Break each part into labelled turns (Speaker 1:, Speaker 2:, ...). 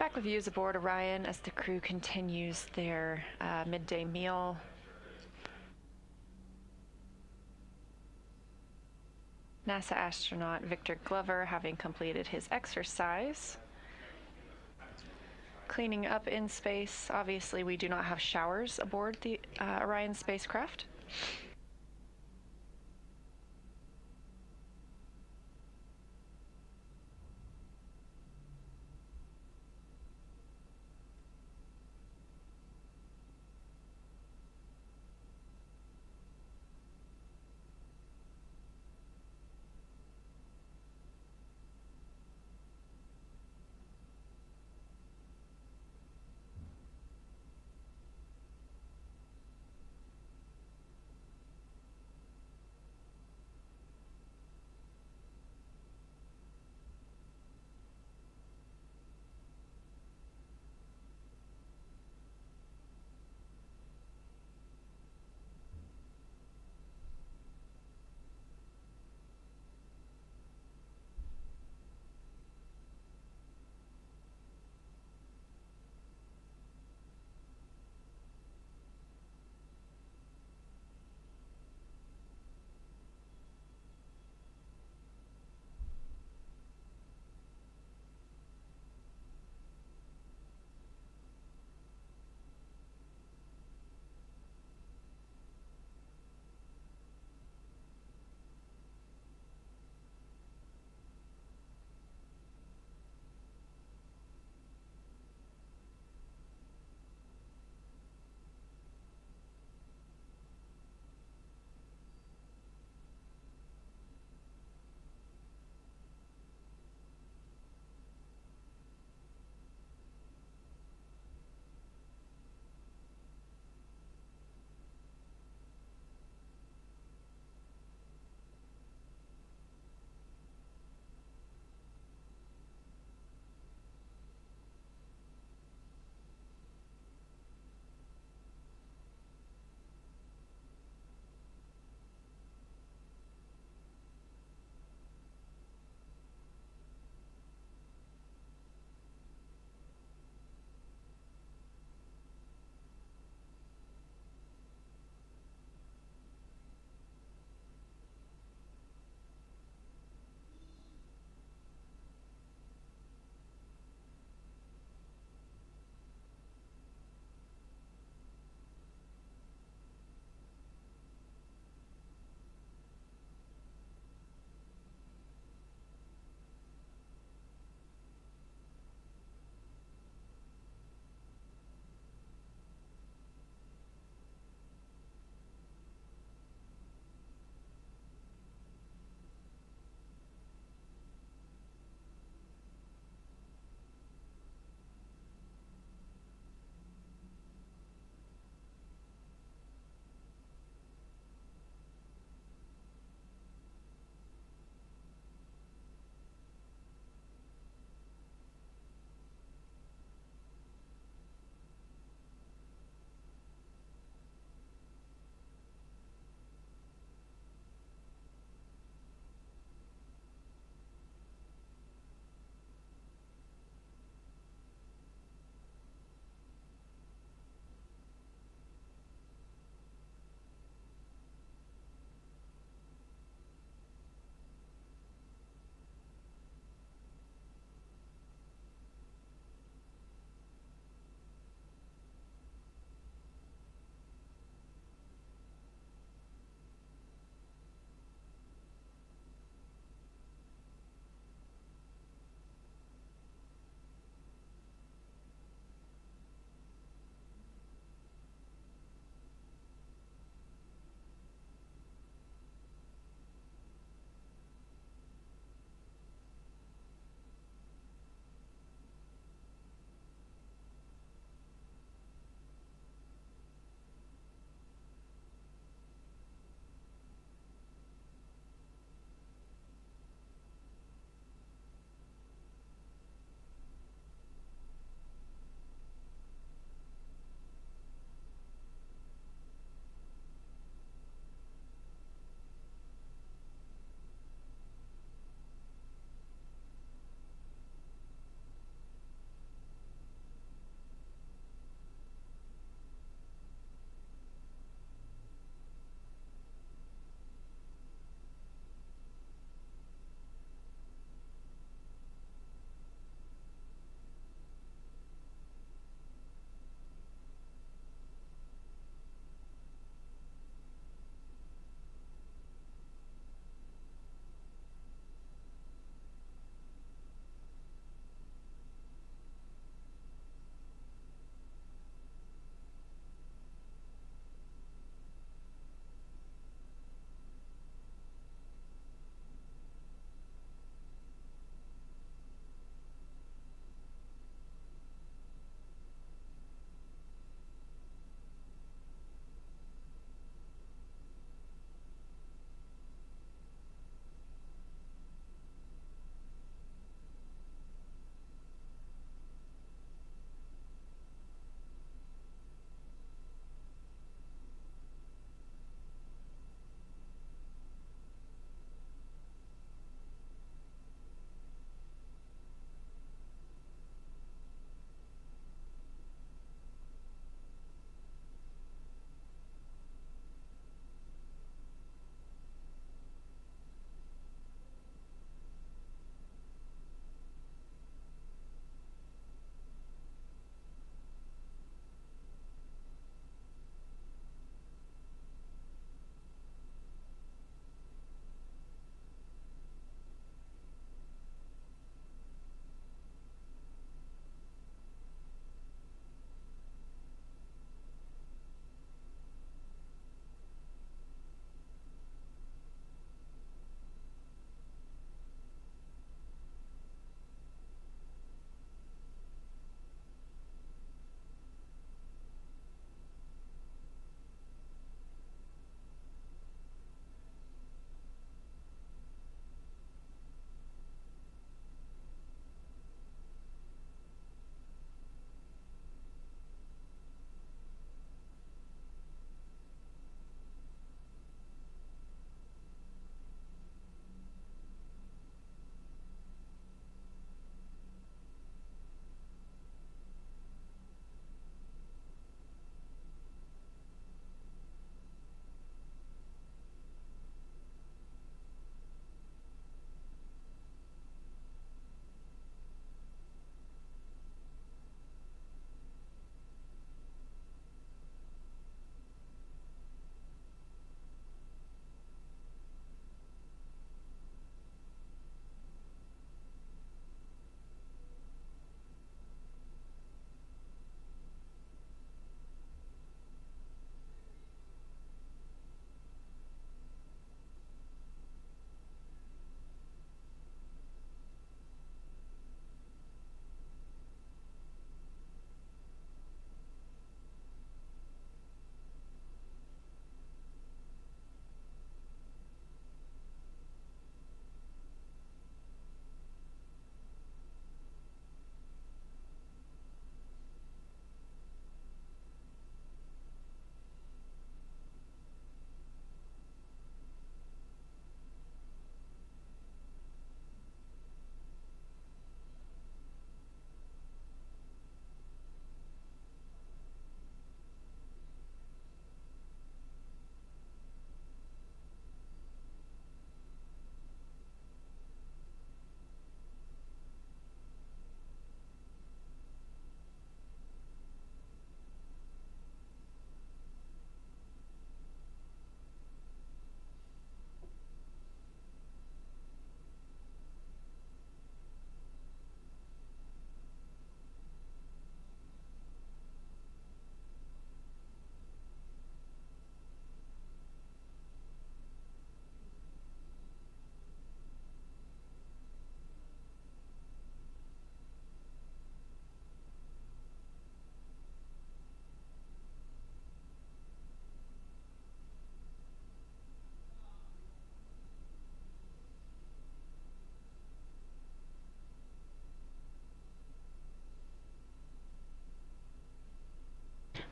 Speaker 1: Back with views aboard Orion as the crew continues their midday meal. NASA astronaut Victor Glover having completed his exercise. Cleaning up in space. Obviously, we do not have showers aboard the Orion spacecraft.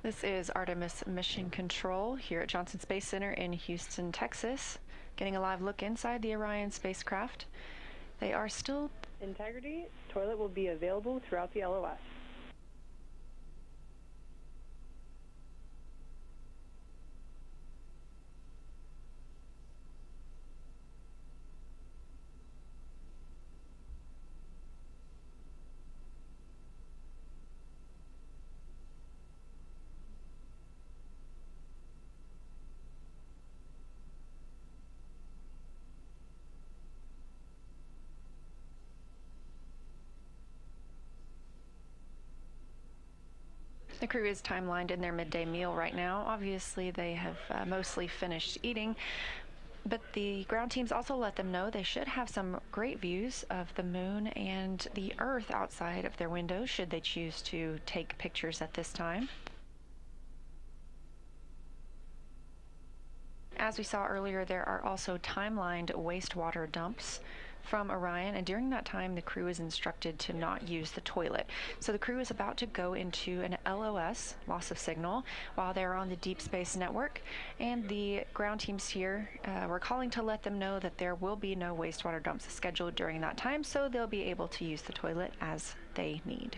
Speaker 1: This is Artemis Mission Control here at Johnson Space Center in Houston, Texas, getting a live look inside the Orion spacecraft. They are still...
Speaker 2: Integrity, toilet will be available throughout the LOS.
Speaker 1: The crew is timelined in their midday meal right now. Obviously, they have mostly finished eating, but the ground teams also let them know they should have some great views of the moon and the Earth outside of their windows, should they choose to take pictures at this time. As we saw earlier, there are also timelined wastewater dumps from Orion, and during that time the crew is instructed to not use the toilet. So the crew is about to go into an LOS, loss of signal, while they're on the Deep Space Network, and the ground teams here were calling to let them know that there will be no wastewater dumps scheduled during that time, so they'll be able to use the toilet as they need.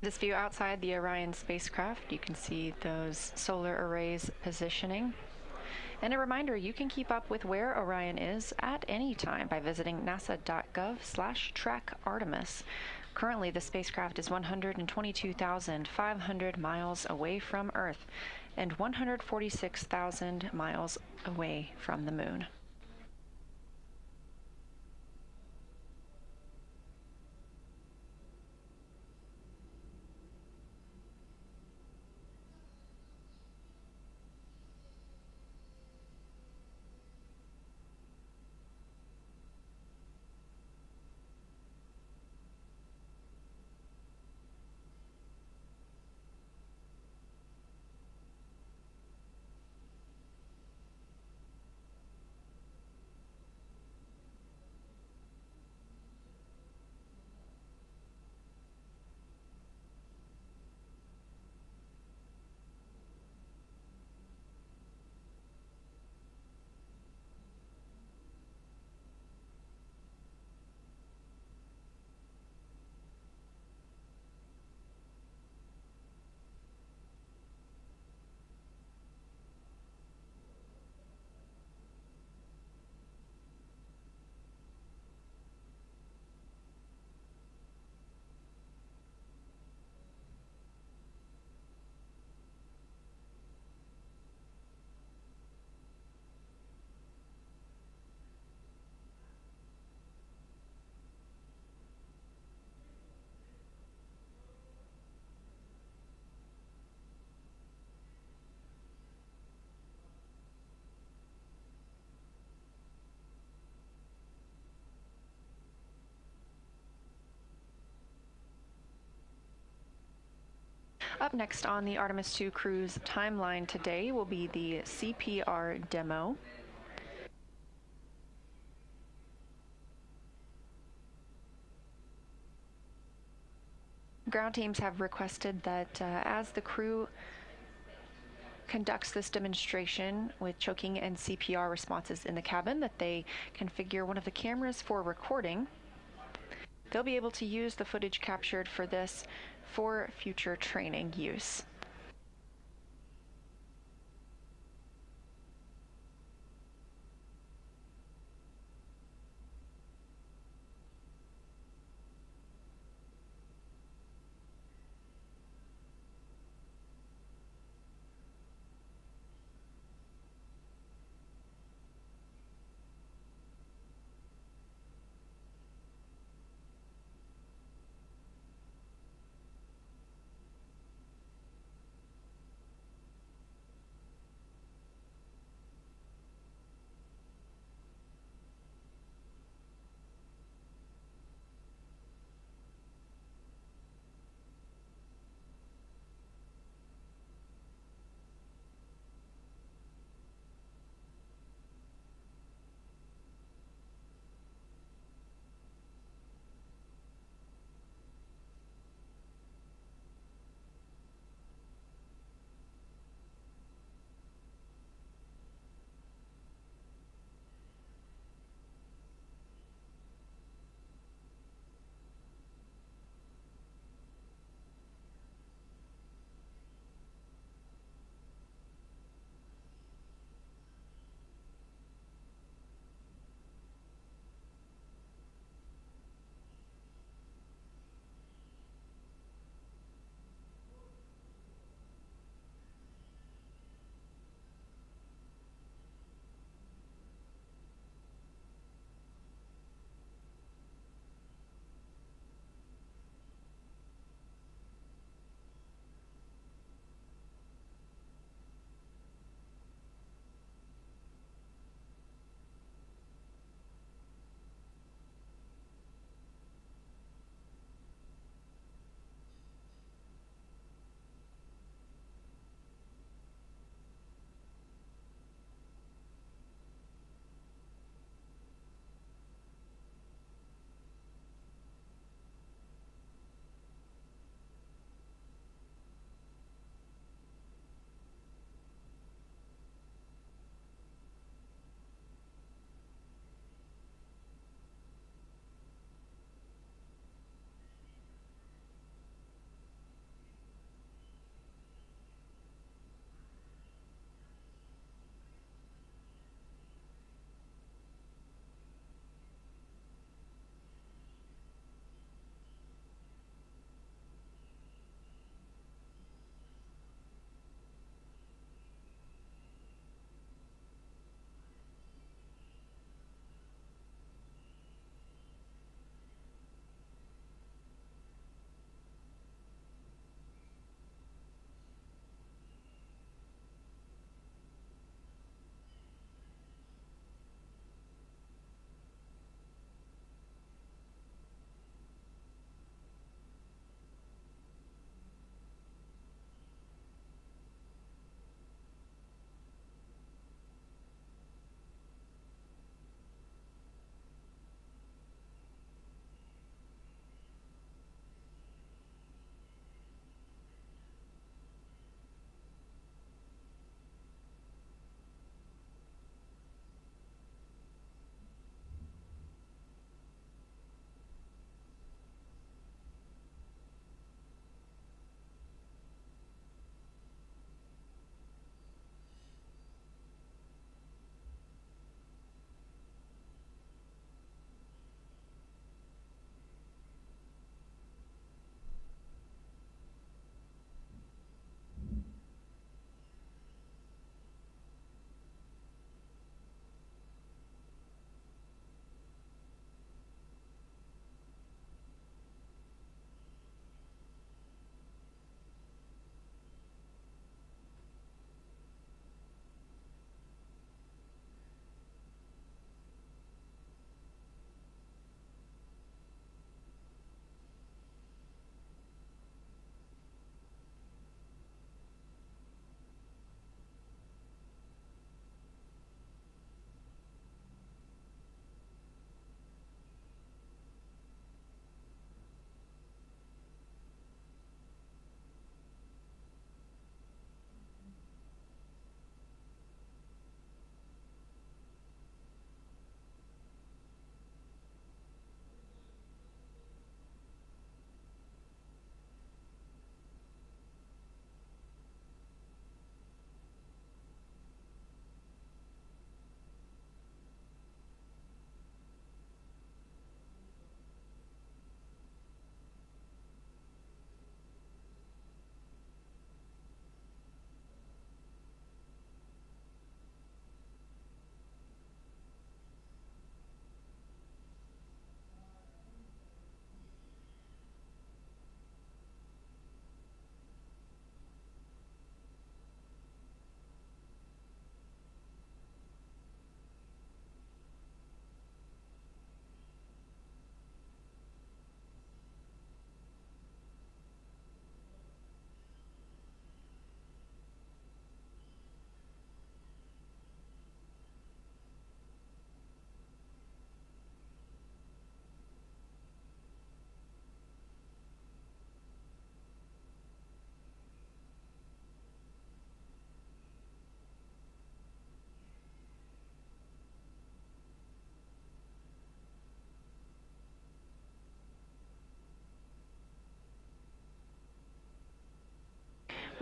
Speaker 1: This view outside the Orion spacecraft, you can see those solar arrays positioning. And a reminder, you can keep up with where Orion is at any time by visiting nasa.gov/track-Artemis. Currently, the spacecraft is 122,500 miles away from Earth and 146,000 miles away from the moon. Up next on the Artemis II crew's timeline today will be the CPR demo. Ground teams have requested that as the crew conducts this demonstration with choking and CPR responses in the cabin, that they configure one of the cameras for recording. They'll be able to use the footage captured for this for future training use.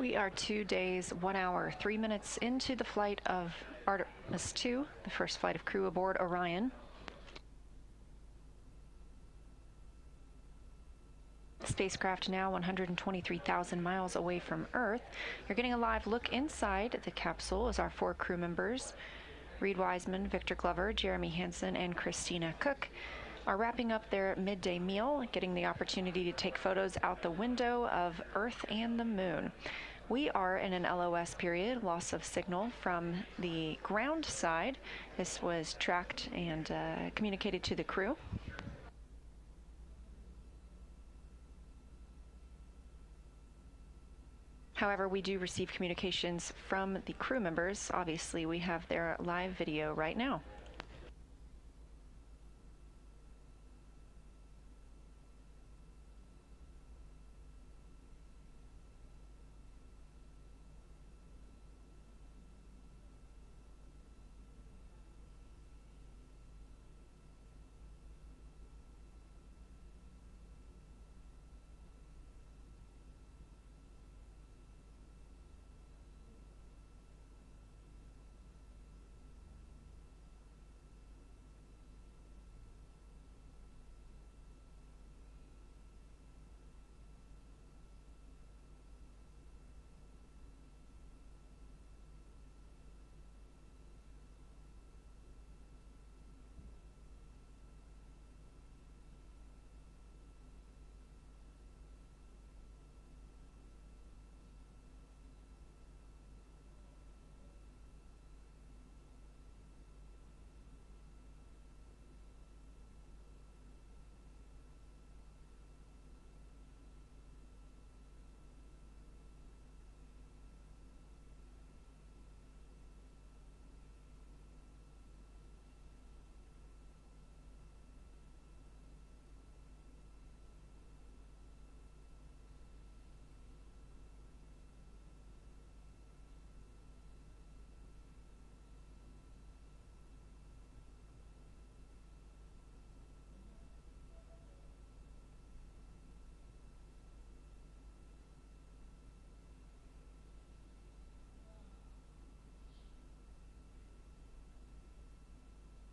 Speaker 1: We are 2 days, 1 hour, 3 minutes into the flight of Artemis II, the first flight of crew aboard Orion. Spacecraft now 123,000 miles away from Earth. You're getting a live look inside the capsule as our 4 crew members, Reid Wiseman, Victor Glover, Jeremy Hansen, and Christina Koch, are wrapping up their midday meal, getting the opportunity to take photos out the window of Earth and the Moon. We are in an LOS period, loss of signal from the ground side. This was tracked and communicated to the crew. However, we do receive communications from the crew members. Obviously, we have their live video right now.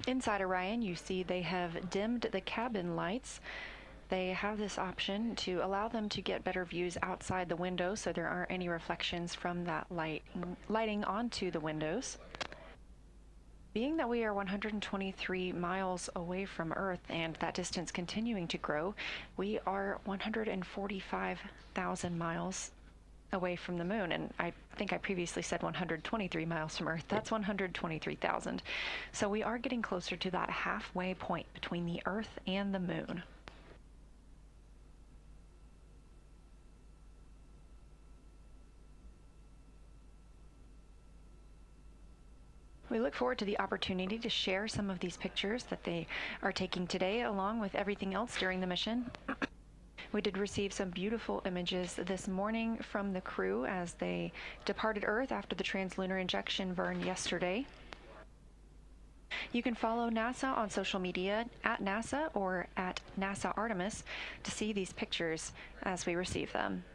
Speaker 1: Inside Orion, you see they have dimmed the cabin lights. They have this option to allow them to get better views outside the window so there aren't any reflections from that lighting onto the windows. Being that we are 123 miles away from Earth and that distance continuing to grow, we are 145,000 miles away from the moon, and I think I previously said 123 miles from Earth. That's 123,000. So we are getting closer to that halfway point between the Earth and the moon. We look forward to the opportunity to share some of these pictures that they are taking today, along with everything else during the mission. We did receive some beautiful images this morning from the crew as they departed Earth after the translunar injection burn yesterday. You can follow NASA on social media at NASA or at NASA Artemis to see these pictures as we receive them.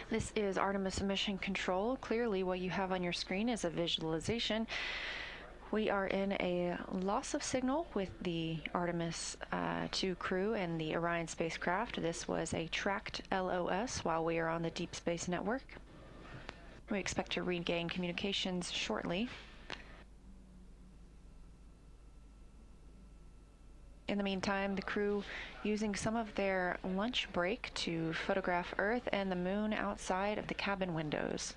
Speaker 1: This is Artemis Mission Control. Clearly, what you have on your screen is a visualization. We are in a loss of signal with the Artemis II crew and the Orion spacecraft. This was a tracked LOS while we are on the Deep Space Network. We expect to regain communications shortly. In the meantime, the crew using some of their lunch break to photograph Earth and the moon outside of the cabin windows.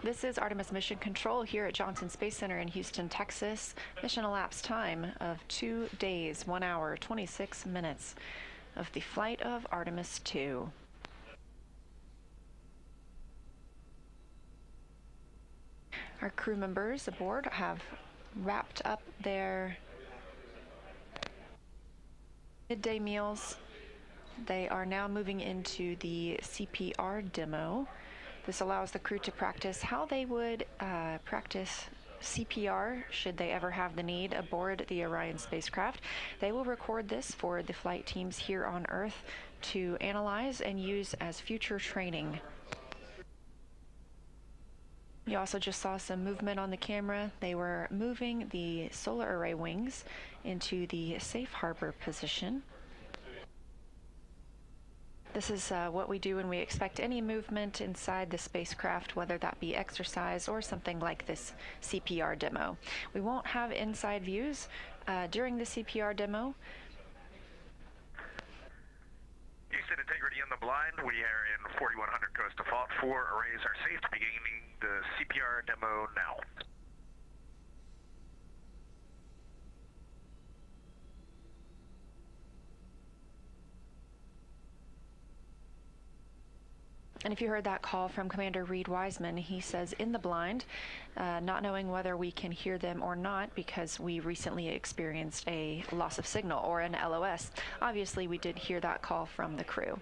Speaker 1: This is Artemis Mission Control here at Johnson Space Center in Houston, Texas. Mission elapsed time of 2 days, 1 hour, 26 minutes of the flight of Artemis II. Our crew members aboard have wrapped up their midday meals. They are now moving into the CPR demo. This allows the crew to practice how they would practice CPR should they ever have the need aboard the Orion spacecraft. They will record this for the flight teams here on Earth to analyze and use as future training. You also just saw some movement on the camera. They were moving the solar array wings into the safe harbor position. This is what we do when we expect any movement inside the spacecraft, whether that be exercise or something like this CPR demo. We won't have inside views during the CPR demo.
Speaker 3: Houston integrity in the blind. We are in 4100 coast default. 4 arrays are safe. Beginning the CPR demo now.
Speaker 1: And if you heard that call from Commander Reid Wiseman, he says in the blind, not knowing whether we can hear them or not because we recently experienced a loss of signal or an LOS. Obviously, we did hear that call from the crew.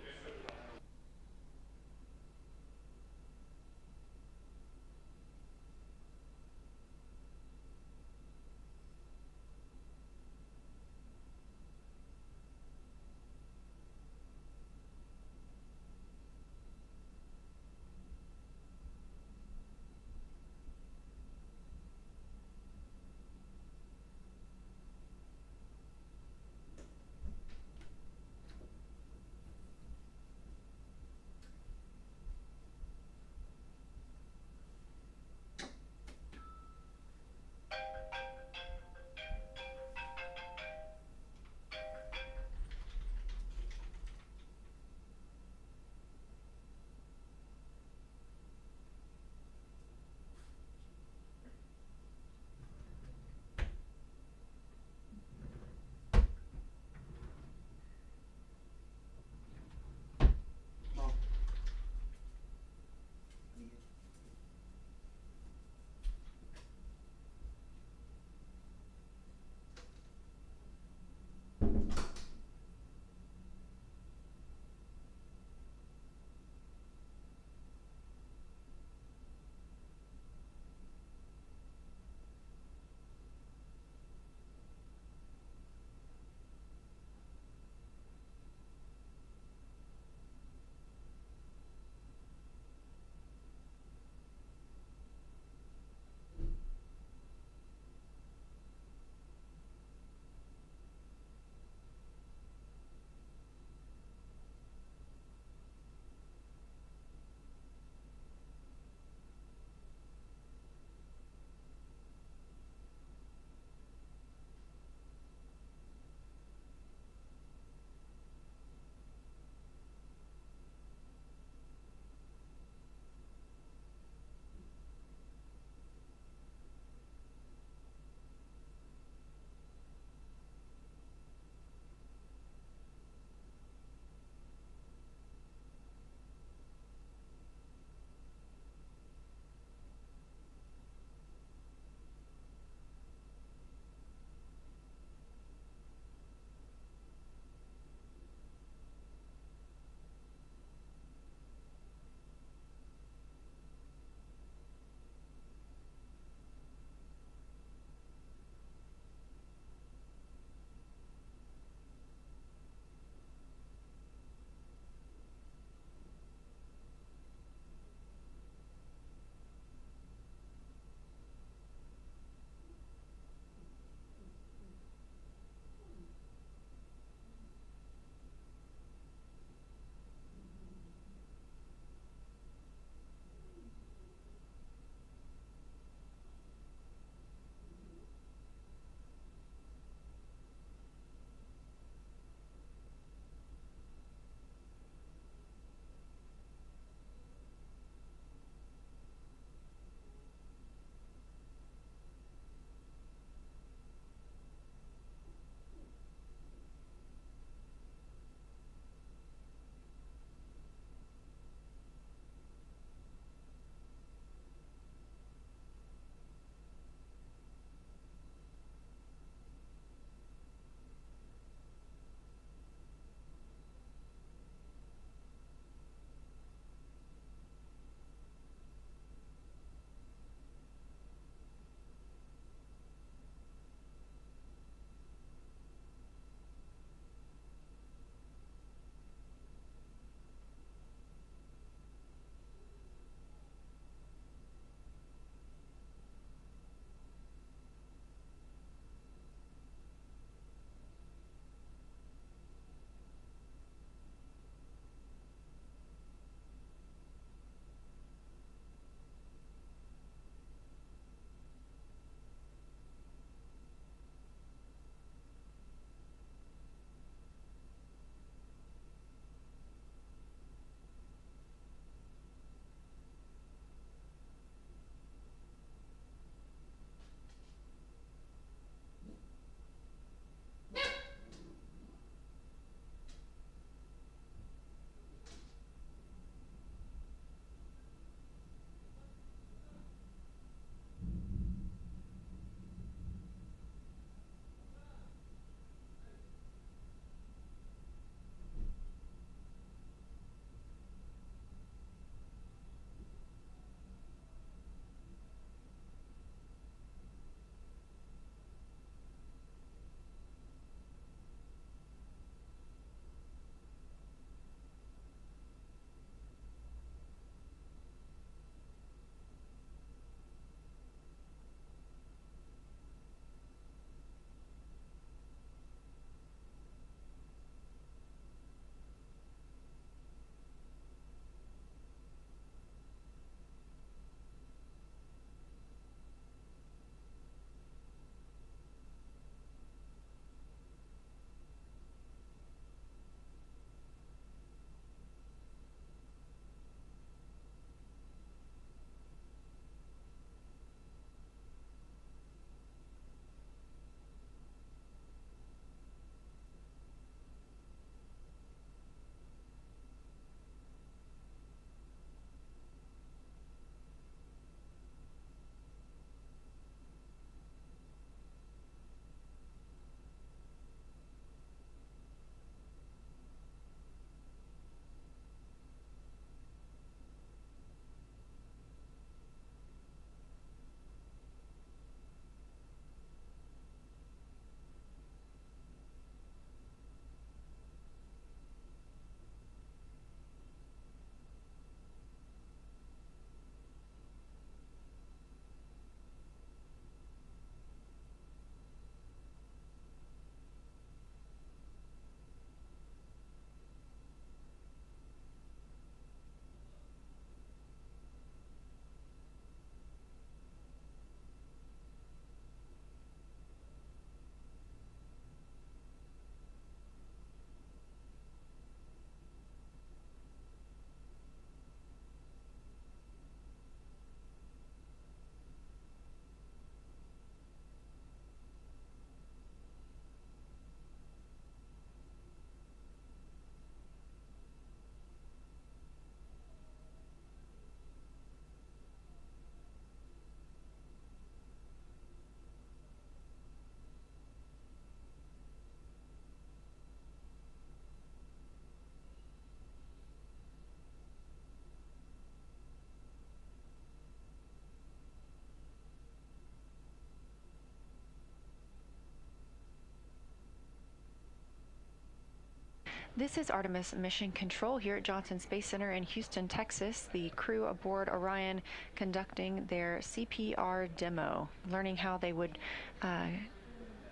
Speaker 1: This is Artemis Mission Control here at Johnson Space Center in Houston, Texas. The crew aboard Orion conducting their CPR demo, learning how they would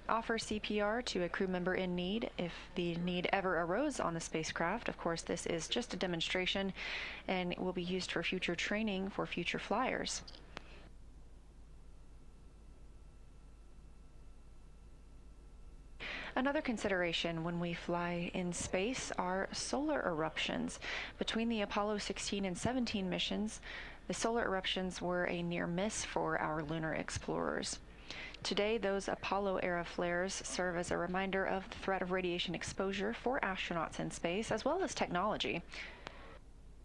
Speaker 1: offer CPR to a crew member in need if the need ever arose on the spacecraft. Of course, this is just a demonstration and will be used for future training for future flyers. Another consideration when we fly in space are solar eruptions. Between the Apollo 16 and 17 missions, the solar eruptions were a near miss for our lunar explorers. Today, those Apollo-era flares serve as a reminder of the threat of radiation exposure for astronauts in space, as well as technology.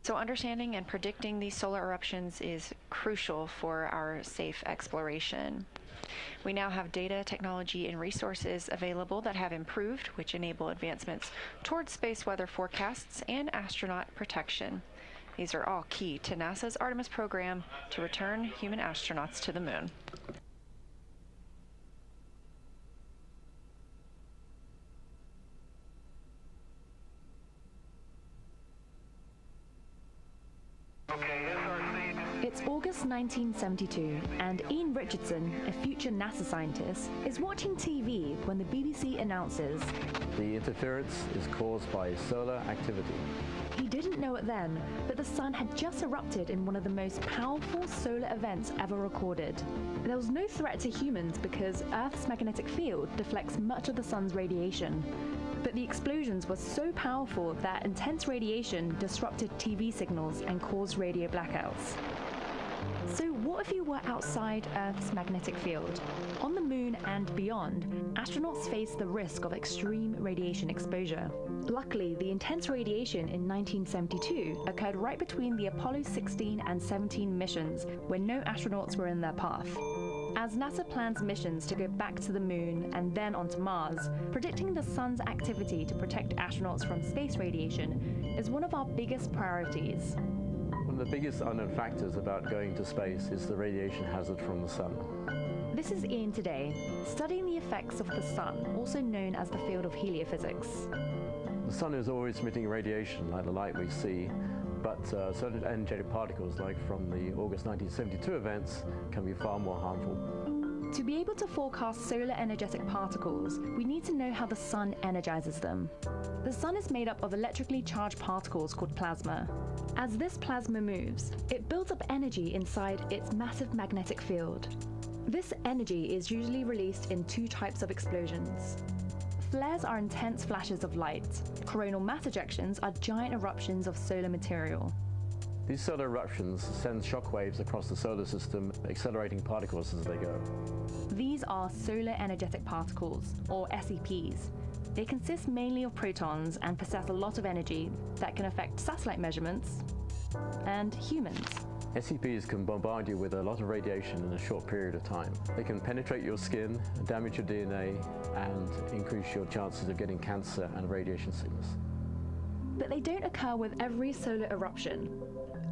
Speaker 1: So understanding and predicting these solar eruptions is crucial for our safe exploration. We now have data, technology, and resources available that have improved, which enable advancements towards space weather forecasts and astronaut protection. These are all key to NASA's Artemis program to return human astronauts to the moon.
Speaker 4: It's August 1972, and Ian Richardson, a future NASA scientist, is watching TV when the BBC announces
Speaker 5: the interference is caused by solar activity.
Speaker 4: He didn't know it then, but the sun had just erupted in one of the most powerful solar events ever recorded. There was no threat to humans because Earth's magnetic field deflects much of the sun's radiation. But the explosions were so powerful that intense radiation disrupted TV signals and caused radio blackouts. So what if you were outside Earth's magnetic field? On the moon and beyond, astronauts face the risk of extreme radiation exposure. Luckily, the intense radiation in 1972 occurred right between the Apollo 16 and 17 missions, when no astronauts were in their path. As NASA plans missions to go back to the moon and then onto Mars, predicting the sun's activity to protect astronauts from space radiation is one of our biggest priorities.
Speaker 5: One of the biggest unknown factors about going to space is the radiation hazard from the sun.
Speaker 4: This is Ian today, studying the effects of the sun, also known as the field of heliophysics.
Speaker 5: The sun is always emitting radiation like the light we see, but certain energetic particles, like from the August 1972 events, can be far more harmful.
Speaker 4: To be able to forecast solar energetic particles, we need to know how the sun energizes them. The sun is made up of electrically charged particles called plasma. As this plasma moves, it builds up energy inside its massive magnetic field. This energy is usually released in two types of explosions. Flares are intense flashes of light. Coronal mass ejections are giant eruptions of solar material.
Speaker 5: These solar eruptions send shock waves across the solar system, accelerating particles as they go.
Speaker 4: These are solar energetic particles, or SEPs. They consist mainly of protons and possess a lot of energy that can affect satellite measurements and humans.
Speaker 5: SEPs can bombard you with a lot of radiation in a short period of time. They can penetrate your skin, damage your DNA, and increase your chances of getting cancer and radiation sickness.
Speaker 4: But they don't occur with every solar eruption.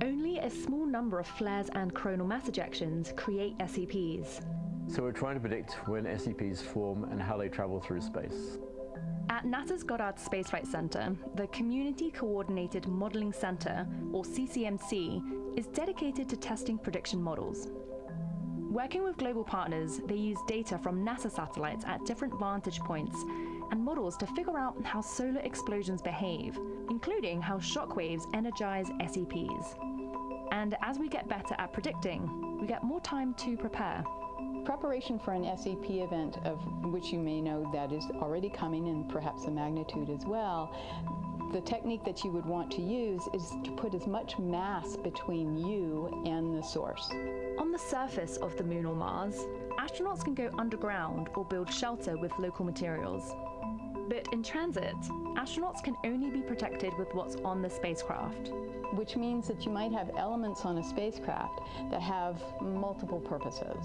Speaker 4: Only a small number of flares and coronal mass ejections create SEPs.
Speaker 5: So we're trying to predict when SEPs form and how they travel through space.
Speaker 4: At NASA's Goddard Space Flight Center, the Community Coordinated Modeling Center, or CCMC, is dedicated to testing prediction models. Working with global partners, they use data from NASA satellites at different vantage points and models to figure out how solar explosions behave, including how shock waves energize SEPs. And as we get better at predicting, we get more time to prepare.
Speaker 2: Preparation for an SEP event, of which you may know that is already coming, and perhaps the magnitude as well, the technique that you would want to use is to put as much mass between you and the source.
Speaker 4: On the surface of the moon or Mars, astronauts can go underground or build shelter with local materials. But in transit, astronauts can only be protected with what's on the spacecraft.
Speaker 2: Which means that you might have elements on a spacecraft that have multiple purposes.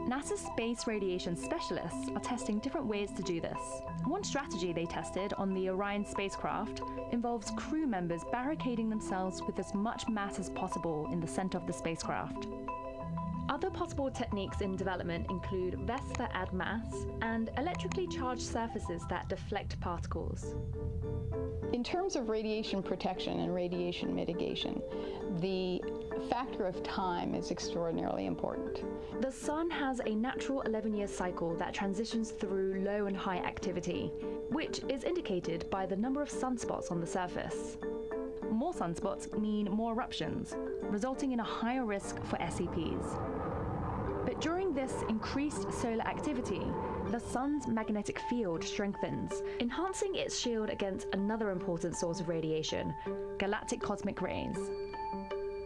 Speaker 4: NASA's space radiation specialists are testing different ways to do this. One strategy they tested on the Orion spacecraft involves crew members barricading themselves with as much mass as possible in the center of the spacecraft. Other possible techniques in development include vests that add mass and electrically charged surfaces that deflect particles.
Speaker 2: In terms of radiation protection and radiation mitigation, the factor of time is extraordinarily important.
Speaker 4: The Sun has a natural 11-year cycle that transitions through low and high activity, which is indicated by the number of sunspots on the surface. More sunspots mean more eruptions, resulting in a higher risk for SEPs. But during this increased solar activity, the Sun's magnetic field strengthens, enhancing its shield against another important source of radiation, galactic cosmic rays.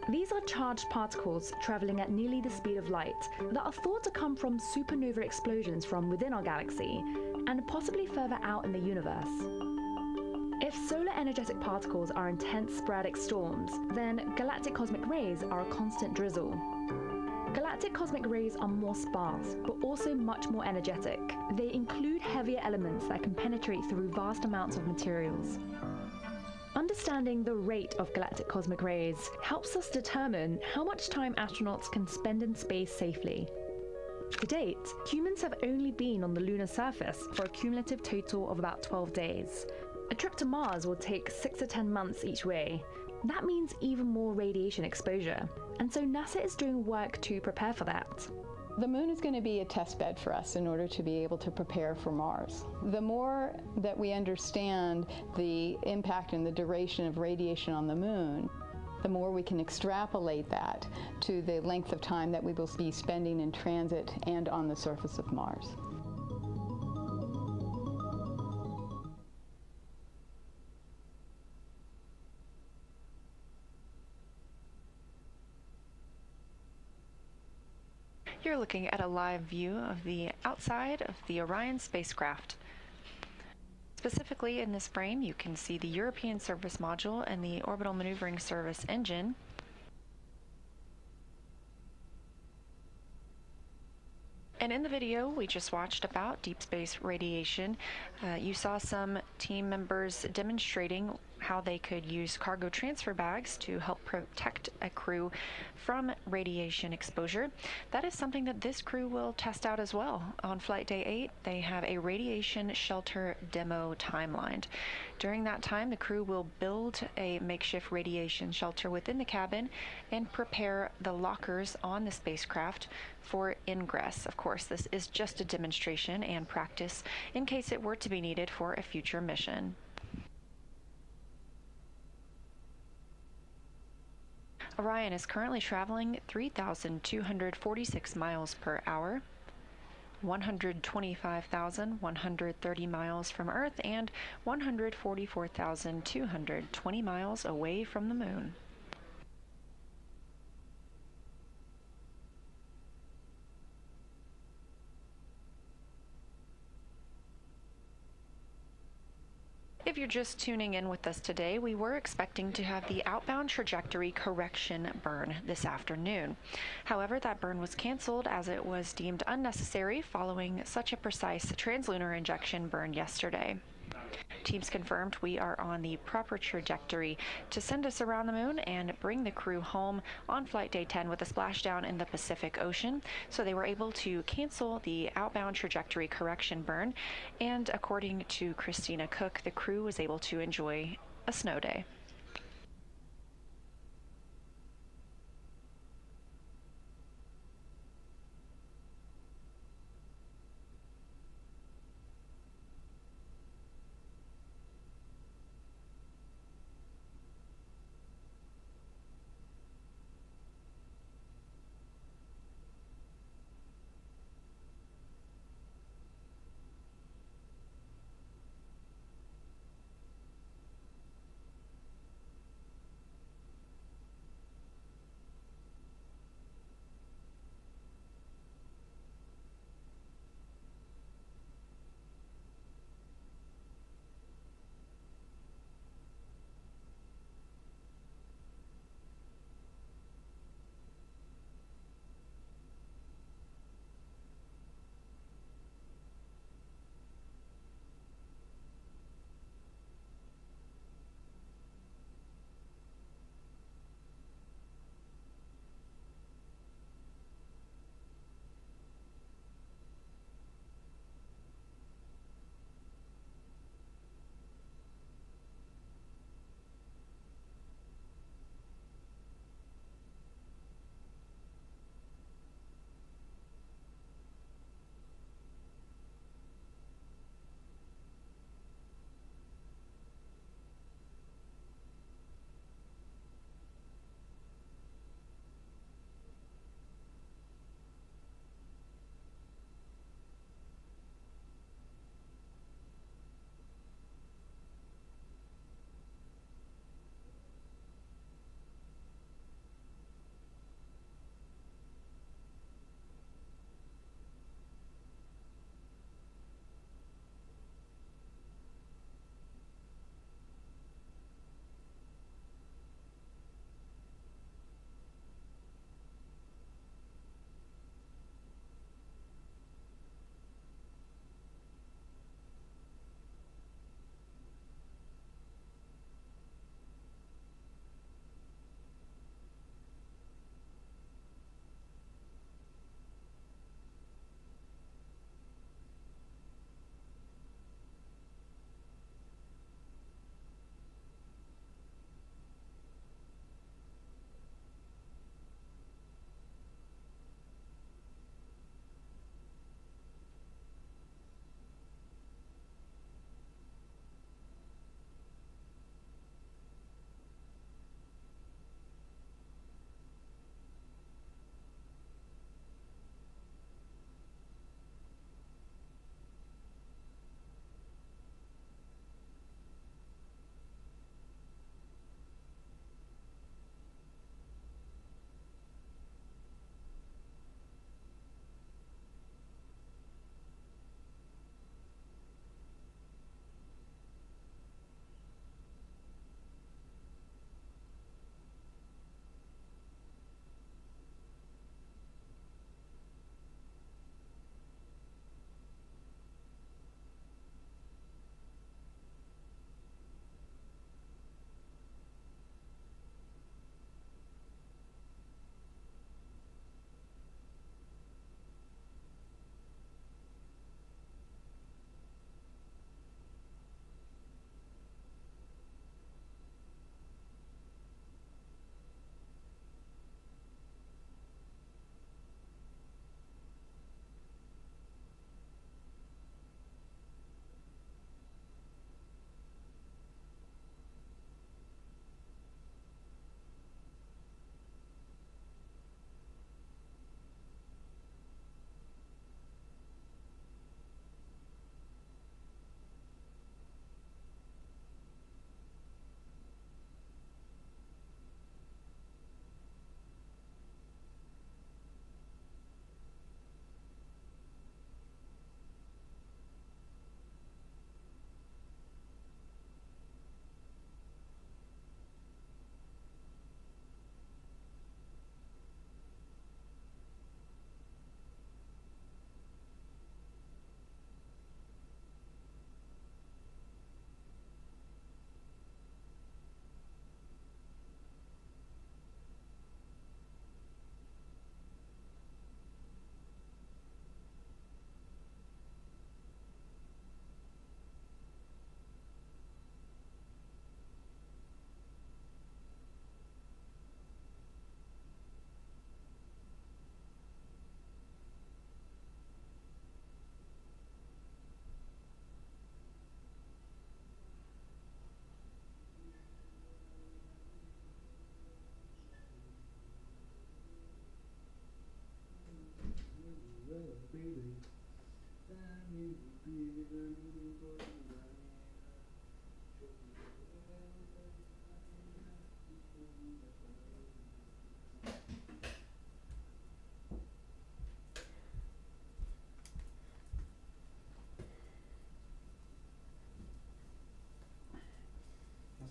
Speaker 4: These are charged particles traveling at nearly the speed of light that are thought to come from supernova explosions from within our galaxy and possibly further out in the universe. If solar energetic particles are intense sporadic storms, then galactic cosmic rays are a constant drizzle. Galactic cosmic rays are more sparse, but also much more energetic. They include heavier elements that can penetrate through vast amounts of materials. Understanding the rate of galactic cosmic rays helps us determine how much time astronauts can spend in space safely. To date, humans have only been on the lunar surface for a cumulative total of about 12 days. A trip to Mars will take 6 to 10 months each way. That means even more radiation exposure, and so NASA is doing work to prepare for that.
Speaker 2: The moon is going to be a test bed for us in order to be able to prepare for Mars. The more that we understand the impact and the duration of radiation on the moon, the more we can extrapolate that to the length of time that we will be spending in transit and on the surface of Mars.
Speaker 1: You're looking at a live view of the outside of the Orion spacecraft. Specifically in this frame, you can see the European Service Module and the Orbital Maneuvering Service engine. And in the video we just watched about deep space radiation, you saw some team members demonstrating how they could use cargo transfer bags to help protect a crew from radiation exposure. That is something that this crew will test out as well. On Flight Day 8, they have a radiation shelter demo timelined. During that time, the crew will build a makeshift radiation shelter within the cabin and prepare the lockers on the spacecraft for ingress. Of course, this is just a demonstration and practice in case it were to be needed for a future mission. Orion is currently traveling 3,246 miles per hour, 125,130 miles from Earth, and 144,220 miles away from the Moon. If you're just tuning in with us today, we were expecting to have the outbound trajectory correction burn this afternoon. However, that burn was canceled as it was deemed unnecessary following such a precise translunar injection burn yesterday. Teams confirmed we are on the proper trajectory to send us around the Moon and bring the crew home on Flight Day 10 with a splashdown in the Pacific Ocean. So they were able to cancel the outbound trajectory correction burn, and according to Christina Koch, the crew was able to enjoy a snow day.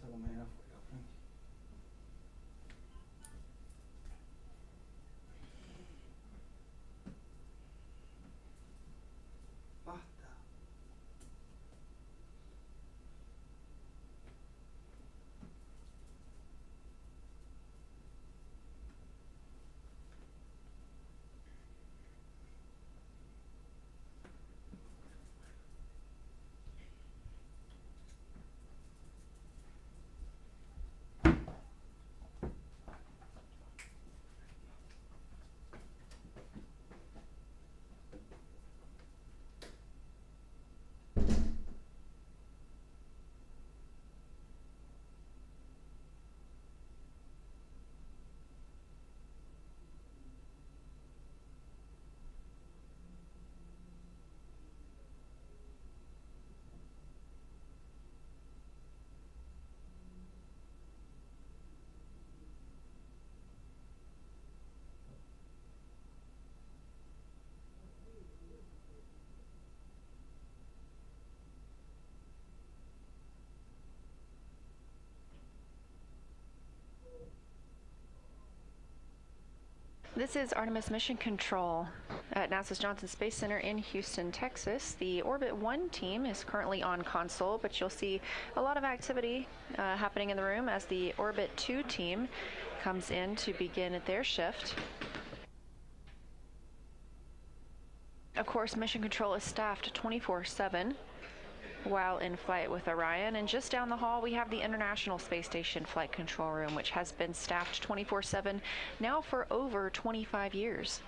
Speaker 6: hasta la mañana afuera, Frank. Basta.
Speaker 1: This is Artemis Mission Control at NASA's Johnson Space Center in Houston, Texas. The Orbit 1 team is currently on console, but you'll see a lot of activity happening in the room as the Orbit 2 team comes in to begin their shift. Of course, Mission Control is staffed 24/7 while in flight with Orion, and just down the hall we have the International Space Station Flight Control Room, which has been staffed 24/7 now for over 25 years.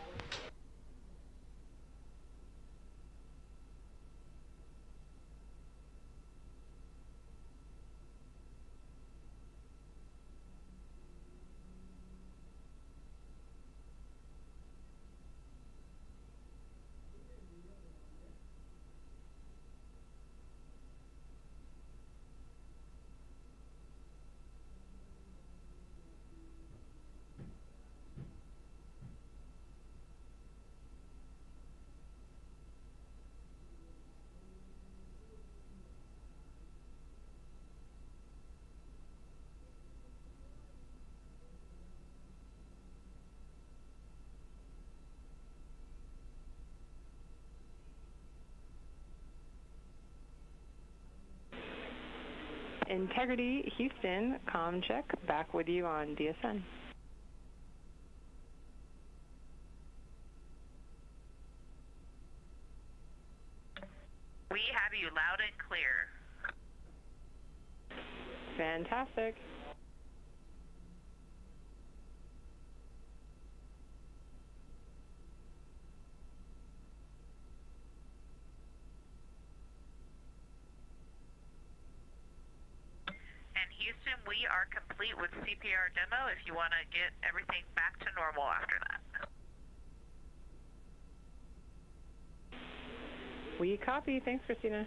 Speaker 7: Integrity Houston, comm check, back with you on DSN.
Speaker 8: We have you loud and clear.
Speaker 7: Fantastic.
Speaker 8: Houston, we are complete with CPR demo if you want to get everything back to normal after that.
Speaker 7: We copy. Thanks, Christina.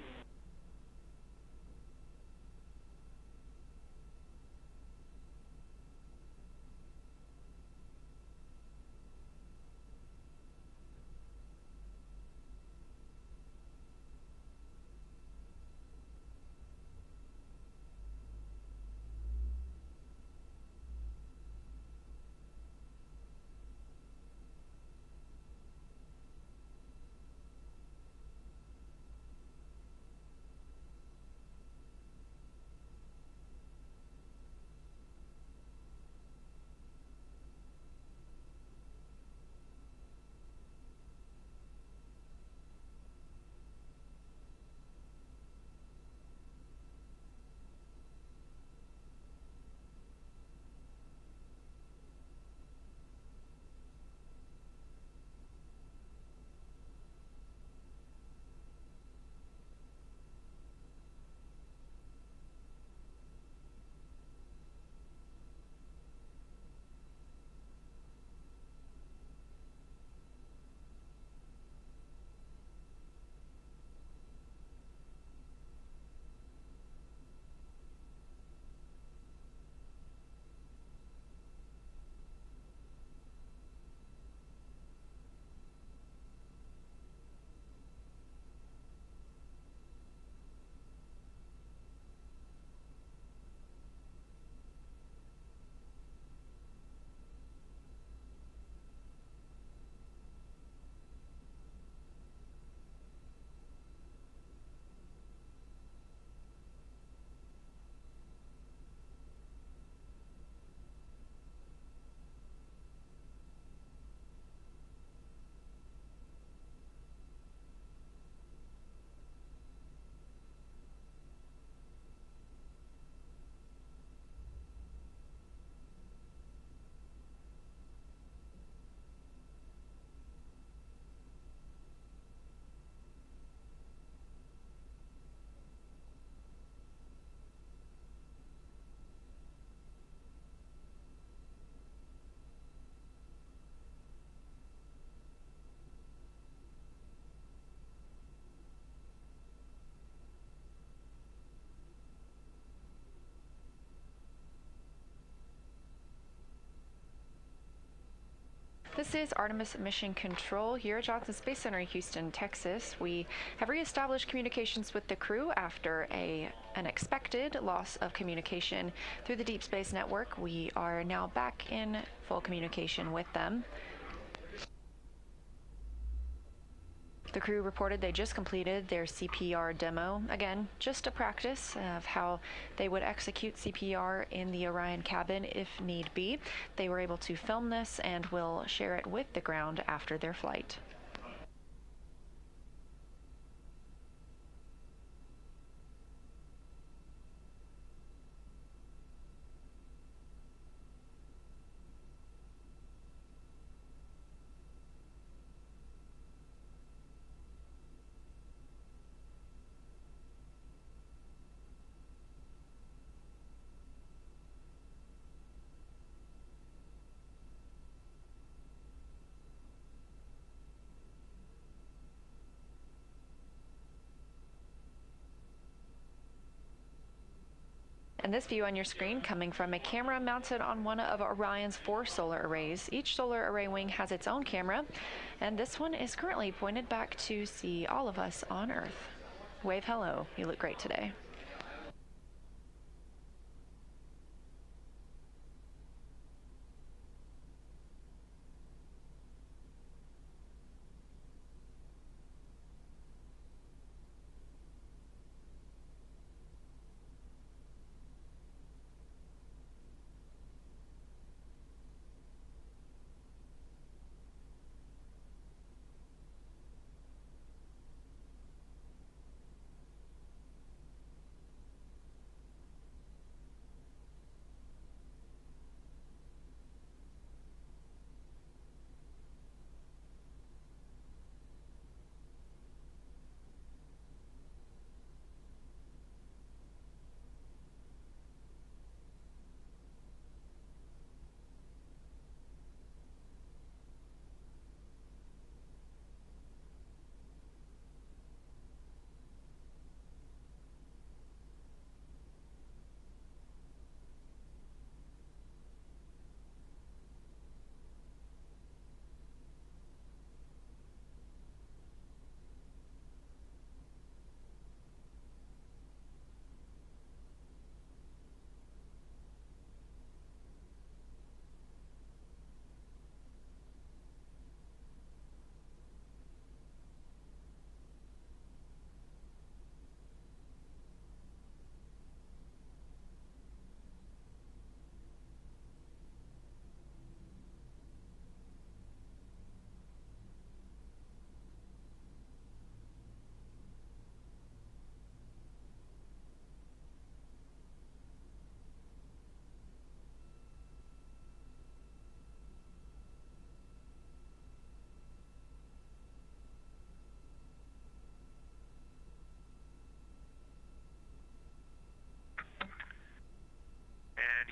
Speaker 1: This is Artemis Mission Control here at Johnson Space Center in Houston, Texas. We have reestablished communications with the crew after an expected loss of communication through the Deep Space Network. We are now back in full communication with them. The crew reported they just completed their CPR demo. Again, just a practice of how they would execute CPR in the Orion cabin if need be. They were able to film this and will share it with the ground after their flight. And this view on your screen coming from a camera mounted on one of Orion's 4 solar arrays. Each solar array wing has its own camera, and this one is currently pointed back to see all of us on Earth. Wave hello, you look great today.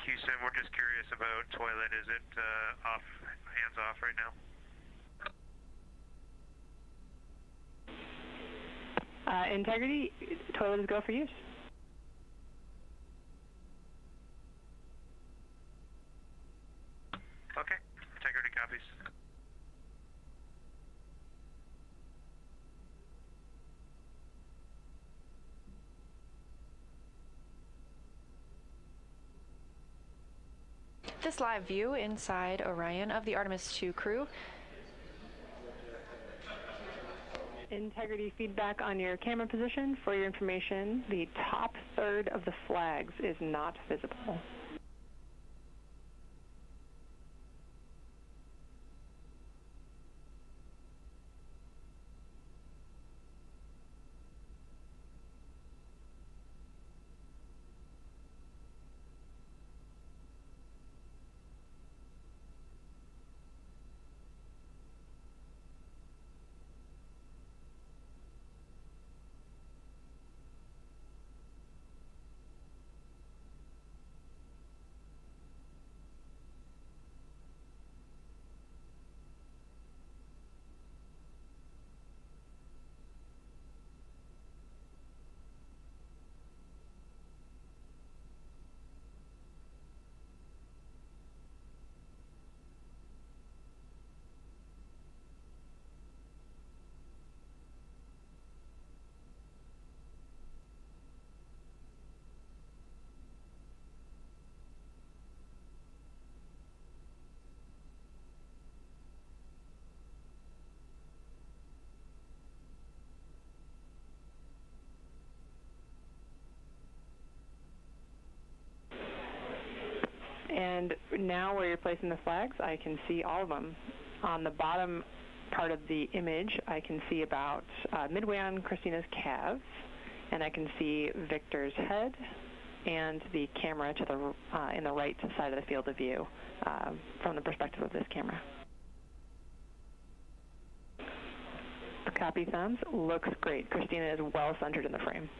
Speaker 3: Houston, we're just curious about toilet. Is it off, hands off right now?
Speaker 7: Integrity, toilet is go for use.
Speaker 3: Okay, integrity copies.
Speaker 1: This live view inside Orion of the Artemis II crew.
Speaker 7: Integrity feedback on your camera position. For your information, the top third of the flags is not visible. And now where you're placing the flags, I can see all of them. On the bottom part of the image, I can see about midway on Christina's calves, and I can see Victor's head and the camera to the in the right side of the field of view from the perspective of this camera. Copy, thumbs. Looks great. Christina is well centered in the frame.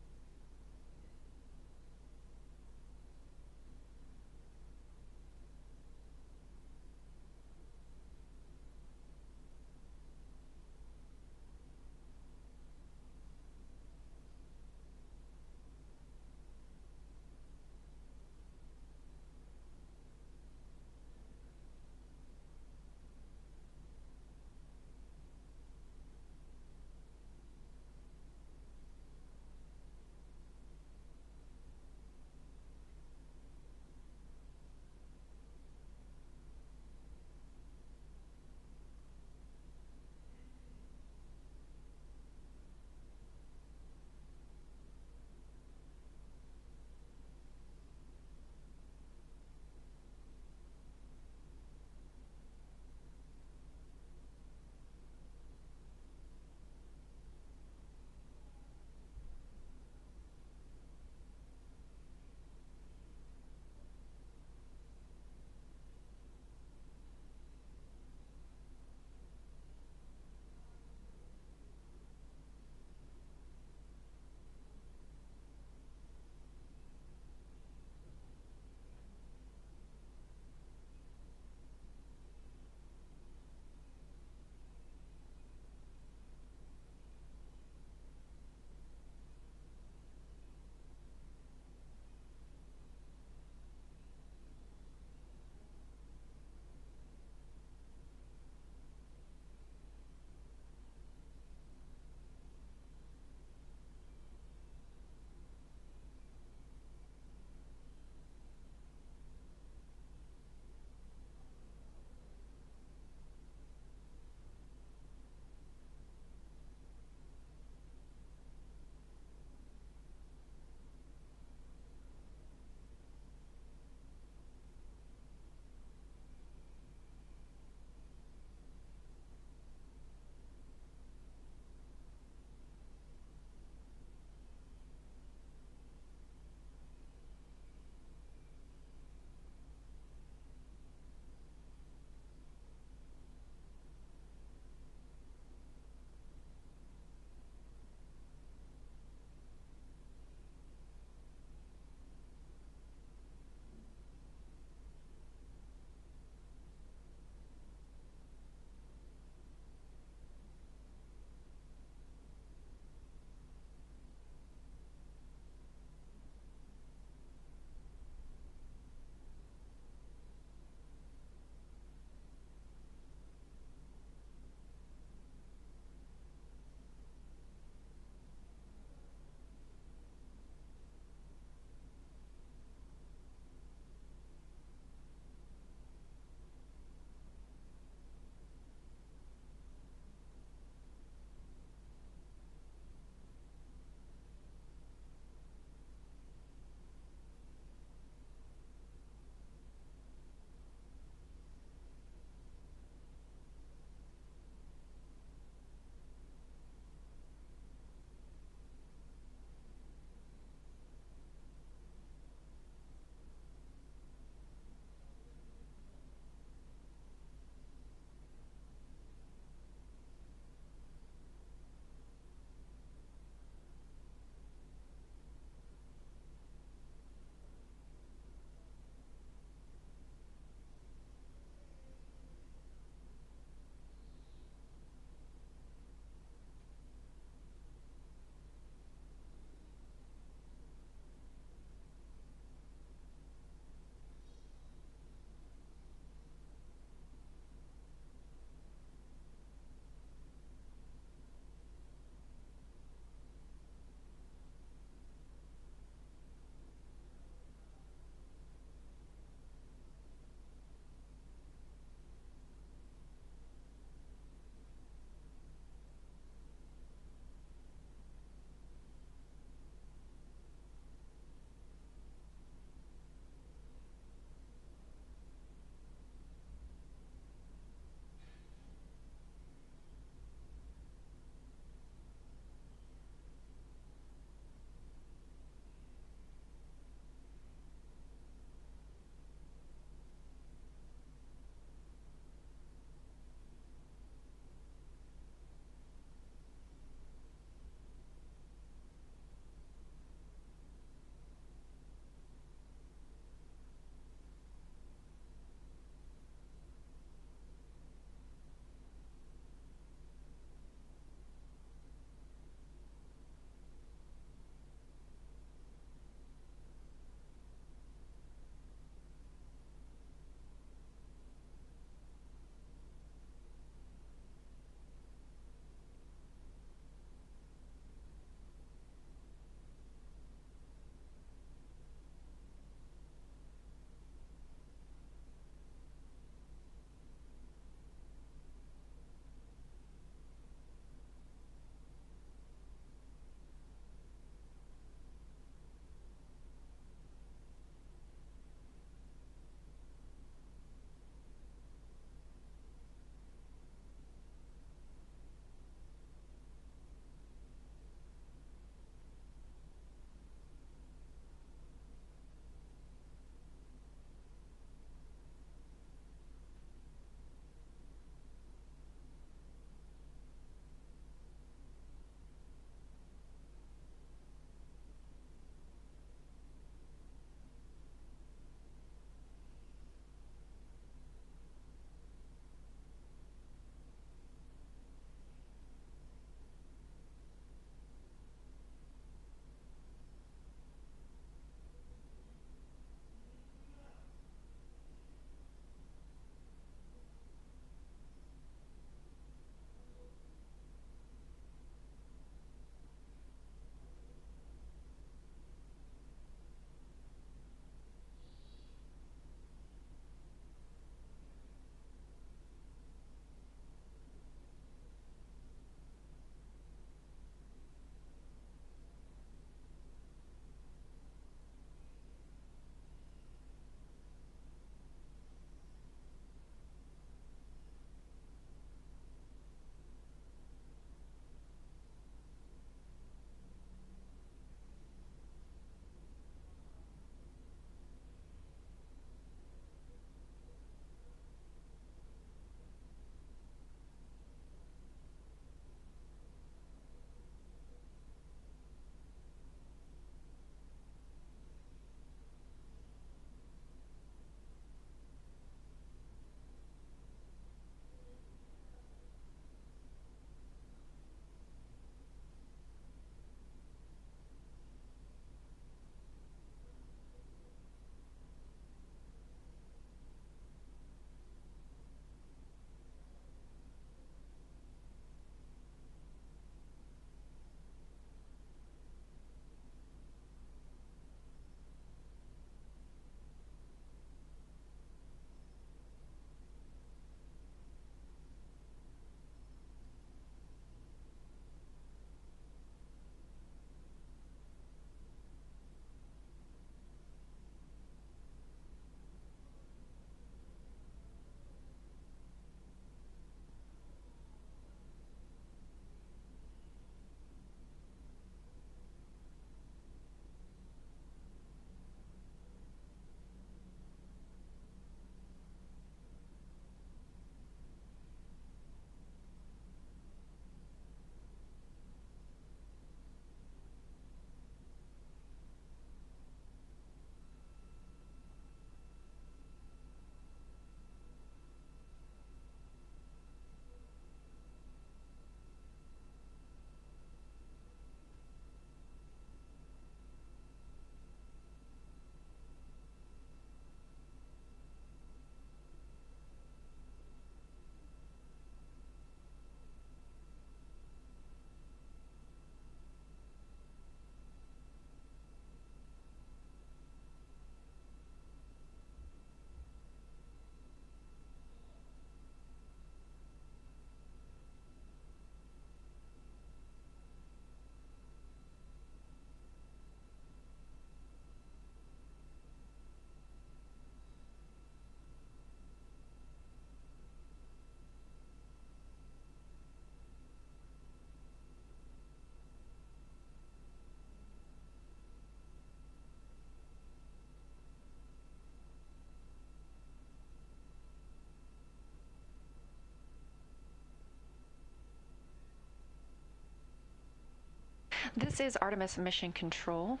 Speaker 1: This is Artemis Mission Control.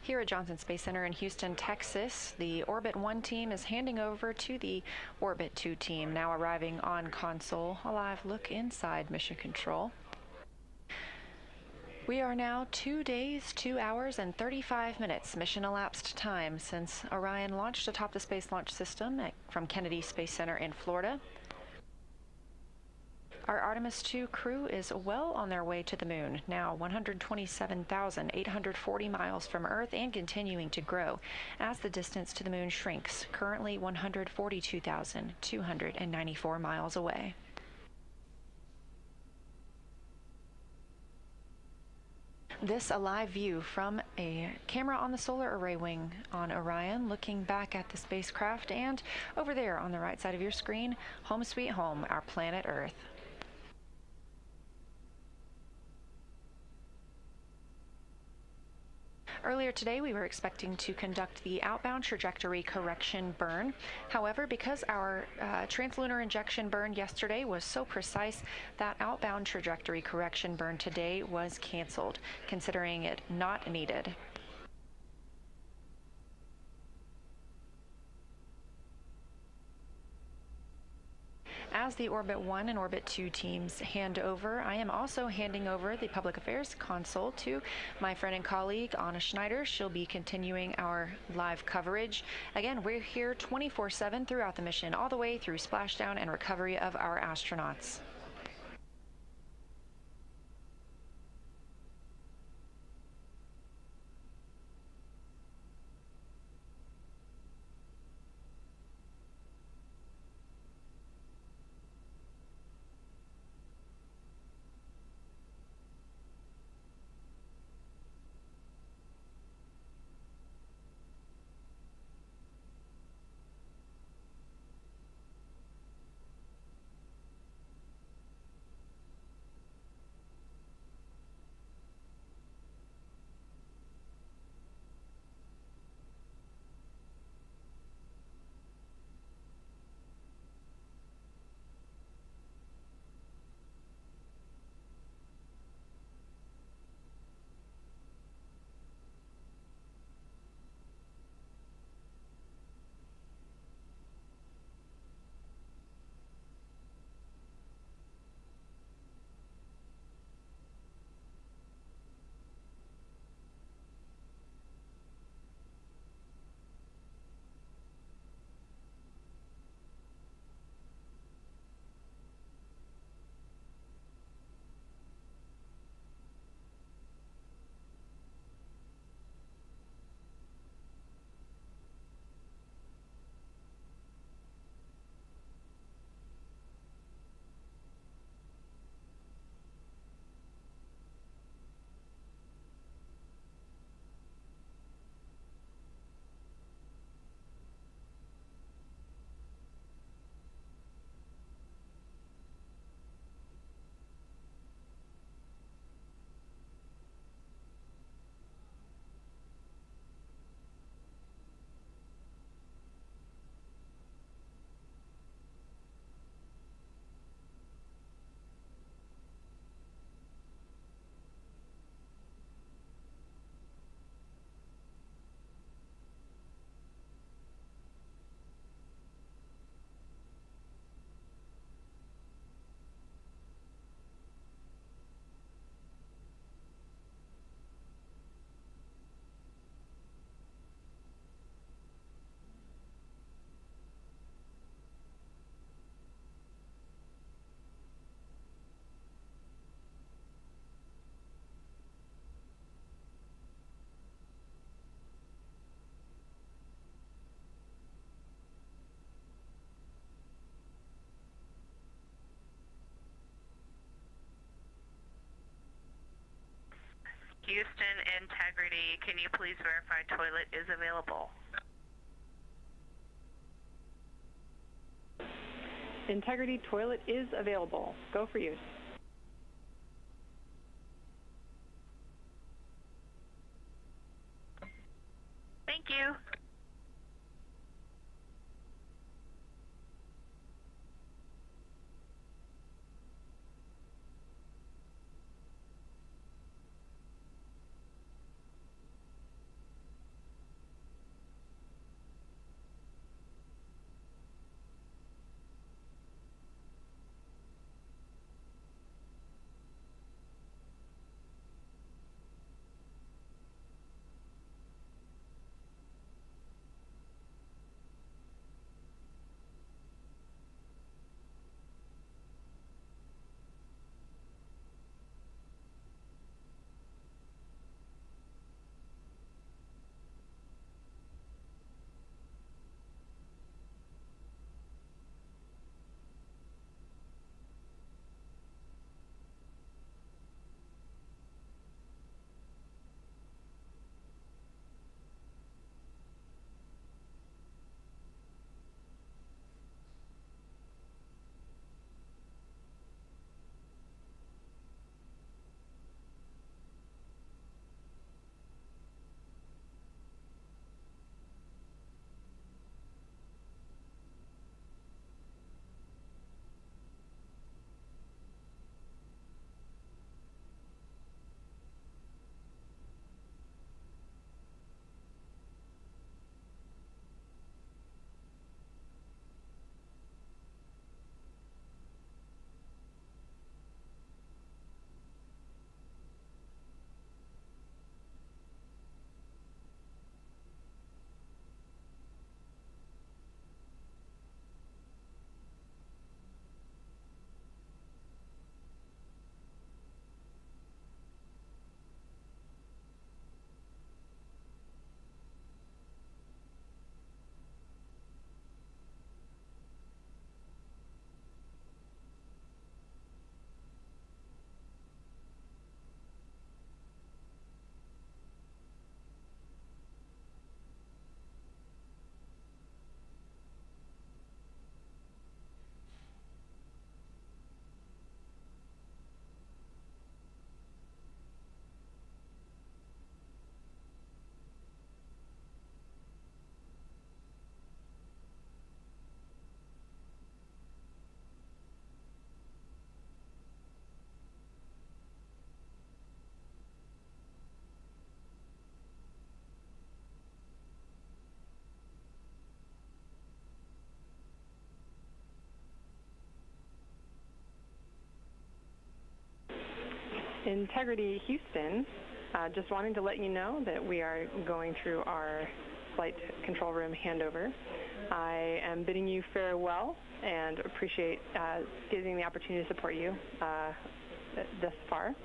Speaker 1: Here at Johnson Space Center in Houston, Texas, the Orbit 1 team is handing over to the Orbit 2 team, now arriving on console. A live look inside Mission Control. We are now 2 days, 2 hours, and 35 minutes mission elapsed time since Orion launched atop the Space Launch System from Kennedy Space Center in Florida. Our Artemis II crew is well on their way to the moon, now 127,840 miles from Earth and continuing to grow as the distance to the moon shrinks, currently 142,294 miles away. This a live view from a camera on the solar array wing on Orion, looking back at the spacecraft, and over there on the right side of your screen, home sweet home, our planet Earth. Earlier today, we were expecting to conduct the outbound trajectory correction burn. However, because our translunar injection burn yesterday was so precise, that outbound trajectory correction burn today was canceled, considering it not needed. As the Orbit 1 and Orbit 2 teams hand over, I am also handing over the Public Affairs console to my friend and colleague, Anna Schneider. She'll be continuing our live coverage. Again, we're here 24/7 throughout the mission, all the way through splashdown and recovery of our astronauts.
Speaker 8: Houston, Integrity, can you please verify toilet is available?
Speaker 7: Integrity toilet is available. Go for use.
Speaker 8: Thank you.
Speaker 7: Integrity Houston, just wanting to let you know that we are going through our flight control room handover. I am bidding you farewell and appreciate getting the opportunity to support you thus far.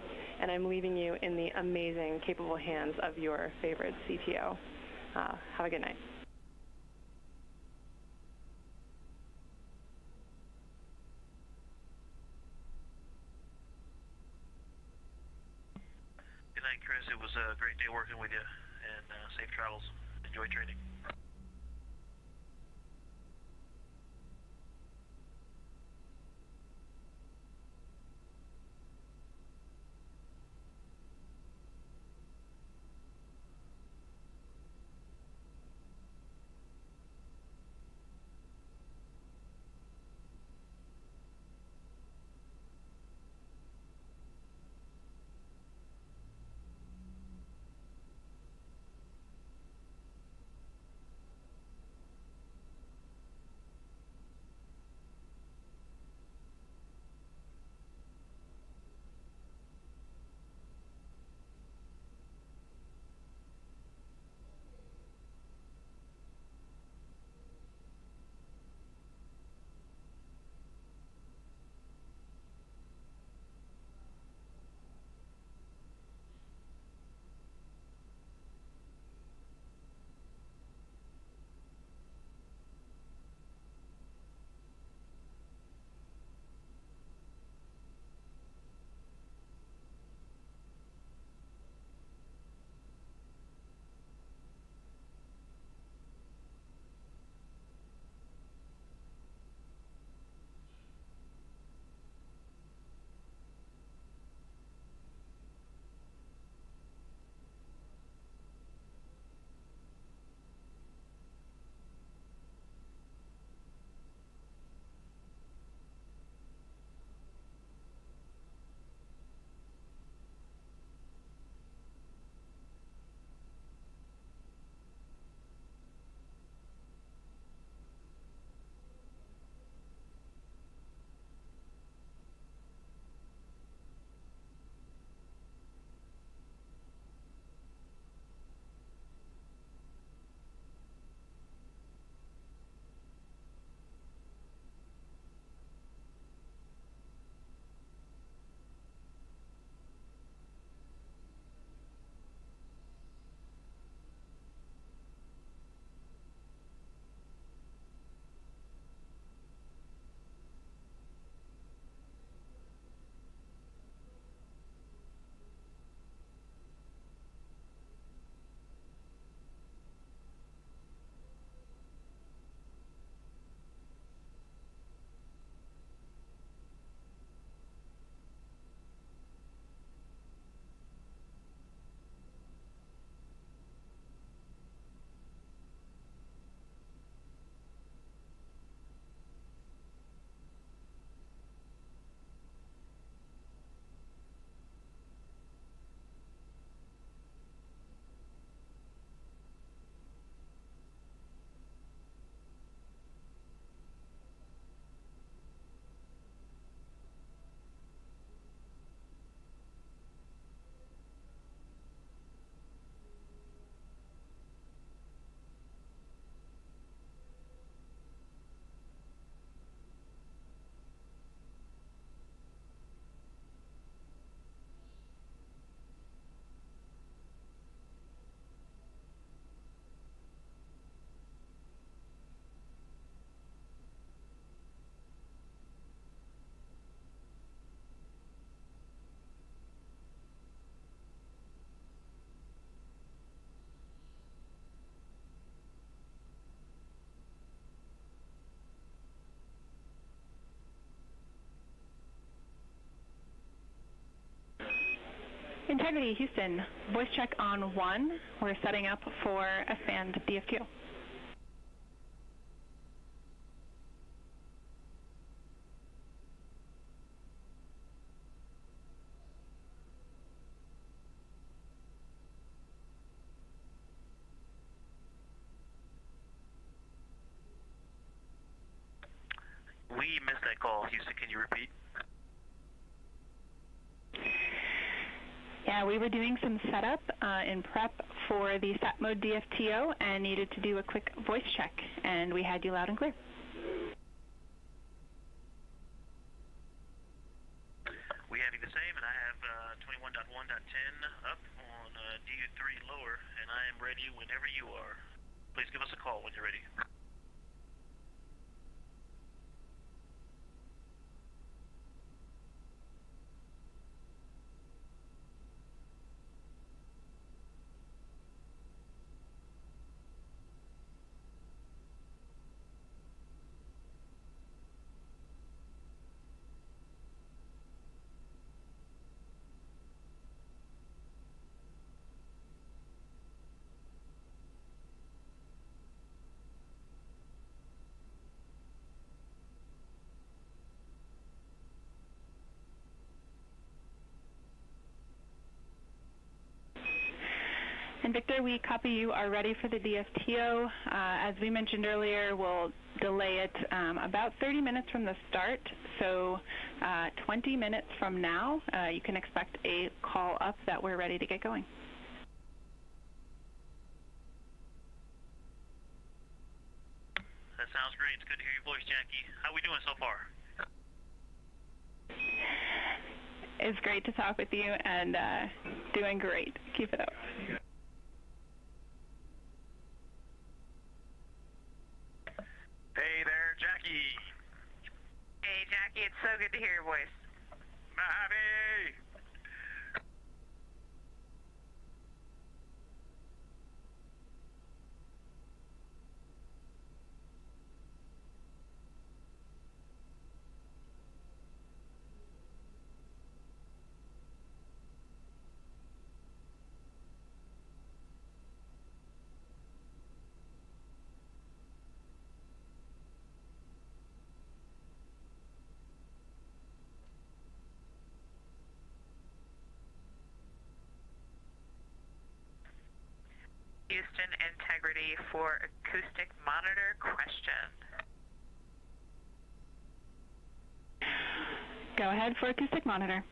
Speaker 7: And I'm leaving you in the amazing, capable hands of your favorite CTO. Have a good night.
Speaker 3: Good night, Chris. It was a great day working with you, and safe travels. Enjoy training.
Speaker 7: Integrity Houston, voice check on 1. We're setting up for S-band DFQ.
Speaker 3: We missed that call. Houston, can you repeat?
Speaker 7: We were doing some setup in prep for the sat mode DFTO and needed to do a quick voice check, and we had you loud and clear.
Speaker 3: We have you the same, and I have 21.1.10 up on DU3 lower, and I am ready whenever you are. Please give us a call when you're ready.
Speaker 7: And Victor, we copy you are ready for the DFTO. As we mentioned earlier, we'll delay it about 30 minutes from the start. So 20 minutes from now, you can expect a call up that we're ready to get going.
Speaker 3: That sounds great. It's good to hear your voice, Jackie. How are we doing so far?
Speaker 7: It's great to talk with you, and doing great. Keep it up.
Speaker 3: Hey there, Jackie.
Speaker 8: Hey, Jackie, it's so good to hear your voice.
Speaker 3: Bobby!
Speaker 8: Houston integrity for acoustic monitor question.
Speaker 7: Go ahead for acoustic monitor.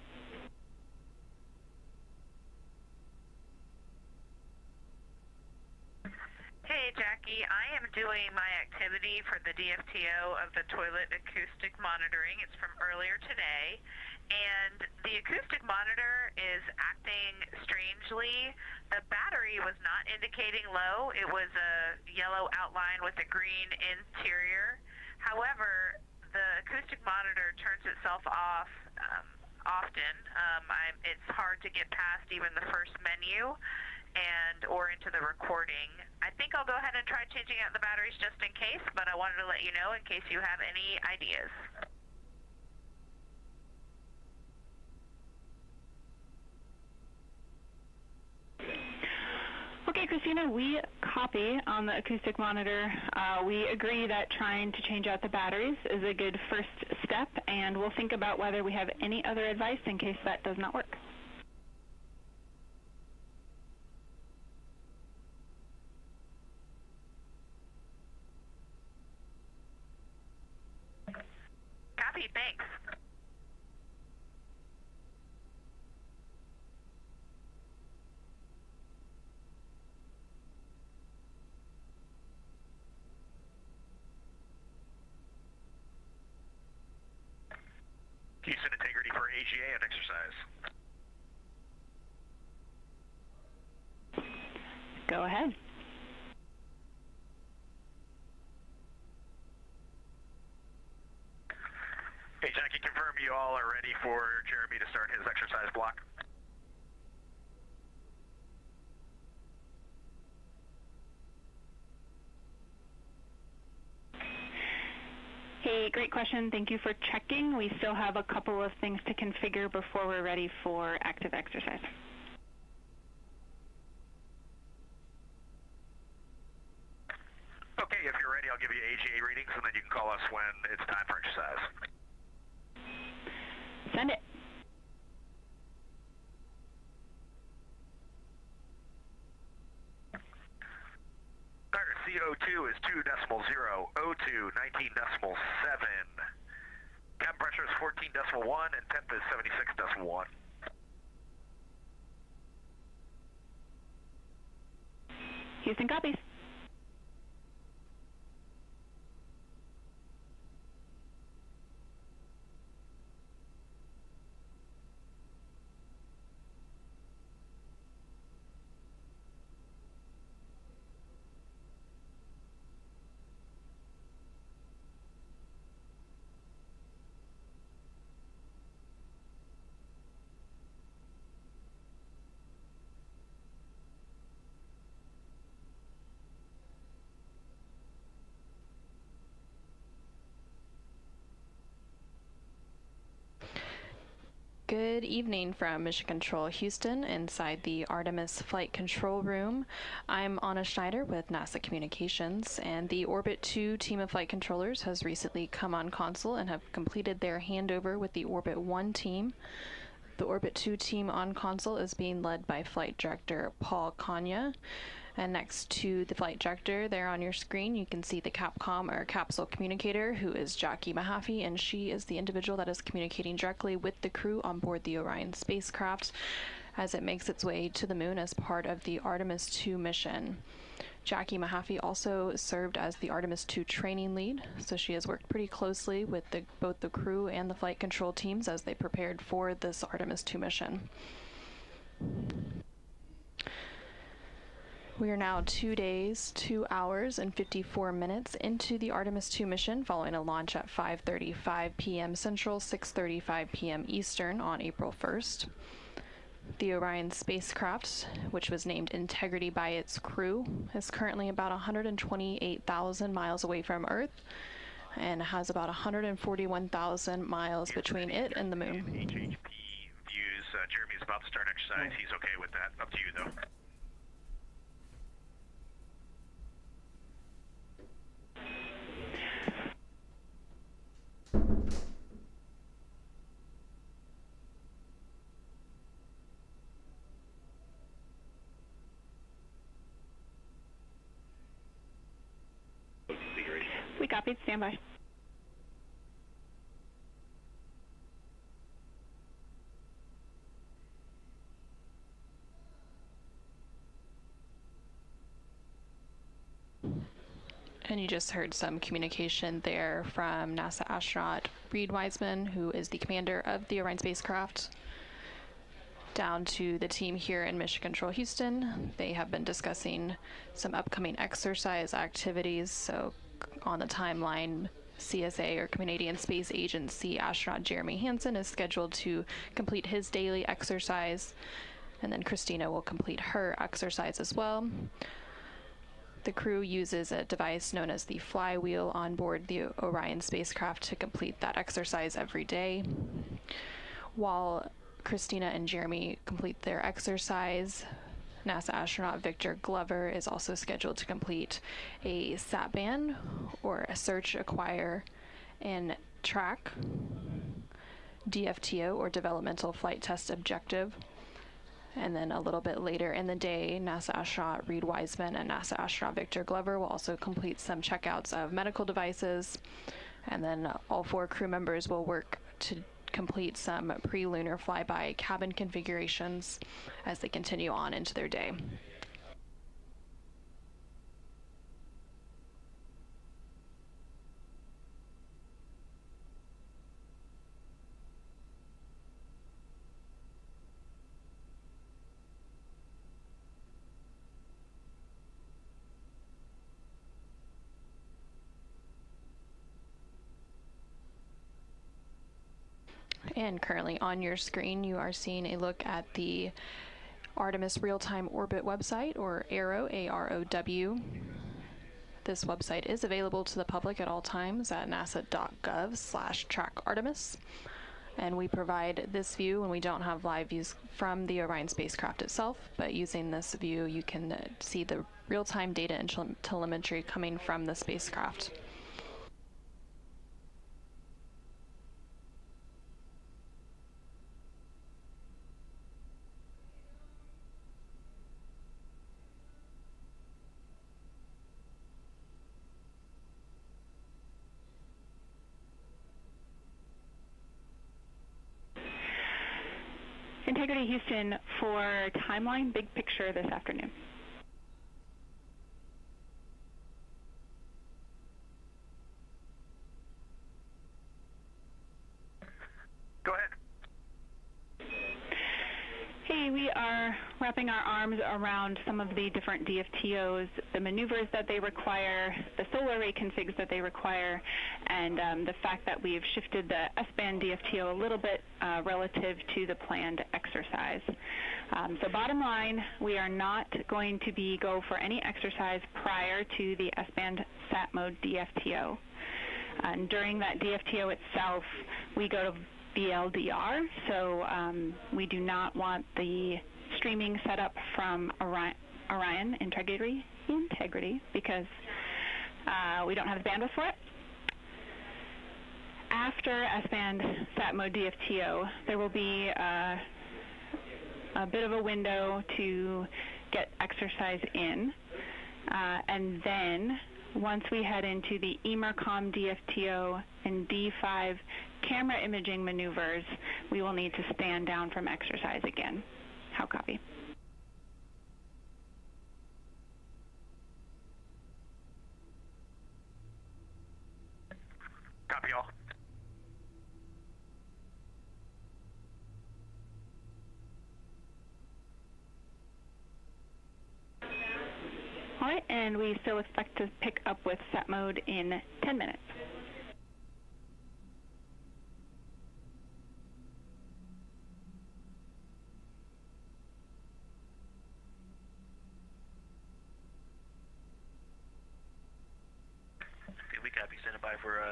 Speaker 8: Hey, Jackie, I am doing my activity for the DFTO of the toilet acoustic monitoring. It's from earlier today, and the acoustic monitor is acting strangely. The battery was not indicating low. It was a yellow outline with a green interior. However, the acoustic monitor turns itself off often. It's hard to get past even the first menu or into the recording. I think I'll go ahead and try changing out the batteries just in case, but I wanted to let you know in case you have any ideas.
Speaker 7: Okay, Christina, we copy on the acoustic monitor. We agree that trying to change out the batteries is a good first step, and we'll think about whether we have any other advice in case that does not work.
Speaker 8: Copy, thanks.
Speaker 3: Houston integrity for AGA and exercise.
Speaker 7: Go ahead.
Speaker 3: Hey, Jackie, confirm you all are ready for Jeremy to start his exercise block.
Speaker 7: Hey, great question. Thank you for checking. We still have a couple of things to configure before we're ready for active exercise.
Speaker 3: Okay, if you're ready, I'll give you AGA readings, and then you can call us when it's time for exercise.
Speaker 7: Send it.
Speaker 3: Carter, CO2 is 2.0, O2 19.7. Cabin pressure is 14.1, and temp is 76.1.
Speaker 7: Houston copies.
Speaker 1: Good evening from Mission Control Houston inside the Artemis Flight Control Room. I'm Anna Schneider with NASA Communications, and the Orbit 2 team of flight controllers has recently come on console and have completed their handover with the Orbit 1 team. The Orbit 2 team on console is being led by Flight Director Paul Kanya. And next to the flight director there on your screen, you can see the Capcom or capsule communicator, who is Jackie Mahaffey, and she is the individual that is communicating directly with the crew on board the Orion spacecraft as it makes its way to the moon as part of the Artemis II mission. Jackie Mahaffey also served as the Artemis II training lead, so she has worked pretty closely with both the crew and the flight control teams as they prepared for this Artemis II mission. We are now 2 days, 2 hours, and 54 minutes into the Artemis II mission, following a launch at 5:35 p.m. Central, 6:35 p.m. Eastern on April 1st. The Orion spacecraft, which was named Integrity by its crew, is currently about 128,000 miles away from Earth and has about 141,000 miles between it and the moon.
Speaker 3: HHP views Jeremy's about to start exercise. He's okay with that. Up to you, though.
Speaker 7: We copied. Stand by.
Speaker 1: And you just heard some communication there from NASA astronaut Reid Wiseman, who is the commander of the Orion spacecraft, down to the team here in Mission Control Houston. They have been discussing some upcoming exercise activities. So on the timeline, CSA, or Canadian Space Agency astronaut Jeremy Hansen, is scheduled to complete his daily exercise, and then Christina will complete her exercise as well. The crew uses a device known as the flywheel on board the Orion spacecraft to complete that exercise every day. While Christina and Jeremy complete their exercise, NASA astronaut Victor Glover is also scheduled to complete a SATBAN, or a search, acquire, and track DFTO, or developmental flight test objective. And then a little bit later in the day, NASA astronaut Reid Wiseman and NASA astronaut Victor Glover will also complete some checkouts of medical devices. And then all 4 crew members will work to complete some pre-lunar flyby cabin configurations as they continue on into their day. And currently on your screen, you are seeing a look at the Artemis Real-Time Orbit website, or AROW, A-R-O-W. This website is available to the public at all times at nasa.gov/trackartemis. And we provide this view when we don't have live views from the Orion spacecraft itself, but using this view, you can see the real-time data and telemetry coming from the spacecraft.
Speaker 7: Integrity Houston for timeline, big picture this afternoon.
Speaker 9: are wrapping our arms around some of the different DFTOs, the maneuvers that they require, the solar array configs that they require, and the fact that we've shifted the S-band DFTO a little bit relative to the planned exercise. So bottom line, we are not going to go for any exercise prior to the S-band sat mode DFTO. And during that DFTO itself, we go to VLDR, so we do not want the streaming set up from Orion integrity because we don't have the bandwidth for it. After S-band sat mode DFTO, there will be a bit of a window to get exercise in, and then once we head into the EMERCOM DFTO and D5 camera imaging maneuvers, we will need to stand down from exercise again. How copy?
Speaker 3: Copy all.
Speaker 9: All right, and we still expect to pick up with sat mode in 10 minutes.
Speaker 3: Okay, we copy. Send it by for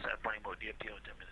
Speaker 3: sat pointing mode DFTO in 10 minutes.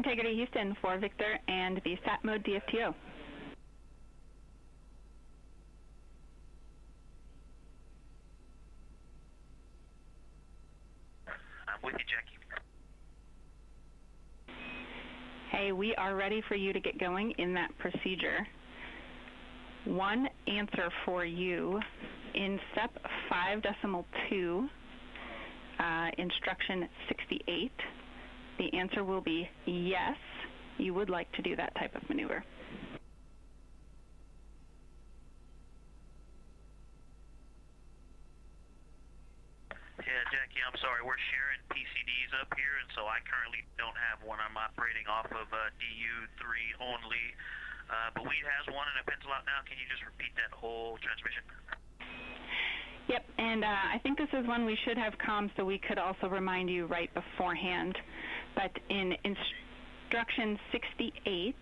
Speaker 9: Integrity Houston for Victor and the SAT mode DFTO.
Speaker 3: I'm with you, Jackie.
Speaker 9: Hey, we are ready for you to get going in that procedure. One answer for you in step 5.2, instruction 68. The answer will be yes, you would like to do that type of maneuver.
Speaker 3: Yeah, Jackie, I'm sorry. We're sharing PCDs up here, and so I currently don't have one. I'm operating off of DU3 only. But Weed has one and a pencil out now. Can you just repeat that whole transmission?
Speaker 9: Yep, and I think this is one we should have comms so we could also remind you right beforehand. But in instruction 68,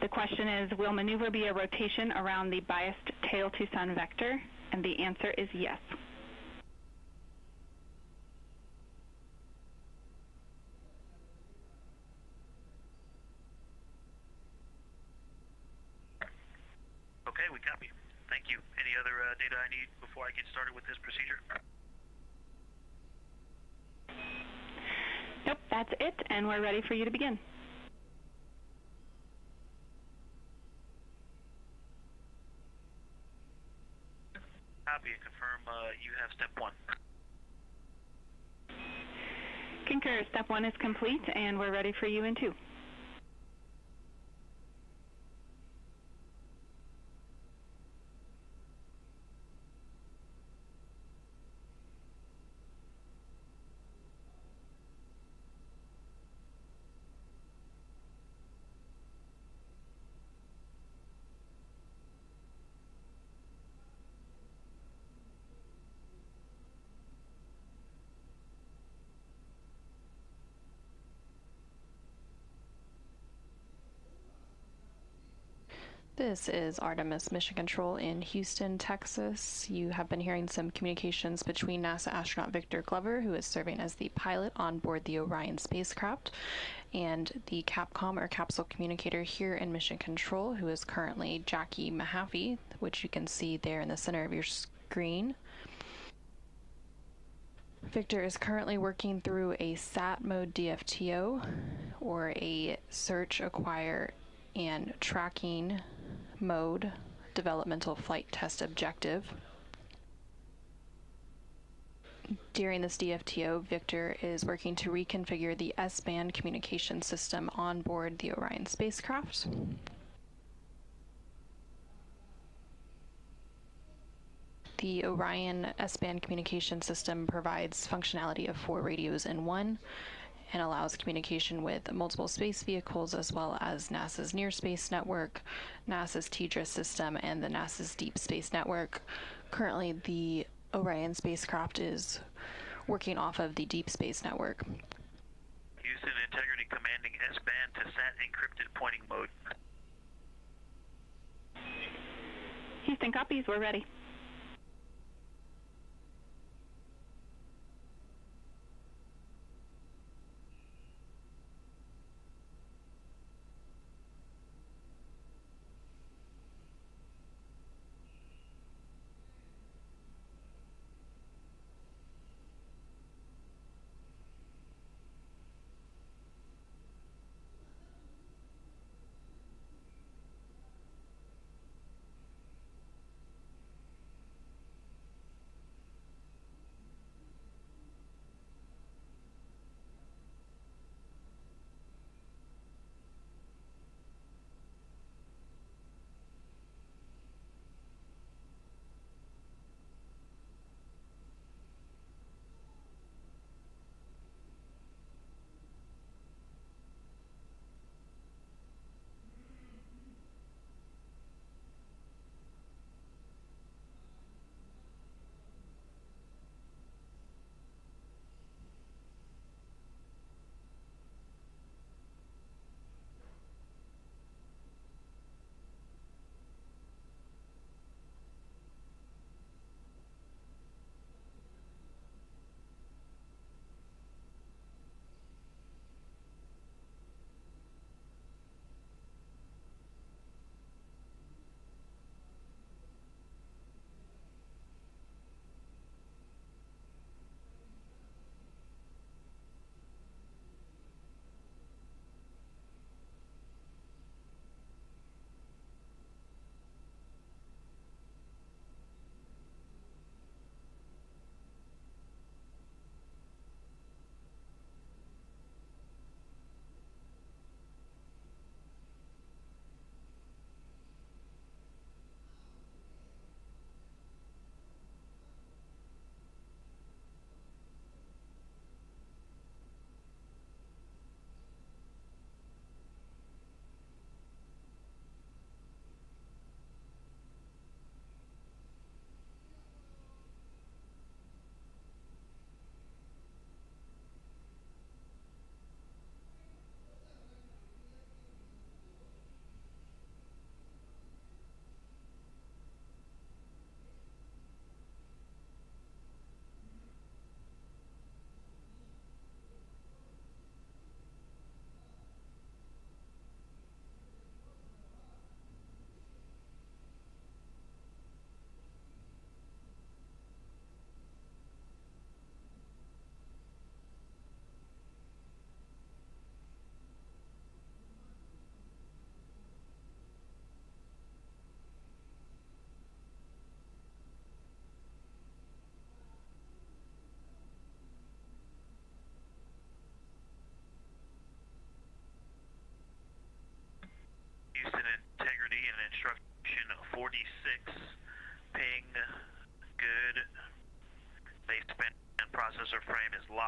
Speaker 9: the question is, will maneuver be a rotation around the biased tail to sun vector? And the answer is yes.
Speaker 3: Okay, we copy. Thank you. Any other data I need before I get started with this procedure?
Speaker 9: Nope, that's it, and we're ready for you to begin.
Speaker 3: Copy and confirm you have step 1.
Speaker 9: Concur, step 1 is complete, and we're ready for you in 2.
Speaker 1: This is Artemis Mission Control in Houston, Texas. You have been hearing some communications between NASA astronaut Victor Glover, who is serving as the pilot on board the Orion spacecraft, and the Capcom or capsule communicator here in Mission Control, who is currently Jackie Mahaffey, which you can see there in the center of your screen. Victor is currently working through a SAT mode DFTO, or a search, acquire, and tracking mode developmental flight test objective. During this DFTO, Victor is working to reconfigure the S-band communication system on board the Orion spacecraft. The Orion S-band communication system provides functionality of 4 radios in one, and allows communication with multiple space vehicles, as well as NASA's Near Space Network, NASA's TDRS system, and the NASA's Deep Space Network. Currently, the Orion spacecraft is working off of the Deep Space Network.
Speaker 3: Houston Integrity commanding S-band to SAT encrypted pointing mode.
Speaker 9: Houston copies, we're ready.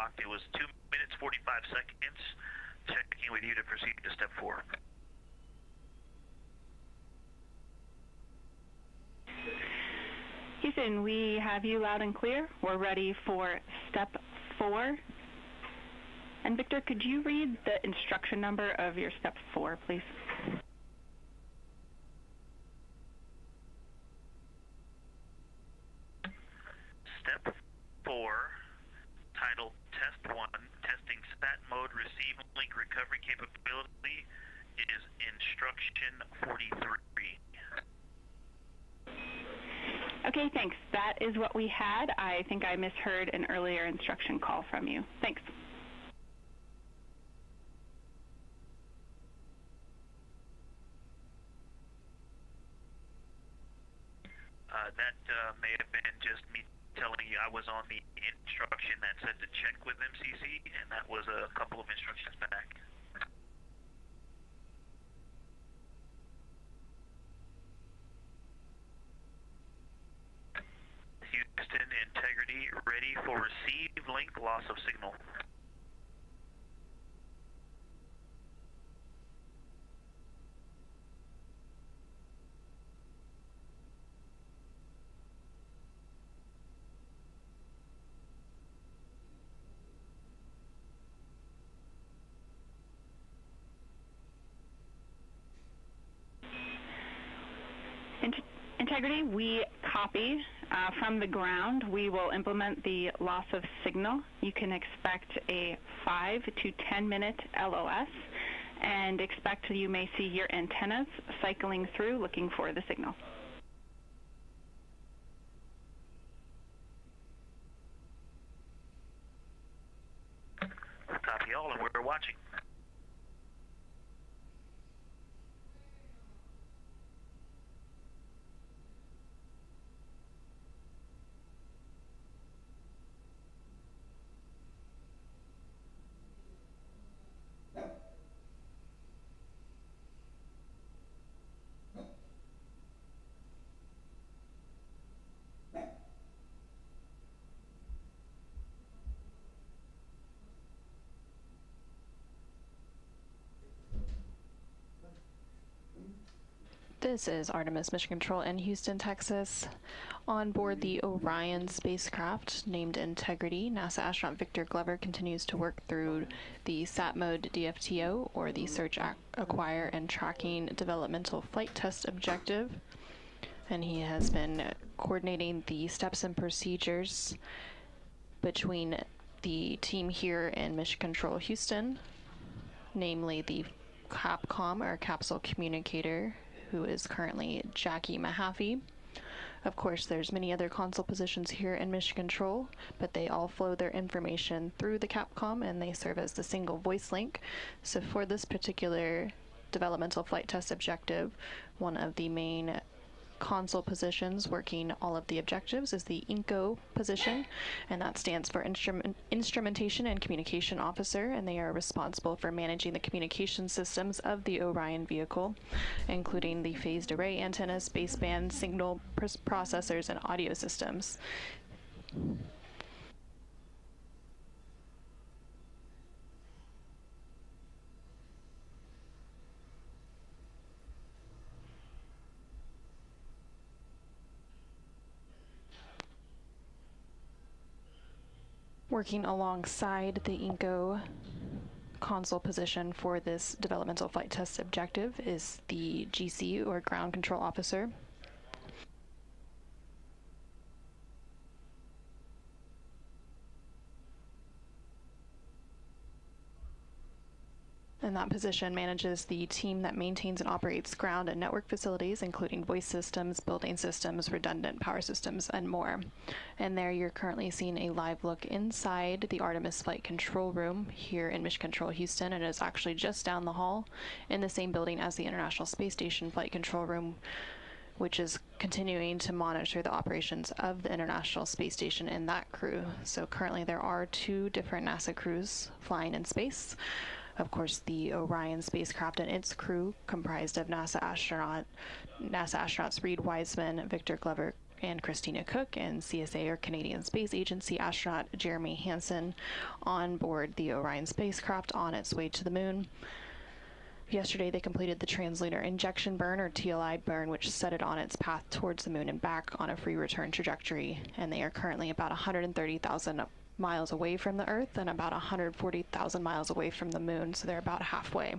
Speaker 3: locked. It was 2 minutes 45 seconds. Checking with you to proceed to step 4.
Speaker 9: Houston, we have you loud and clear. We're ready for step 4. And Victor, could you read the instruction number of your step 4, please?
Speaker 3: Step 4, titled Test 1, Testing Sat Mode Receive Link Recovery Capability, is Instruction 43.
Speaker 9: Okay, thanks. That is what we had. I think I misheard an earlier instruction call from you. Thanks.
Speaker 3: That may have been just me telling you I was on the instruction that said to check with MCC, and that was a couple of instructions back. Houston, integrity, ready for receive link loss of signal.
Speaker 9: Integrity, we copy. From the ground, we will implement the loss of signal. You can expect a 5 to 10 minute LOS and expect you may see your antennas cycling through looking for the signal.
Speaker 3: Copy all, and we're watching.
Speaker 1: This is Artemis Mission Control in Houston, Texas. On board the Orion spacecraft named Integrity, NASA astronaut Victor Glover continues to work through the SAT mode DFTO, or the Search, Acquire, and Tracking Developmental Flight Test Objective. And he has been coordinating the steps and procedures between the team here in Mission Control Houston, namely the CAPCOM, or Capsule Communicator, who is currently Jackie Mahaffey. Of course, there's many other console positions here in Mission Control, but they all flow their information through the Capcom, and they serve as the single voice link. So for this particular developmental flight test objective, one of the main console positions working all of the objectives is the INCO position, and that stands for Instrumentation and Communication Officer, and they are responsible for managing the communication systems of the Orion vehicle, including the phased array antennas, baseband, signal processors, and audio systems. Working alongside the INCO console position for this developmental flight test objective is the GC, or Ground Control Officer. And that position manages the team that maintains and operates ground and network facilities, including voice systems, building systems, redundant power systems, and more. And there you're currently seeing a live look inside the Artemis Flight Control Room here in Mission Control Houston, and it's actually just down the hall in the same building as the International Space Station Flight Control Room, which is continuing to monitor the operations of the International Space Station and that crew. So currently there are 2 different NASA crews flying in space. Of course, the Orion spacecraft and its crew, comprised of NASA astronauts Reid Wiseman, Victor Glover,
Speaker 10: and Christina Koch and CSA, or Canadian Space Agency, astronaut Jeremy Hansen on board the Orion spacecraft on its way to the moon. Yesterday, they completed the translunar injection burn, or TLI burn, which set it on its path towards the moon and back on a free return trajectory, and they are currently about 130,000 miles away from the Earth and about 140,000 miles away from the moon, so they're about halfway.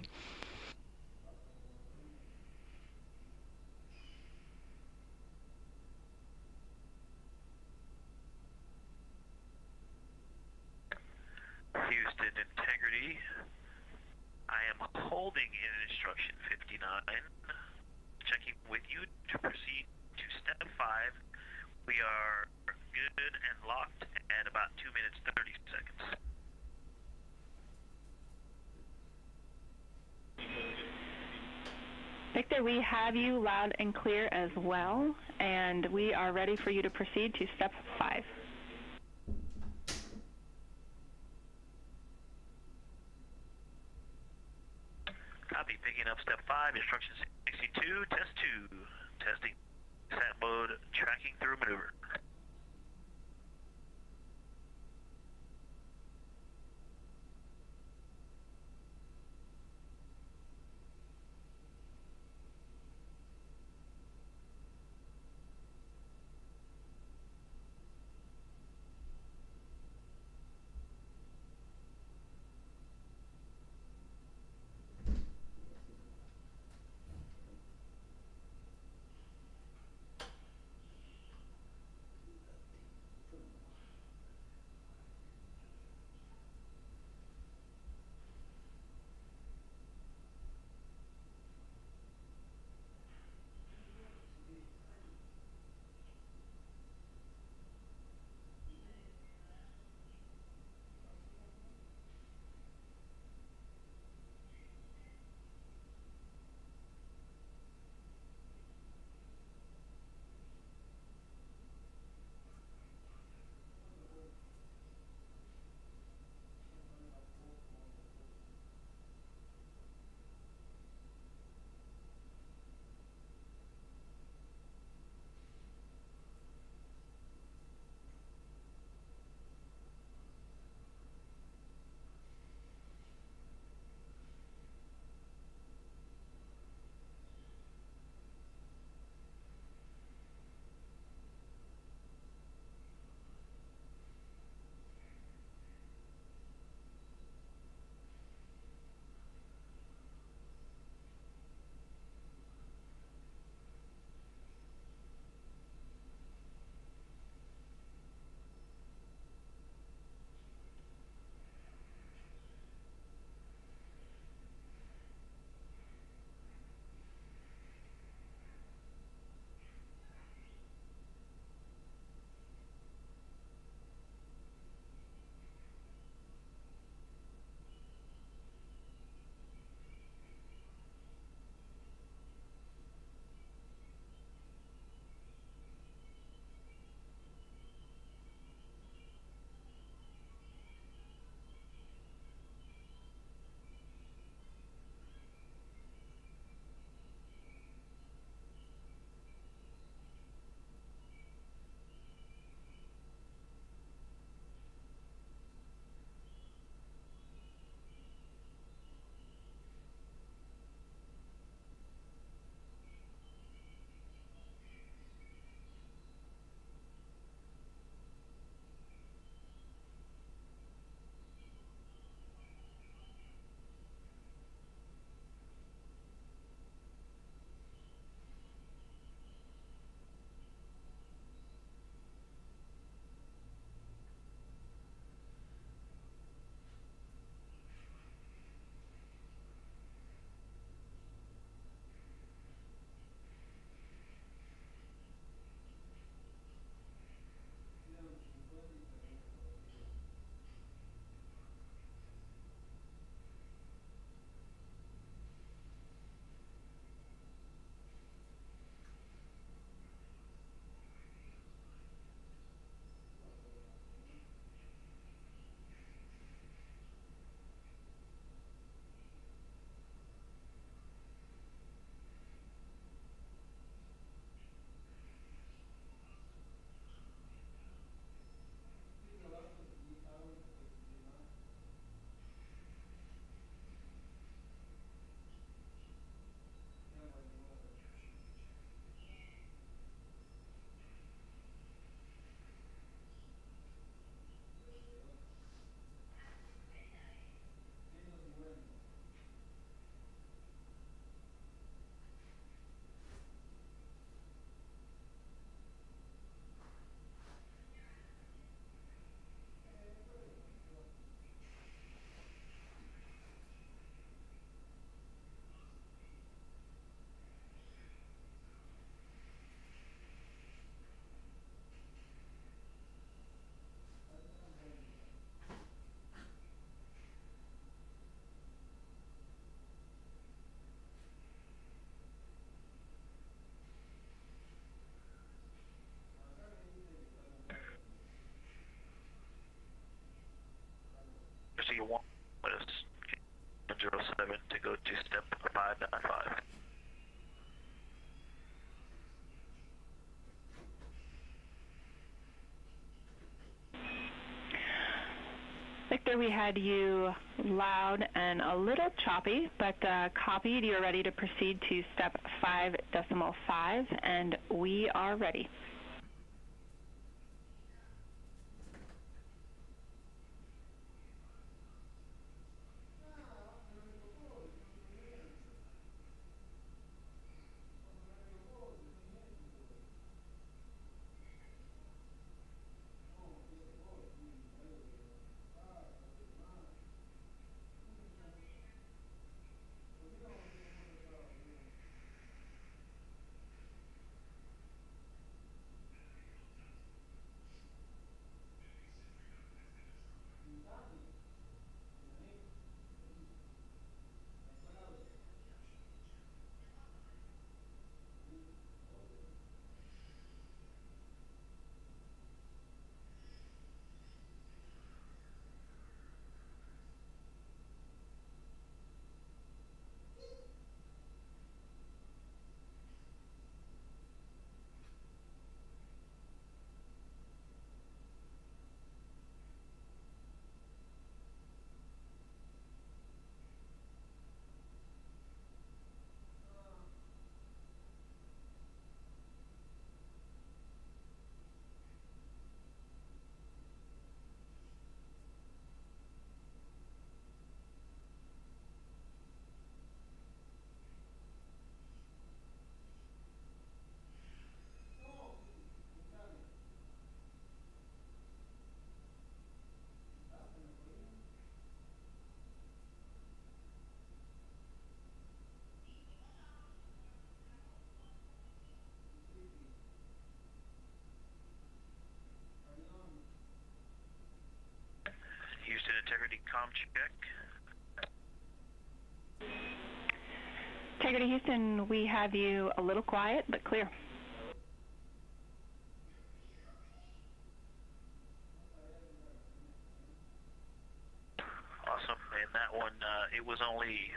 Speaker 3: Houston Integrity, I am holding in instruction 59, checking with you to proceed to step 5. We are good and locked at about 2 minutes 30 seconds.
Speaker 9: Victor, we have you loud and clear as well, and we are ready for you to proceed to step 5.
Speaker 3: Copy, picking up step 5, instruction 62, test 2, testing sat mode, tracking through maneuver.
Speaker 9: Victor, we had you loud and a little choppy, but copied. You're ready to proceed to step 5.5, and we are ready.
Speaker 3: Houston integrity comm check.
Speaker 9: Integrity Houston, we have you a little quiet, but clear.
Speaker 3: Awesome. And that one, it was only,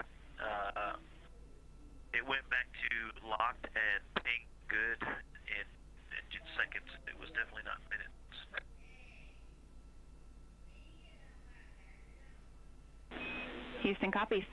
Speaker 3: it went back to locked and ping good in seconds. It was definitely not minutes.
Speaker 9: Houston copies.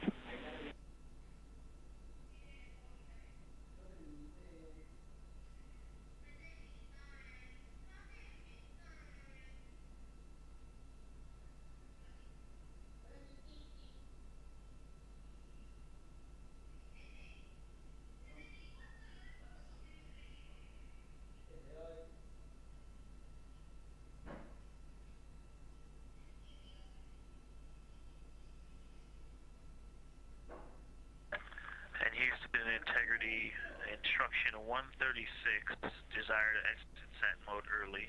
Speaker 3: And Houston integrity instruction 136, desire to exit sat mode early.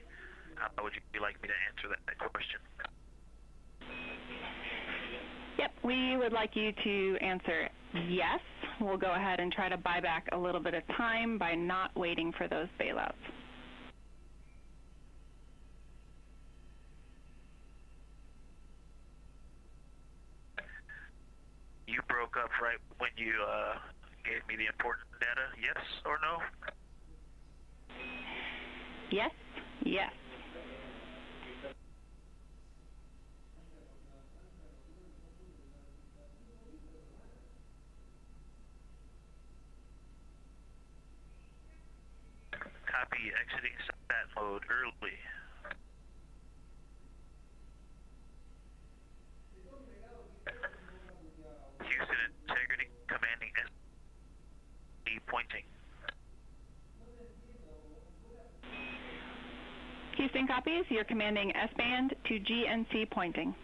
Speaker 3: How would you like me to answer that question?
Speaker 9: Yep, we would like you to answer yes. We'll go ahead and try to buy back a little bit of time by not waiting for those bailouts.
Speaker 3: You broke up right when you gave me the important data, yes or no?
Speaker 9: Yes, yes.
Speaker 3: Copy, exiting sat mode early. Houston integrity commanding SD pointing.
Speaker 9: Houston copies. You're commanding S-band to GNC pointing.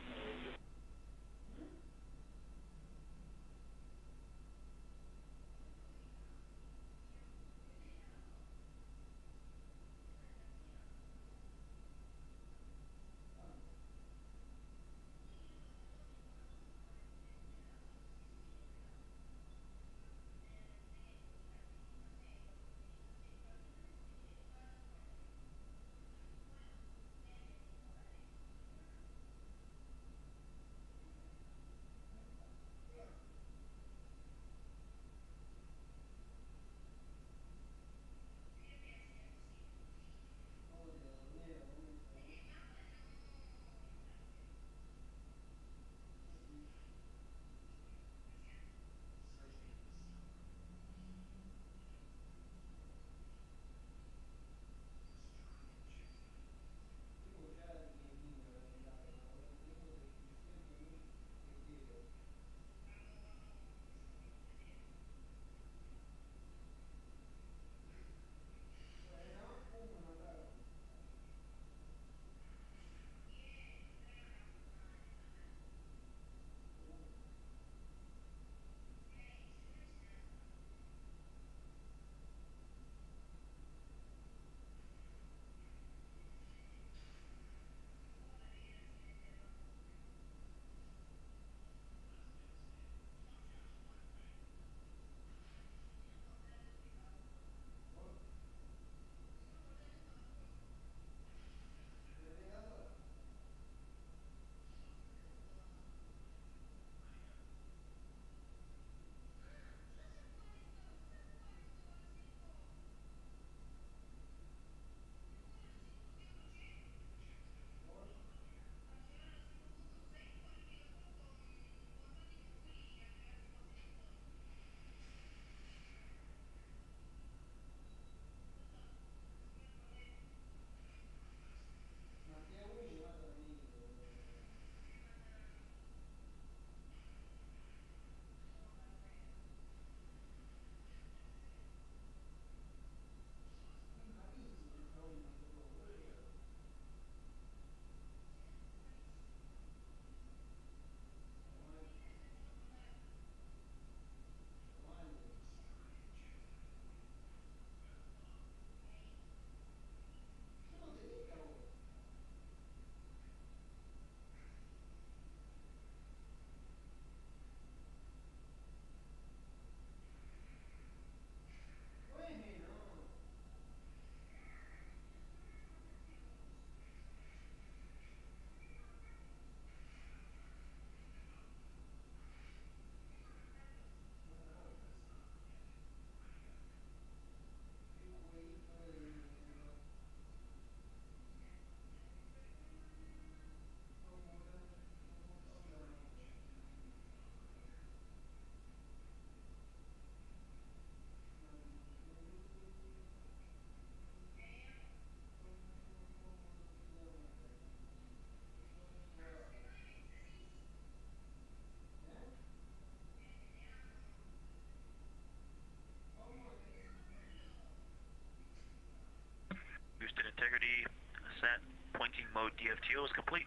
Speaker 3: DFTO is complete.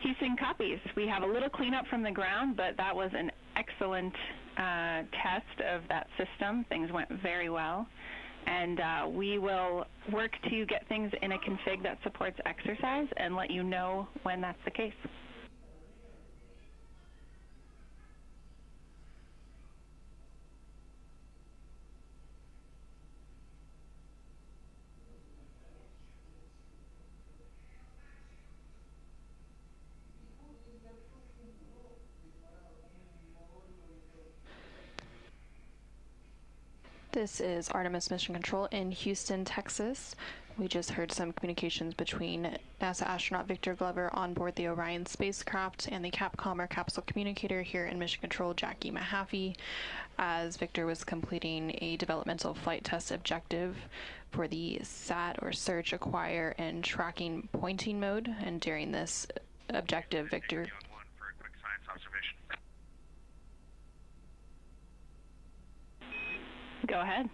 Speaker 9: Houston copies. We have a little cleanup from the ground, but that was an excellent test of that system. Things went very well. And we will work to get things in a config that supports exercise and let you know when that's the case.
Speaker 10: This is Artemis Mission Control in Houston, Texas. We just heard some communications between NASA astronaut Victor Glover on board the Orion spacecraft and the Capcom or capsule communicator here in Mission Control, Jackie Mahaffey, as Victor was completing a developmental flight test objective for the SAT or search, acquire, and tracking pointing mode. And during this objective, Victor...
Speaker 3: For a quick science observation.
Speaker 9: Go ahead.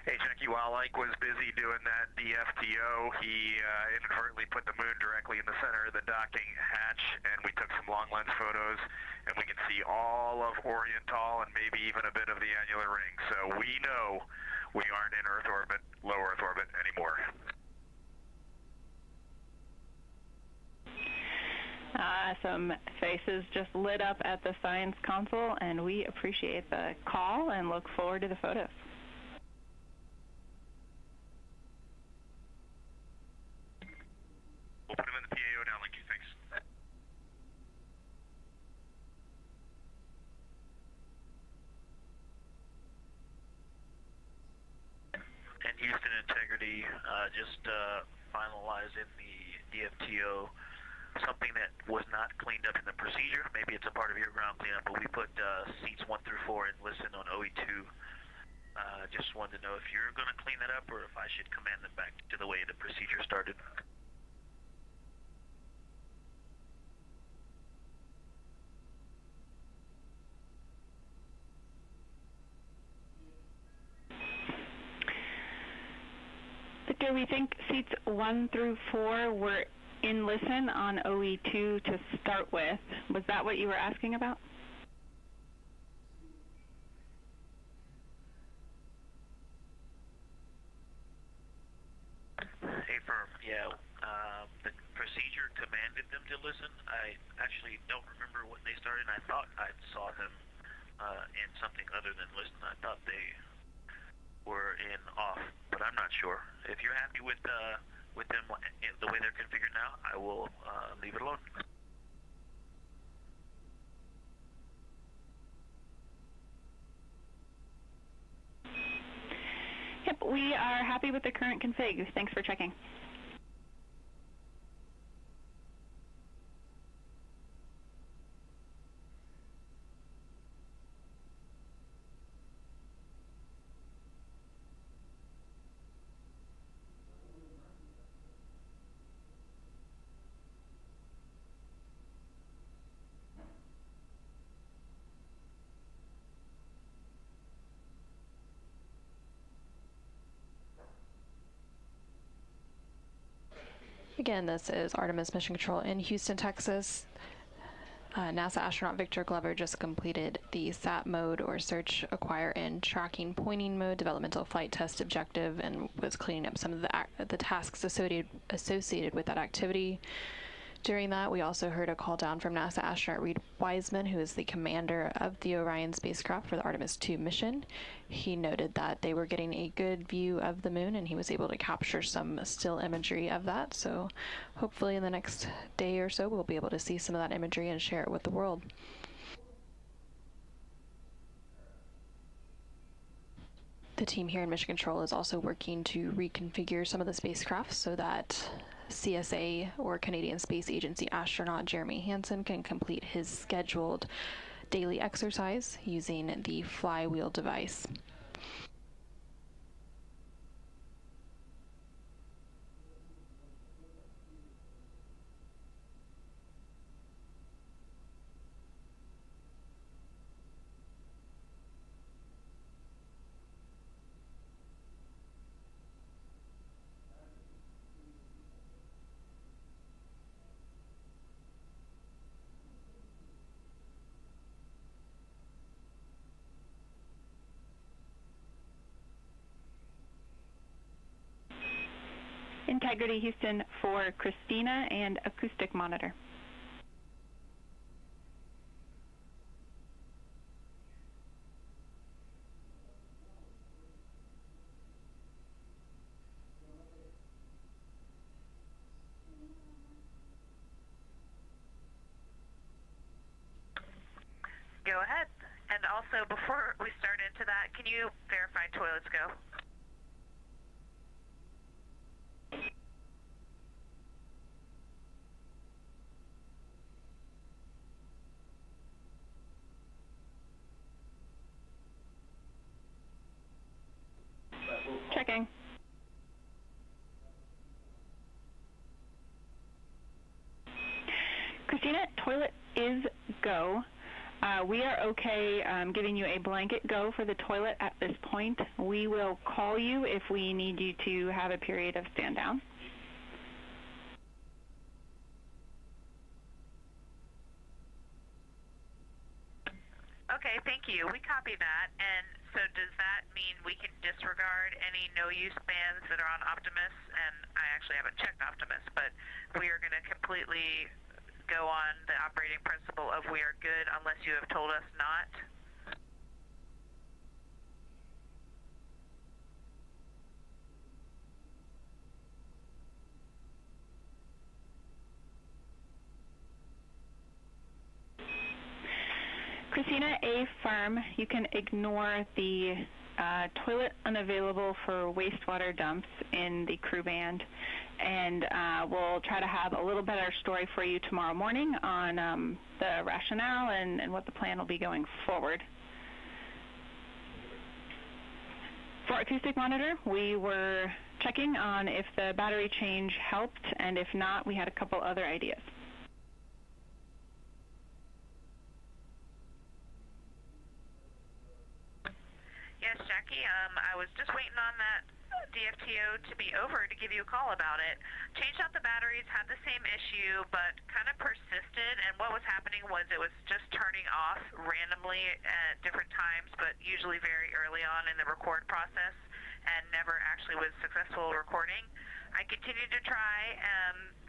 Speaker 3: Hey, Jackie, while Ike was busy doing that DFTO, he inadvertently put the moon directly in the center of the docking hatch, and we took some long lens photos, and we can see all of Oriental and maybe even a bit of the annular ring. So we know we aren't in Earth orbit, low Earth orbit anymore.
Speaker 9: Some faces just lit up at the science console, and we appreciate the call and look forward to the photos.
Speaker 3: We'll put him in the PAO downlink. Thanks. And Houston Integrity just finalizing the DFTO. Something that was not cleaned up in the procedure. Maybe it's a part of your ground cleanup, but we put seats 1 through 4 in listen on OE2. Just wanted to know if you're going to clean that up or if I should command them back to the way the procedure started.
Speaker 9: Victor, we think seats 1 through 4 were in listen on OE2 to start with. Was that what you were asking about?
Speaker 3: Hey, firm. Yeah, the procedure commanded them to listen. I actually don't remember when they started. I thought I saw them in something other than listen. I thought they were in off, but I'm not sure. If you're happy with them the way they're configured now, I will leave it alone.
Speaker 9: Yep, we are happy with the current config. Thanks for checking.
Speaker 10: Again, this is Artemis Mission Control in Houston, Texas. NASA astronaut Victor Glover just completed the SAT mode or search, acquire, and tracking pointing mode developmental flight test objective and was cleaning up some of the tasks associated with that activity. During that, we also heard a call down from NASA astronaut Reid Wiseman, who is the commander of the Orion spacecraft for the Artemis II mission. He noted that they were getting a good view of the moon, and he was able to capture some still imagery of that. So hopefully in the next day or so, we'll be able to see some of that imagery and share it with the world. The team here in Mission Control is also working to reconfigure some of the spacecraft so that CSA or Canadian Space Agency astronaut Jeremy Hansen can complete his scheduled daily exercise using the flywheel device.
Speaker 9: Integrity Houston for Christina and acoustic monitor.
Speaker 8: Go ahead. And also, before we start into that, can you verify toilets go?
Speaker 9: Checking. Christina, toilet is go. We are okay giving you a blanket go for the toilet at this point. We will call you if we need you to have a period of stand down.
Speaker 8: Okay, thank you. We copy that. And so does that mean we can disregard any no-use bans that are on Optimus? And I actually haven't checked Optimus, but we are going to completely go on the operating principle of we are good unless you have told us not?
Speaker 9: Christina, affirm. You can ignore the toilet unavailable for wastewater dumps in the crew band, and we'll try to have a little better story for you tomorrow morning on the rationale and what the plan will be going forward. For acoustic monitor, we were checking on if the battery change helped, and if not, we had a couple other ideas.
Speaker 8: Yes, Jackie, I was just waiting on that DFTO to be over to give you a call about it. Changed out the batteries, had the same issue, but kind of persisted, and what was happening was it was just turning off randomly at different times, but usually very early on in the record process, and never actually was successful recording. I continued to try,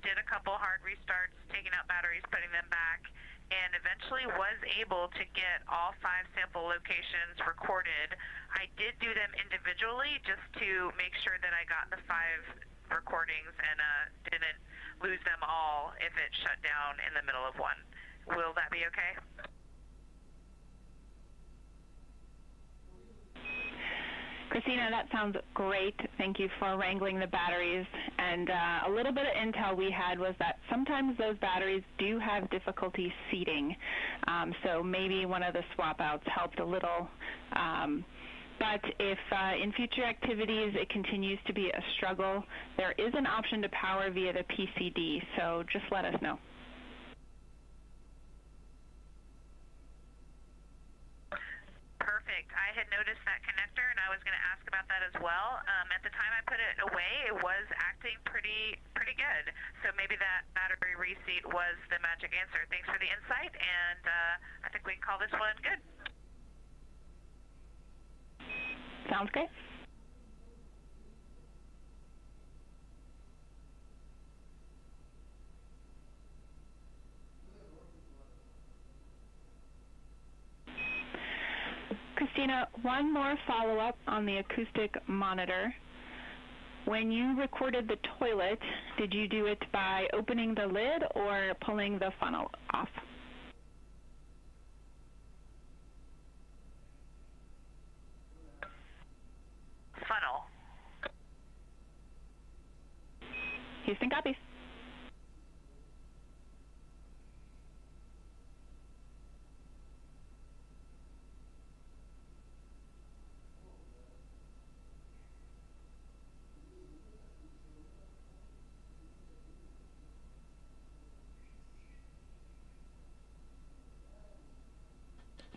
Speaker 8: did a couple hard restarts, taking out batteries, putting them back, and eventually was able to get all 5 sample locations recorded. I did do them individually just to make sure that I got the 5 recordings and didn't lose them all if it shut down in the middle of one. Will that be okay?
Speaker 9: Christina, that sounds great. Thank you for wrangling the batteries. And a little bit of intel we had was that sometimes those batteries do have difficulty seating. So maybe one of the swap outs helped a little. But if in future activities it continues to be a struggle, there is an option to power via the PCD. So just let us know.
Speaker 8: Perfect. I had noticed that connector, and I was going to ask about that as well. At the time I put it away, it was acting pretty good. So maybe that battery reseat was the magic answer. Thanks for the insight, and I think we can call this one good.
Speaker 9: Sounds great. Christina, one more follow-up on the acoustic monitor. When you recorded the toilet, did you do it by opening the lid or pulling the funnel off?
Speaker 8: Funnel.
Speaker 9: Houston copies.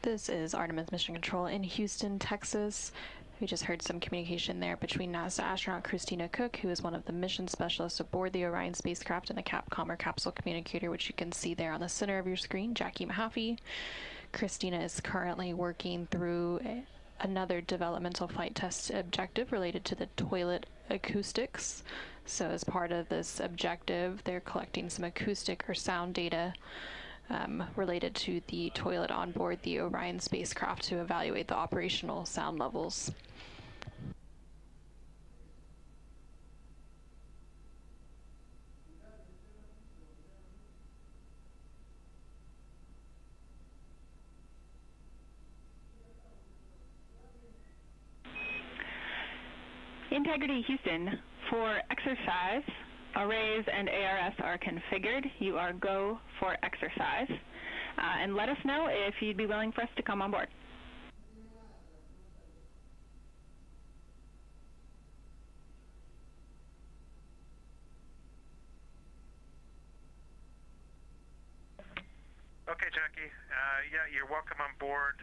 Speaker 10: This is Artemis Mission Control in Houston, Texas. We just heard some communication there between NASA astronaut Christina Koch, who is one of the mission specialists aboard the Orion spacecraft, and the Capcom or capsule communicator, which you can see there on the center of your screen, Jackie Mahaffey. Christina is currently working through another developmental flight test objective related to the toilet acoustics. So as part of this objective, they're collecting some acoustic or sound data related to the toilet on board the Orion spacecraft to evaluate the operational sound levels.
Speaker 9: Integrity Houston, for exercise, arrays and ARS are configured. You are go for exercise. And let us know if you'd be willing for us to come on board.
Speaker 11: Okay, Jackie. Yeah, you're welcome on board.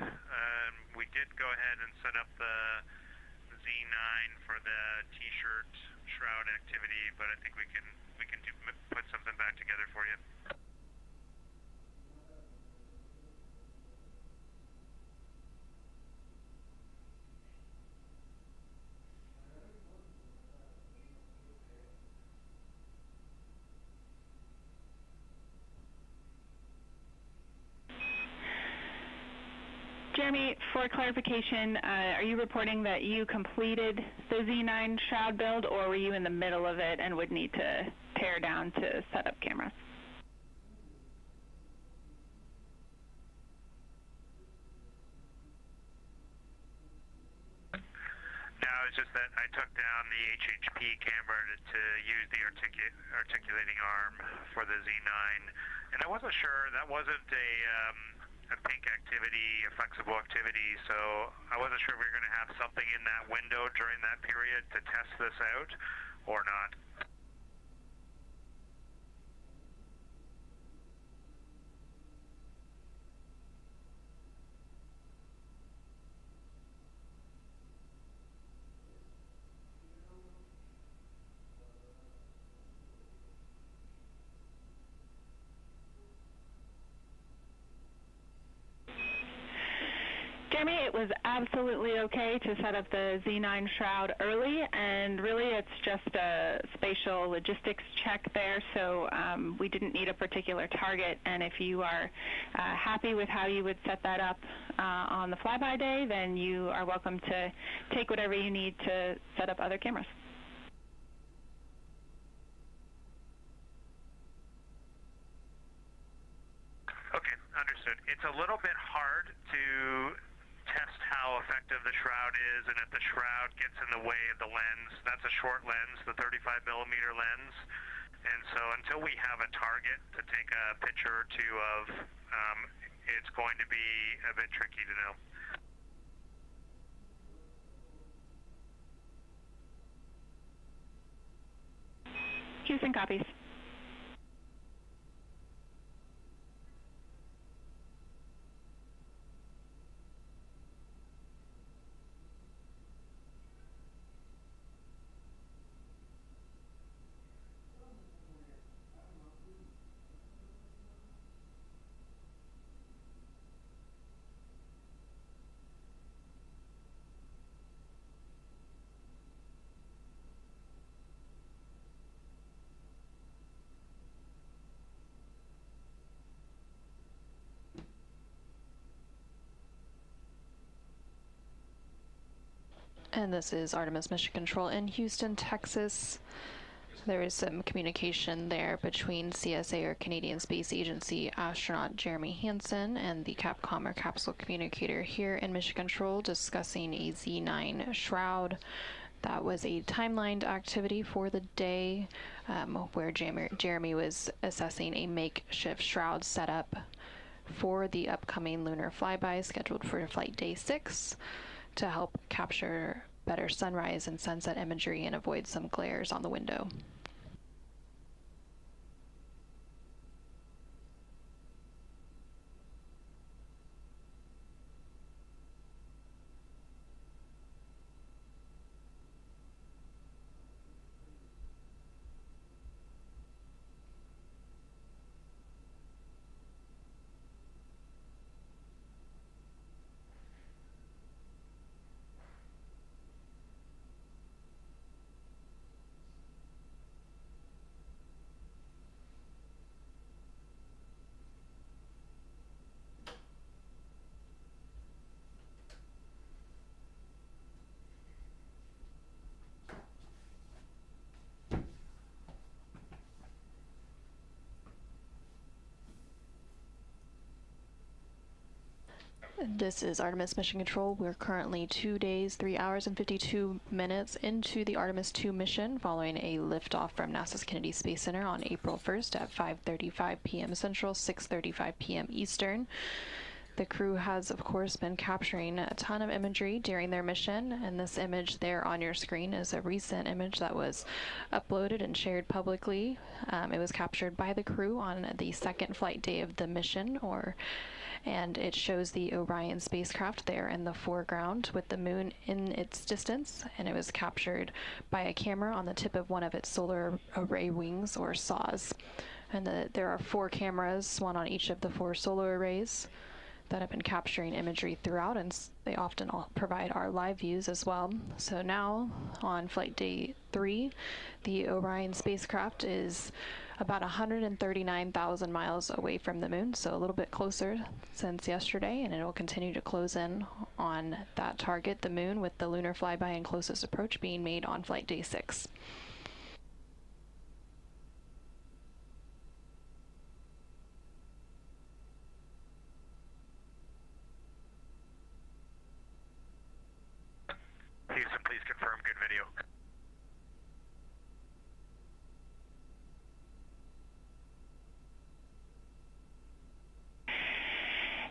Speaker 11: We did go ahead and set up the Z9 for the T-shirt shroud activity, but I think we can put something back together for you.
Speaker 9: Jeremy, for clarification, are you reporting that you completed the Z9 shroud build, or were you in the middle of it and would need to tear down to set up cameras?
Speaker 11: No, it's just that I took down the HHP camera to use the articulating arm for the Z9, and I wasn't sure, that wasn't a pink activity, a flexible activity, so I wasn't sure if we were going to have something in that window during that period to test this out or not.
Speaker 9: Jeremy, it was absolutely okay to set up the Z9 shroud early, and really it's just a spatial logistics check there, so we didn't need a particular target, and if you are happy with how you would set that up on the flyby day, then you are welcome to take whatever you need to set up other cameras.
Speaker 11: Okay, understood. It's a little bit hard to test how effective the shroud is, and if the shroud gets in the way of the lens. That's a short lens, the 35 millimeter lens, and so until we have a target to take a picture or two of, it's going to be a bit tricky to know.
Speaker 9: Houston copies.
Speaker 10: And this is Artemis Mission Control in Houston, Texas. There is some communication there between CSA, or Canadian Space Agency, astronaut Jeremy Hansen and the Capcom, or capsule communicator, here in Mission Control, discussing a Z9 shroud. That was a timelined activity for the day, where Jeremy was assessing a makeshift shroud setup for the upcoming lunar flyby scheduled for flight day 6 to help capture better sunrise and sunset imagery and avoid some glares on the window. This is Artemis Mission Control. We're currently 2 days, 3 hours, and 52 minutes into the Artemis II mission, following a liftoff from NASA's Kennedy Space Center on April 1st at 5:35 p.m. Central, 6:35 p.m. Eastern. The crew has, of course, been capturing a ton of imagery during their mission, and this image there on your screen is a recent image that was uploaded and shared publicly. It was captured by the crew on the second flight day of the mission, and it shows the Orion spacecraft there in the foreground with the moon in its distance, and it was captured by a camera on the tip of one of its solar array wings, or SAW. And there are 4 cameras, one on each of the 4 solar arrays, that have been capturing imagery throughout, and they often provide our live views as well. So now, on flight day 3, the Orion spacecraft is about 139,000 miles away from the moon, so a little bit closer since yesterday, and it will continue to close in on that target, the moon, with the lunar flyby and closest approach being made on flight day 6.
Speaker 11: Houston, please confirm good video.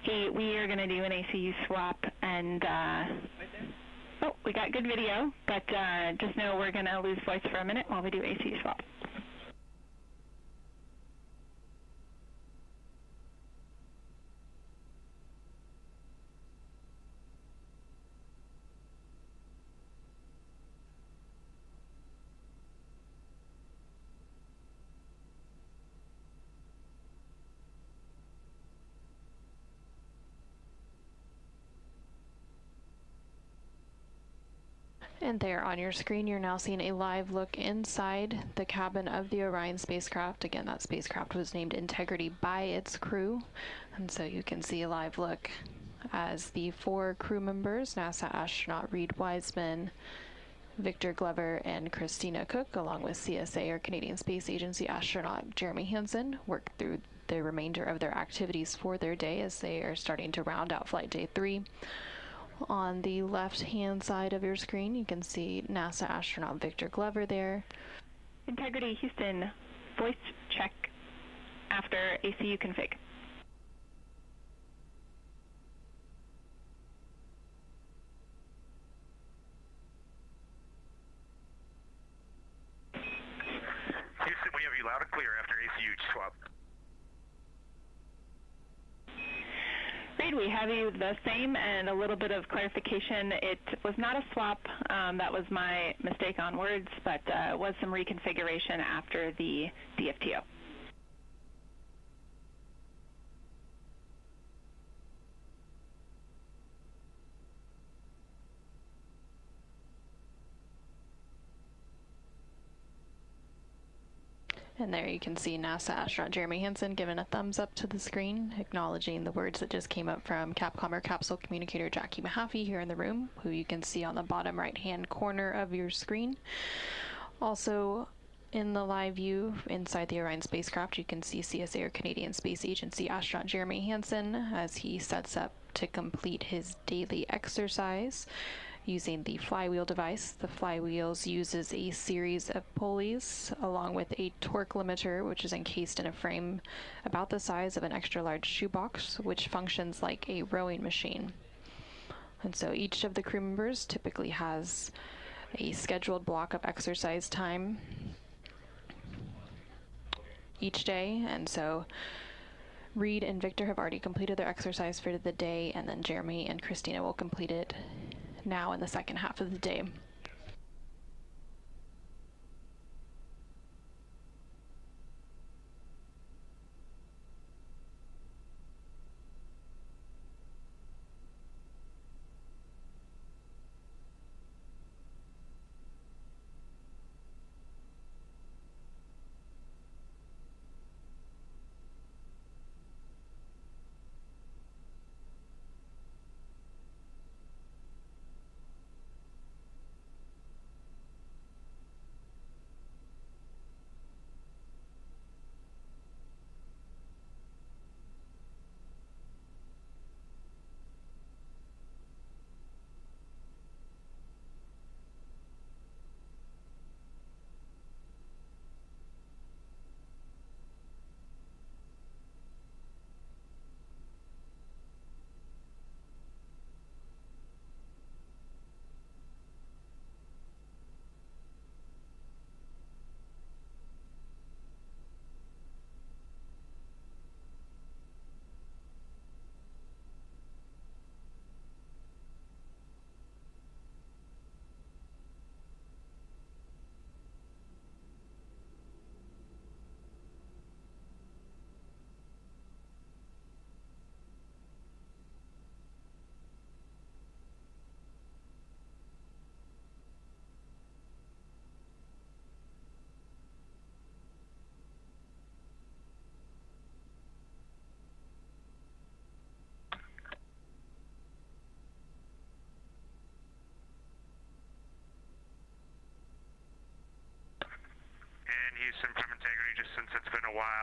Speaker 9: Hey, we are going to do an ACU swap, and oh, we got good video, but just know we're going to lose voice for a minute while we do ACU swap.
Speaker 10: And there on your screen, you're now seeing a live look inside the cabin of the Orion spacecraft. Again, that spacecraft was named Integrity by its crew. And so you can see a live look as the 4 crew members, NASA astronaut Reid Wiseman, Victor Glover, and Christina Koch, along with CSA, or Canadian Space Agency astronaut Jeremy Hansen, work through the remainder of their activities for their day as they are starting to round out flight day 3. On the left-hand side of your screen, you can see NASA astronaut Victor Glover there.
Speaker 9: Integrity, Houston, voice check after ACU config.
Speaker 11: Houston, we have you loud and clear after ACU swap.
Speaker 9: Reid, we have you the same, and a little bit of clarification. It was not a swap. That was my mistake on words, but was some reconfiguration after the DFTO.
Speaker 10: And there you can see NASA astronaut Jeremy Hansen giving a thumbs up to the screen, acknowledging the words that just came up from Capcom capsule communicator Jackie Mahaffey here in the room, who you can see on the bottom right-hand corner of your screen. Also, in the live view inside the Orion spacecraft, you can see CSA, or Canadian Space Agency astronaut Jeremy Hansen as he sets up to complete his daily exercise using the flywheel device. The flywheels uses a series of pulleys along with a torque limiter, which is encased in a frame about the size of an extra large shoebox, which functions like a rowing machine. And so each of the crew members typically has a scheduled block of exercise time each day, and so Reid and Victor have already completed their exercise for the day, and then Jeremy and Christina will complete it now in the second half of the day.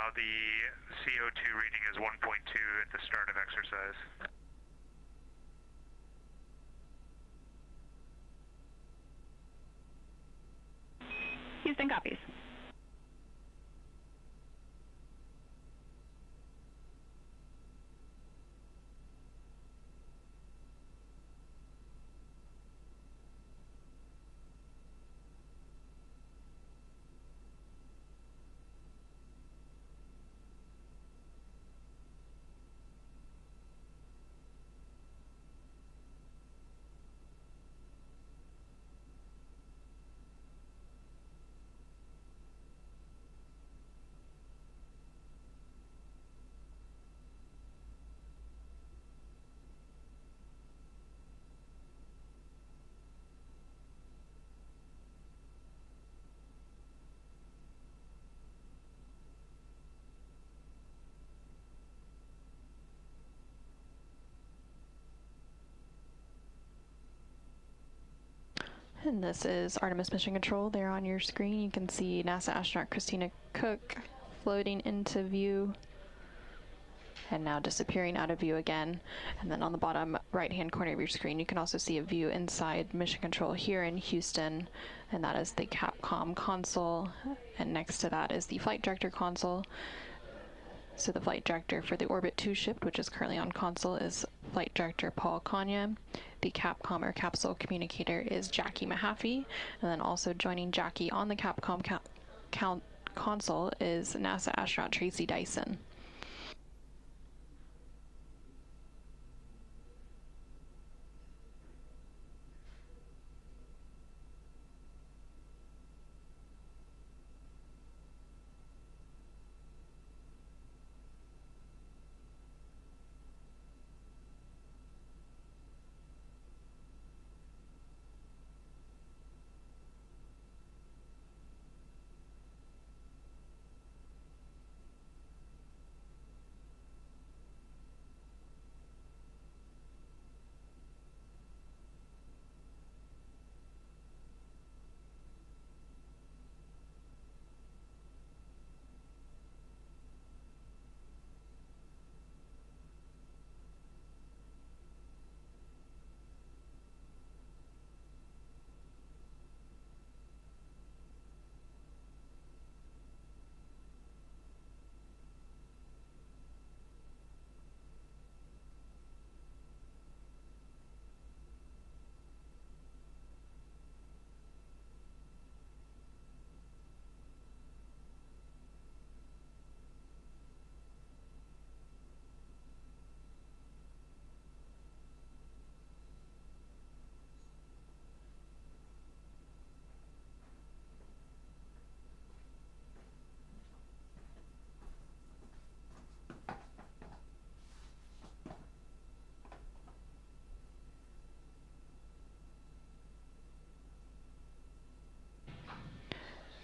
Speaker 11: now the CO2 reading is 1.2 at the start of exercise.
Speaker 9: Houston copies.
Speaker 10: And this is Artemis Mission Control. There on your screen, you can see NASA astronaut Christina Koch floating into view and now disappearing out of view again. And then on the bottom right-hand corner of your screen, you can also see a view inside Mission Control here in Houston, and that is the Capcom console. And next to that is the Flight Director console. So the Flight Director for the Orbit 2 ship, which is currently on console, is Flight Director Paul Kanya. The Capcom or Capsule Communicator is Jackie Mahaffey. And then also joining Jackie on the Capcom console is NASA astronaut Tracy Dyson.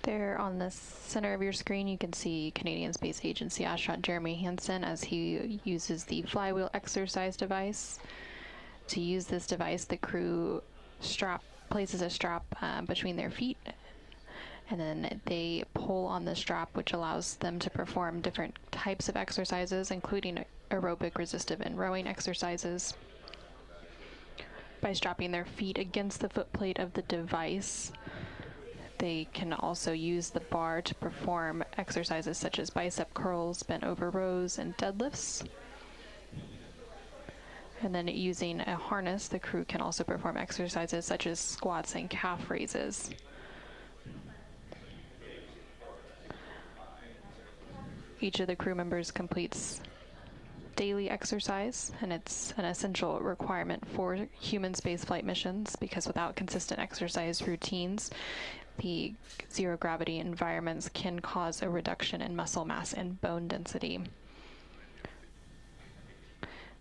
Speaker 10: There on the center of your screen, you can see Canadian Space Agency astronaut Jeremy Hansen as he uses the flywheel exercise device. To use this device, the crew places a strap between their feet, and then they pull on the strap, which allows them to perform different types of exercises, including aerobic, resistive, and rowing exercises. By strapping their feet against the footplate of the device, they can also use the bar to perform exercises such as bicep curls, bent over rows, and deadlifts. And then using a harness, the crew can also perform exercises such as squats and calf raises. Each of the crew members completes daily exercise, and it's an essential requirement for human spaceflight missions because without consistent exercise routines, the zero-gravity environments can cause a reduction in muscle mass and bone density.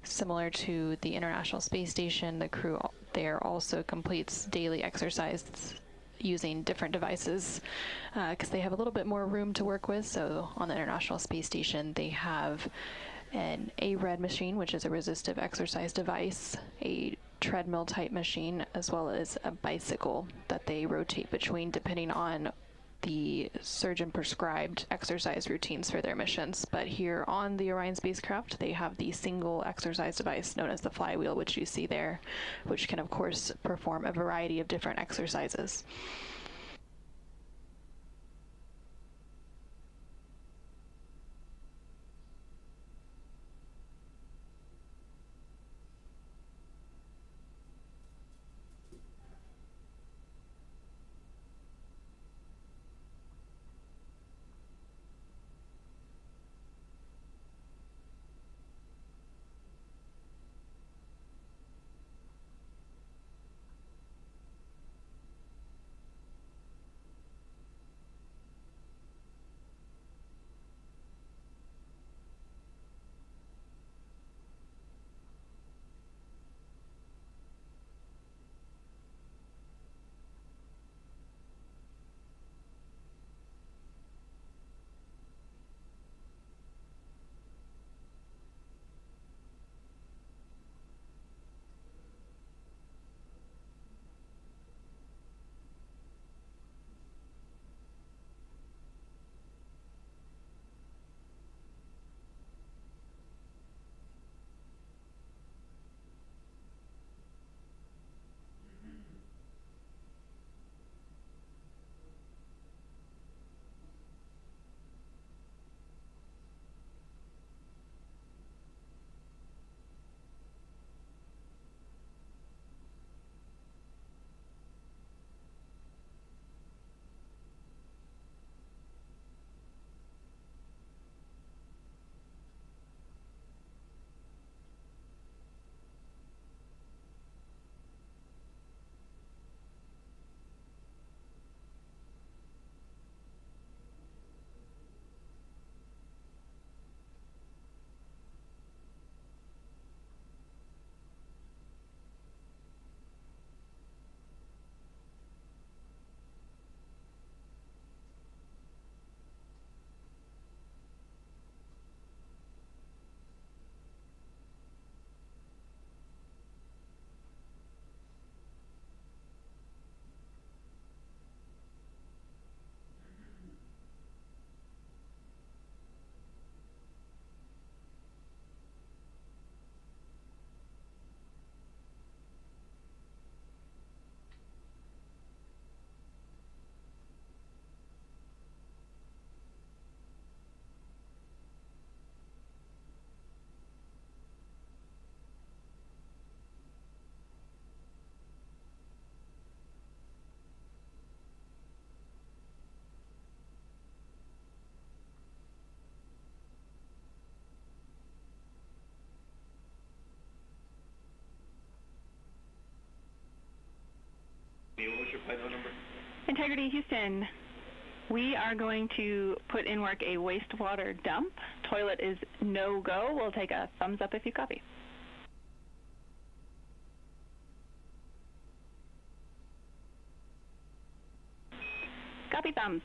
Speaker 10: Similar to the International Space Station, the crew there also completes daily exercise using different devices because they have a little bit more room to work with. So on the International Space Station, they have an ARED machine, which is a resistive exercise device, a treadmill type machine, as well as a bicycle that they rotate between depending on the surgeon-prescribed exercise routines for their missions. But here on the Orion spacecraft, they have the single exercise device known as the flywheel, which you see there, which can, of course, perform a variety of different exercises.
Speaker 12: What was your flight note number?
Speaker 9: Integrity Houston, we are going to put in work a wastewater dump. Toilet is no-go. We'll take a thumbs up if you copy. Copy thumbs.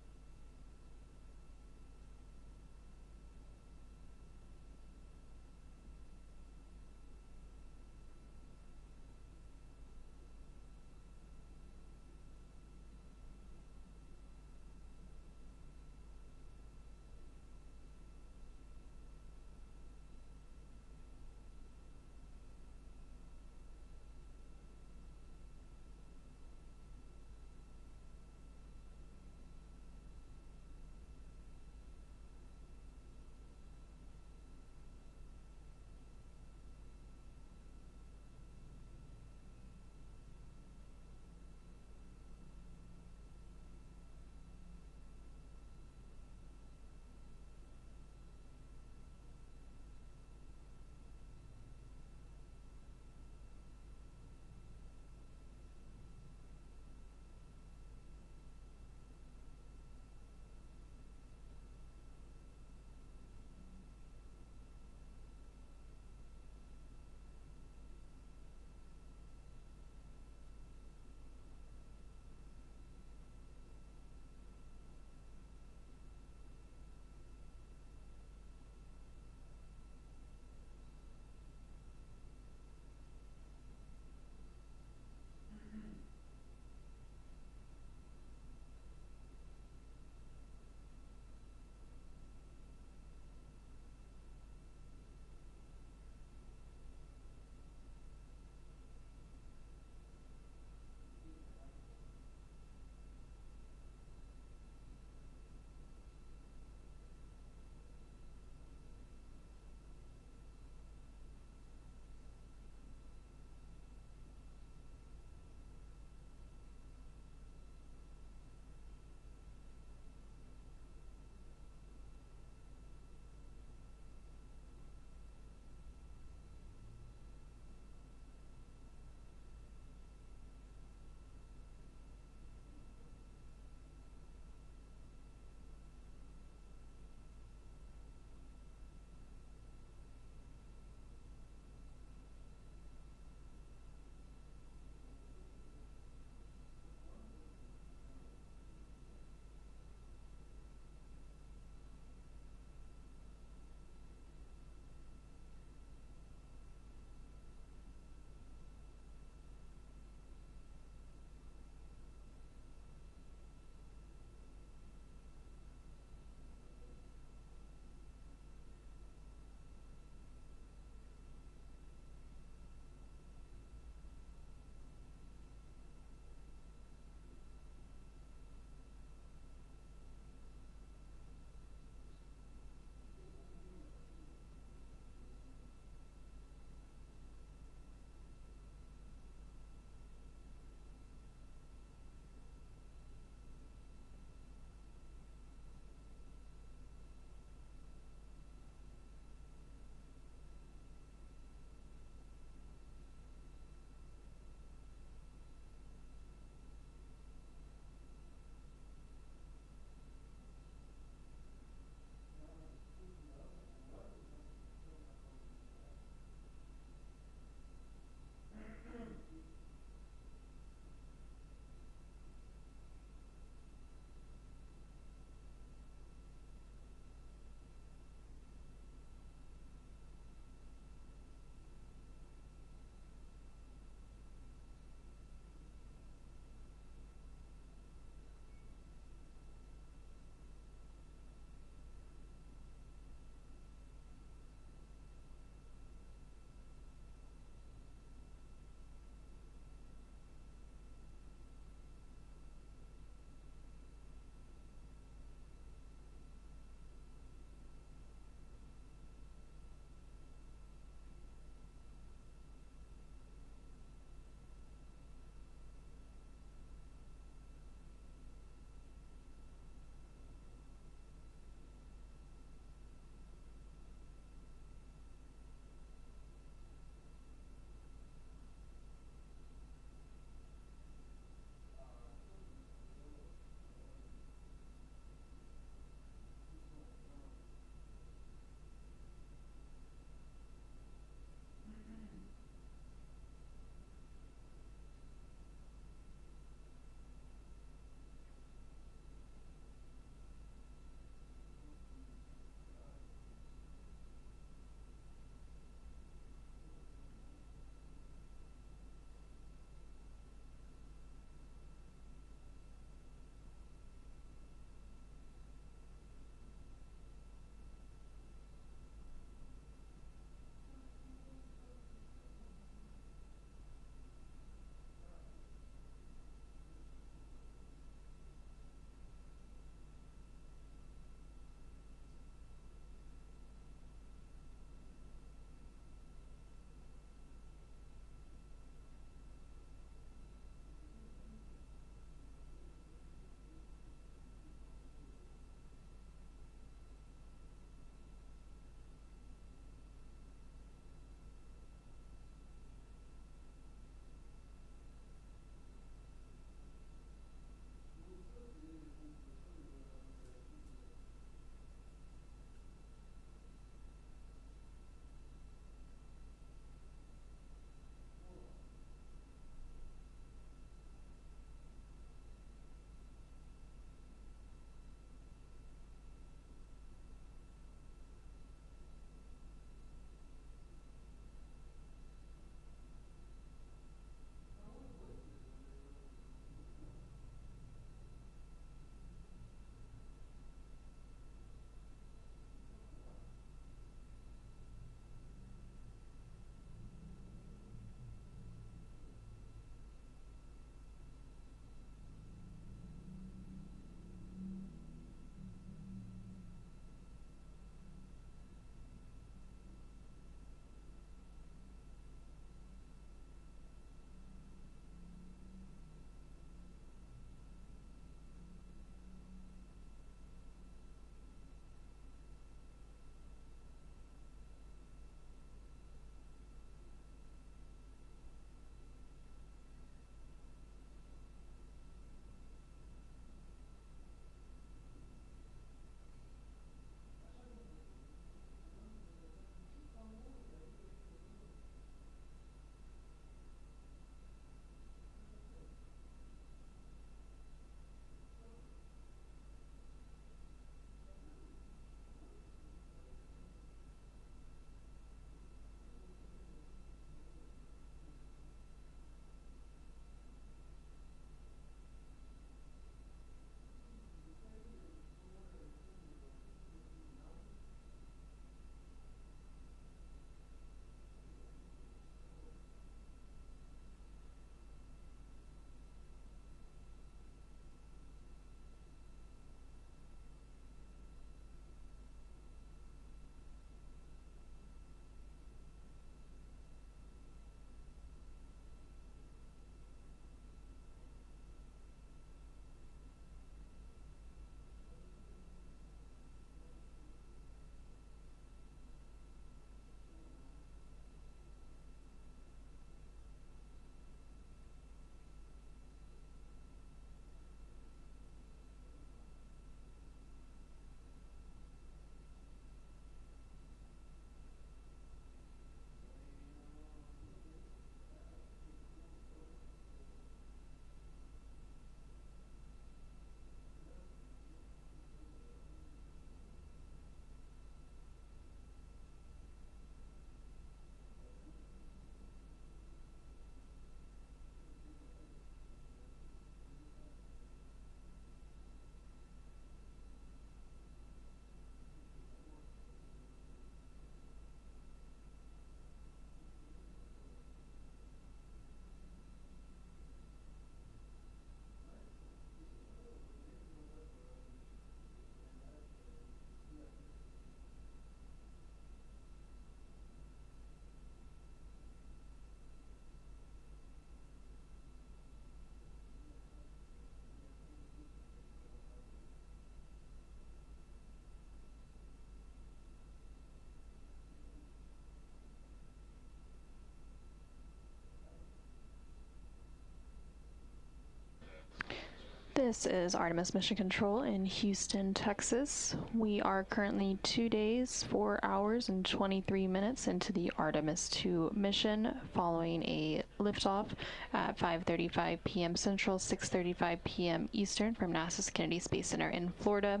Speaker 10: This is Artemis Mission Control in Houston, Texas. We are currently 2 days, 4 hours, and 23 minutes into the Artemis II mission, following a liftoff at 5:35 p.m. Central, 6:35 p.m. Eastern from NASA's Kennedy Space Center in Florida.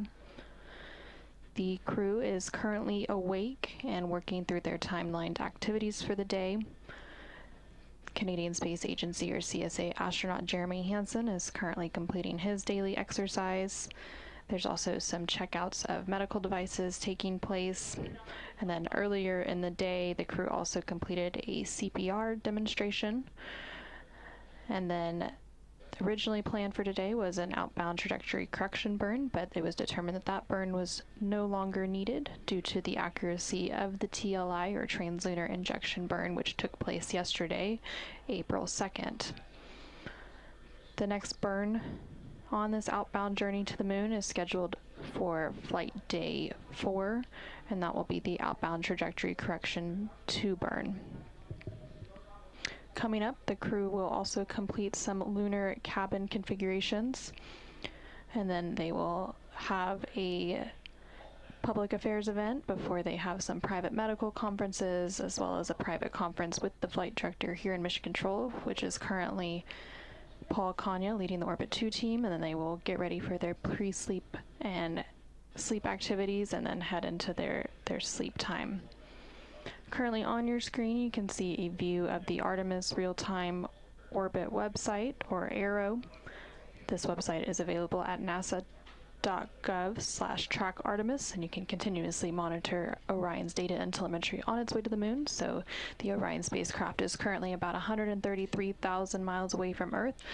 Speaker 10: The crew is currently awake and working through their timelined activities for the day. Canadian Space Agency, or CSA, astronaut Jeremy Hansen is currently completing his daily exercise. There's also some checkouts of medical devices taking place. And then earlier in the day, the crew also completed a CPR demonstration. And then originally planned for today was an outbound trajectory correction burn, but it was determined that that burn was no longer needed due to the accuracy of the TLI, or translunar injection burn, which took place yesterday, April 2nd. The next burn on this outbound journey to the moon is scheduled for flight day 4, and that will be the outbound trajectory correction 2 burn. Coming up, the crew will also complete some lunar cabin configurations, and then they will have a public affairs event before they have some private medical conferences, as well as a private conference with the flight director here in Mission Control, which is currently Paul Kanya leading the Orbit 2 team, and then they will get ready for their pre-sleep and sleep activities and then head into their sleep time. Currently on your screen, you can see a view of the Artemis Real-Time Orbit website, or ARROW. This website is available at nasa.gov/trackartemis, and you can continuously monitor Orion's data and telemetry on its way to the moon. So the Orion spacecraft is currently about 133,000 miles away from Earth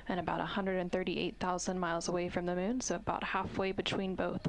Speaker 10: and about 138,000 miles away from the moon, so about halfway between both.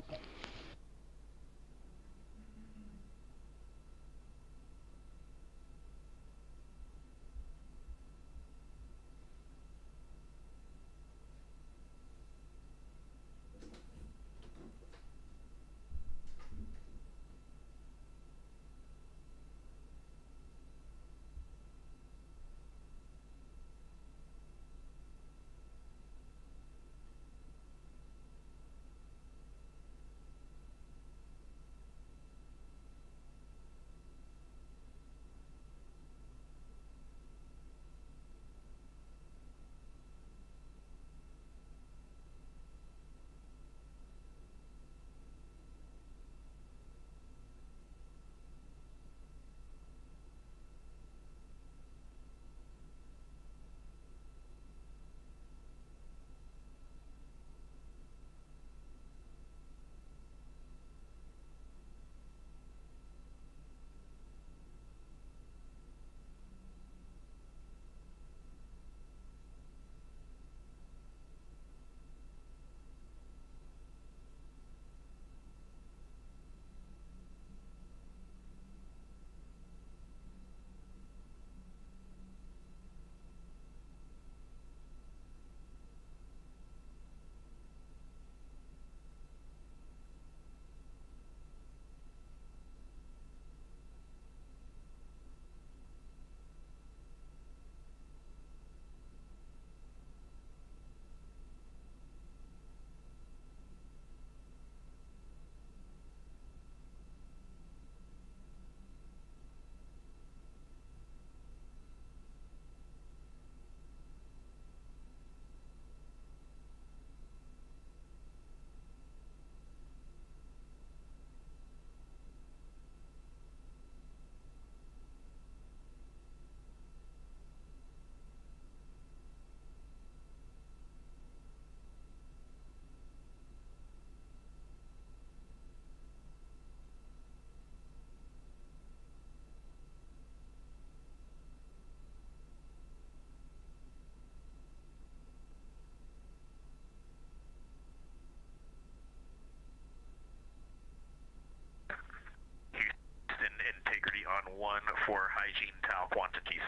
Speaker 11: On 1 for hygiene towel quantities.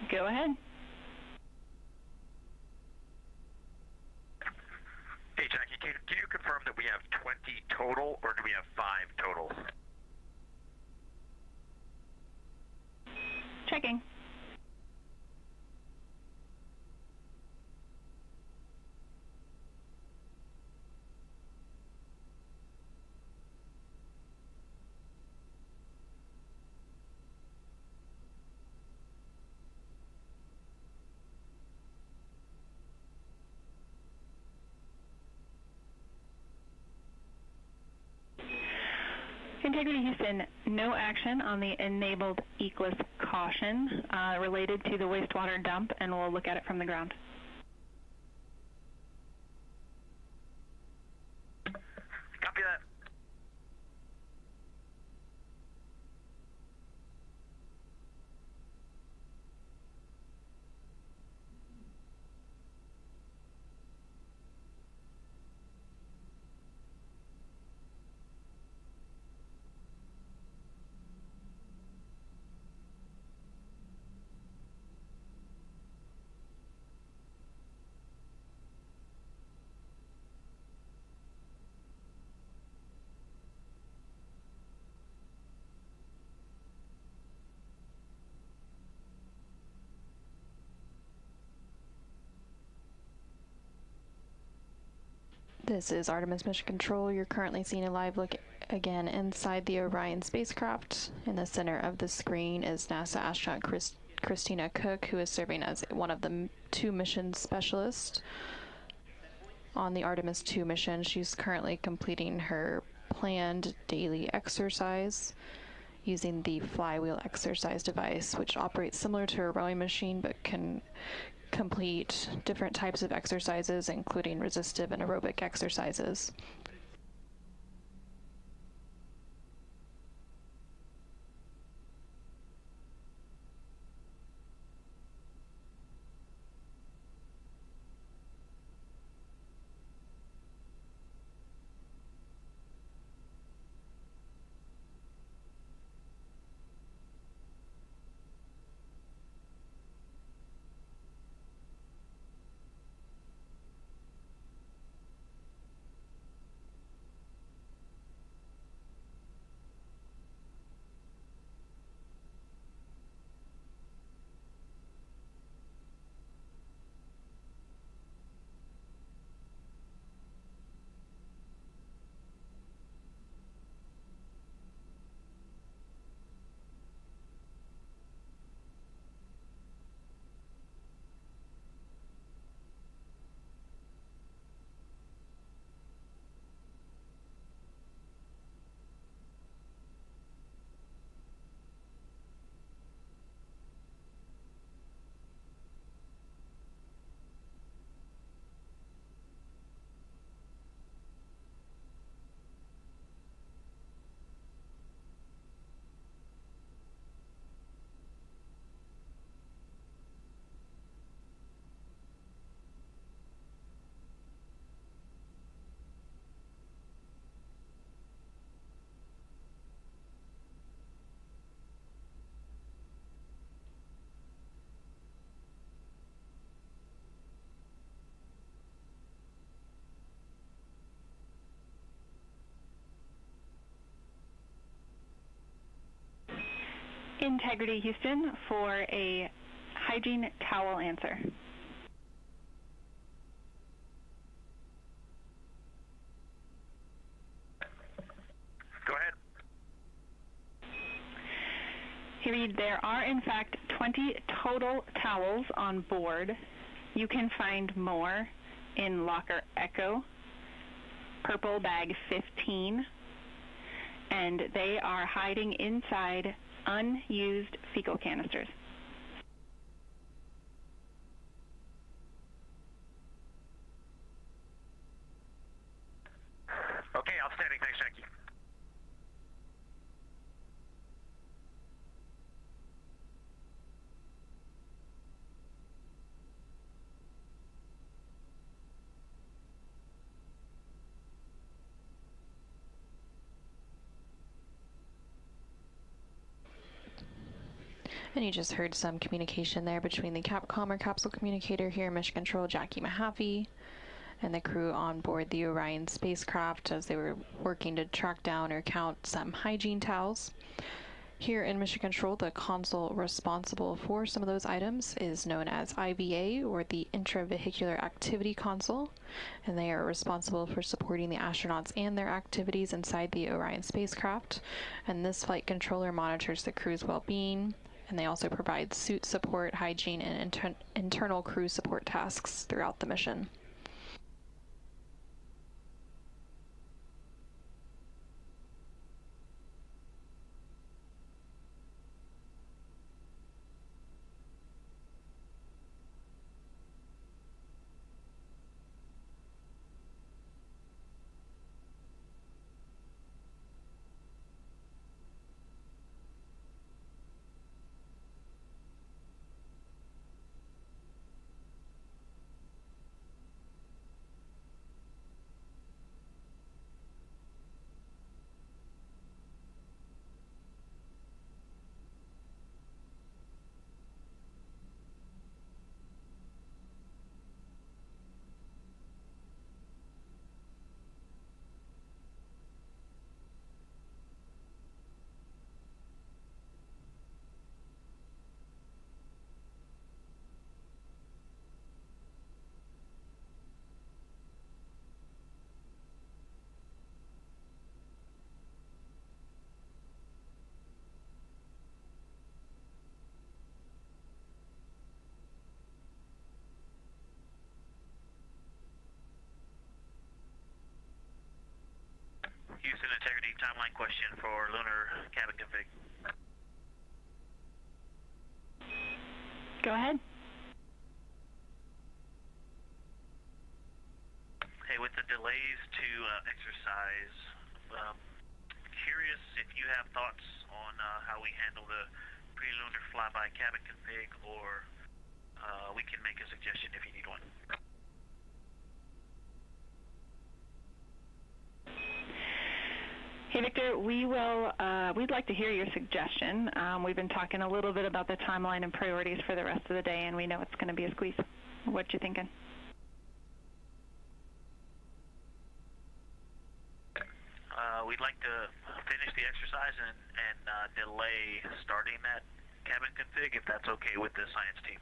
Speaker 9: Go ahead.
Speaker 11: Hey Jackie, can you confirm that we have 20 total, or do we have 5 total?
Speaker 9: Integrity Houston, no action on the enabled ECLIS caution related to the wastewater dump, and we'll look at it from the ground.
Speaker 11: Copy that.
Speaker 10: This is Artemis Mission Control. You're currently seeing a live look again inside the Orion spacecraft. In the center of the screen is NASA astronaut Christina Koch, who is serving as one of the 2 mission specialists on the Artemis II mission. She's currently completing her planned daily exercise using the flywheel exercise device, which operates similar to a rowing machine but can complete different types of exercises, including resistive and aerobic exercises.
Speaker 9: Integrity Houston for a hygiene towel answer.
Speaker 11: Go ahead.
Speaker 9: Here, Reid, there are in fact 20 total towels on board. You can find more in locker Echo, purple bag 15, and they are hiding inside unused fecal canisters.
Speaker 11: Okay, outstanding. Thanks, Jackie.
Speaker 10: And you just heard some communication there between the Capcom or capsule communicator here, Mission Control Jackie Mahaffey, and the crew on board the Orion spacecraft as they were working to track down or count some hygiene towels. Here in Mission Control, the console responsible for some of those items is known as IVA, or the Intravehicular Activity Console, and they are responsible for supporting the astronauts and their activities inside the Orion spacecraft. And this flight controller monitors the crew's well-being, and they also provide suit support, hygiene, and internal crew support tasks throughout the mission.
Speaker 3: suggestion for lunar cabin config.
Speaker 9: Go ahead.
Speaker 3: Hey, with the delays to exercise, curious if you have thoughts on how we handle the pre-lunar flyby cabin config, or we can make a suggestion if you need one.
Speaker 9: Hey, Victor, we'd like to hear your suggestion. We've been talking a little bit about the timeline and priorities for the rest of the day, and we know it's going to be a squeeze. What you thinking?
Speaker 3: We'd like to finish the exercise and delay starting that cabin config, if that's okay with the science team.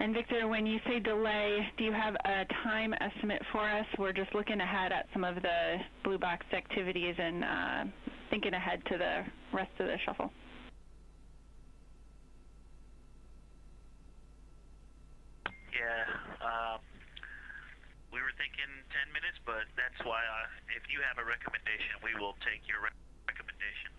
Speaker 9: And Victor, when you say delay, do you have a time estimate for us? We're just looking ahead at some of the blue box activities and thinking ahead to the rest of the shuffle.
Speaker 3: Yeah, we were thinking 10 minutes, but that's why if you have a recommendation, we will take your recommendation.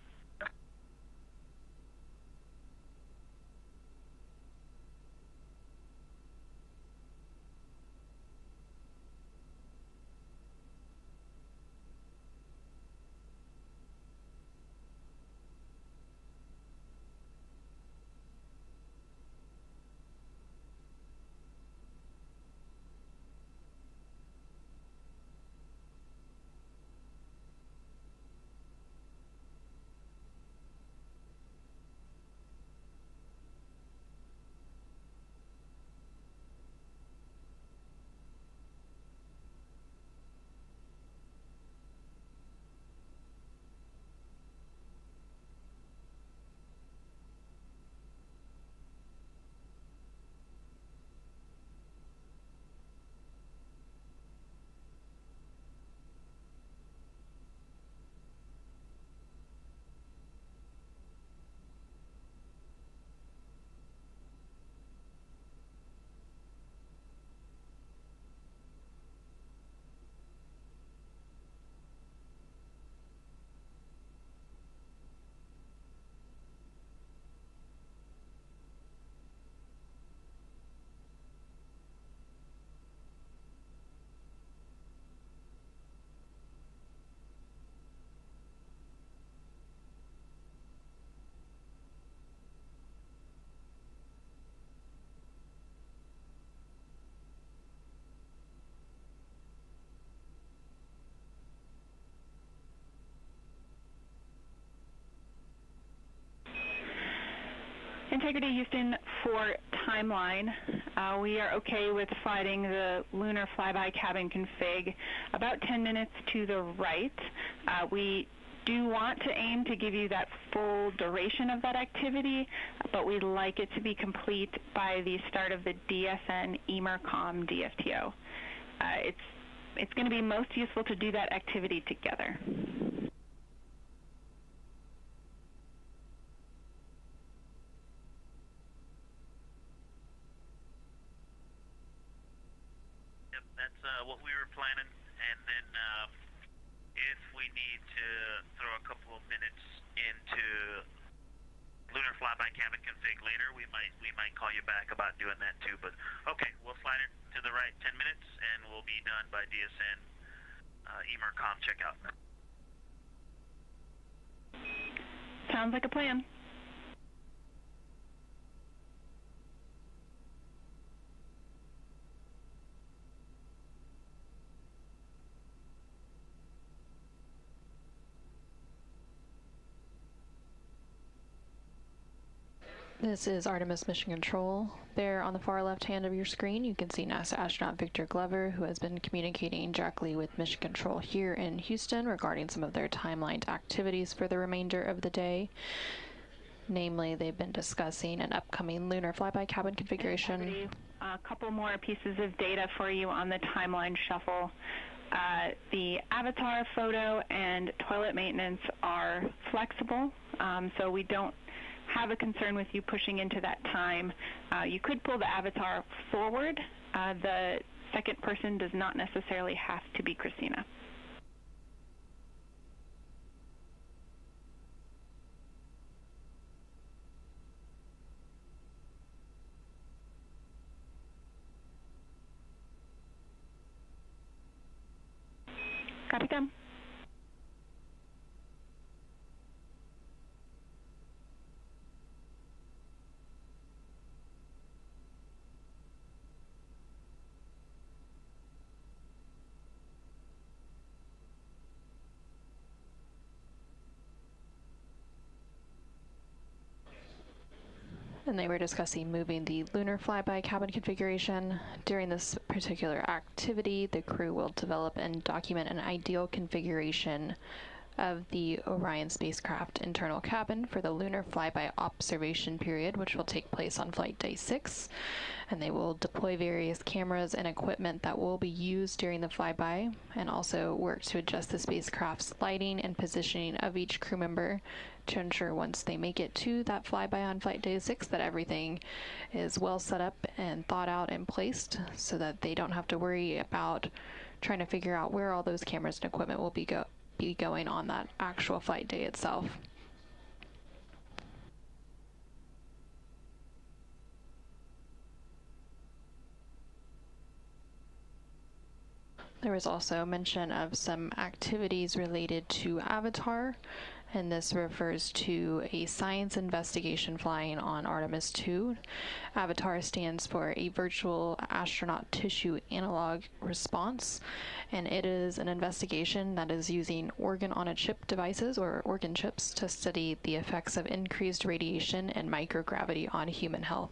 Speaker 9: Integrity Houston, for timeline, we are okay with flying the lunar flyby cabin config about 10 minutes to the right. We do want to aim to give you that full duration of that activity, but we'd like it to be complete by the start of the DSN EMERCOM DFTO. It's going to be most useful to do that activity together.
Speaker 3: That's what we were planning, and then if we need to throw a couple of minutes into lunar flyby cabin config later, we might call you back about doing that too. But okay, we'll slide it to the right 10 minutes, and we'll be done by DSN EMERCOM checkout.
Speaker 9: Sounds like a plan.
Speaker 10: This is Artemis Mission Control. There on the far left hand of your screen, you can see NASA astronaut Victor Glover, who has been communicating directly with Mission Control here in Houston regarding some of their timelined activities for the remainder of the day. Namely, they've been discussing an upcoming lunar flyby cabin configuration.
Speaker 9: A couple more pieces of data for you on the timeline shuffle. The avatar photo and toilet maintenance are flexible, so we don't have a concern with you pushing into that time. You could pull the avatar forward. The second person does not necessarily have to be Christina. Copy, Tom.
Speaker 10: And they were discussing moving the lunar flyby cabin configuration. During this particular activity, the crew will develop and document an ideal configuration of the Orion spacecraft internal cabin for the lunar flyby observation period, which will take place on flight day 6. And they will deploy various cameras and equipment that will be used during the flyby, and also work to adjust the spacecraft's lighting and positioning of each crew member to ensure once they make it to that flyby on flight day 6 that everything is well set up and thought out and placed, so that they don't have to worry about trying to figure out where all those cameras and equipment will be going on that actual flight day itself. There was also mention of some activities related to Avatar, and this refers to a science investigation flying on Artemis II. Avatar stands for a virtual astronaut tissue analog response, and it is an investigation that is using organ-on-a-chip devices, or organ chips, to study the effects of increased radiation and microgravity on human health.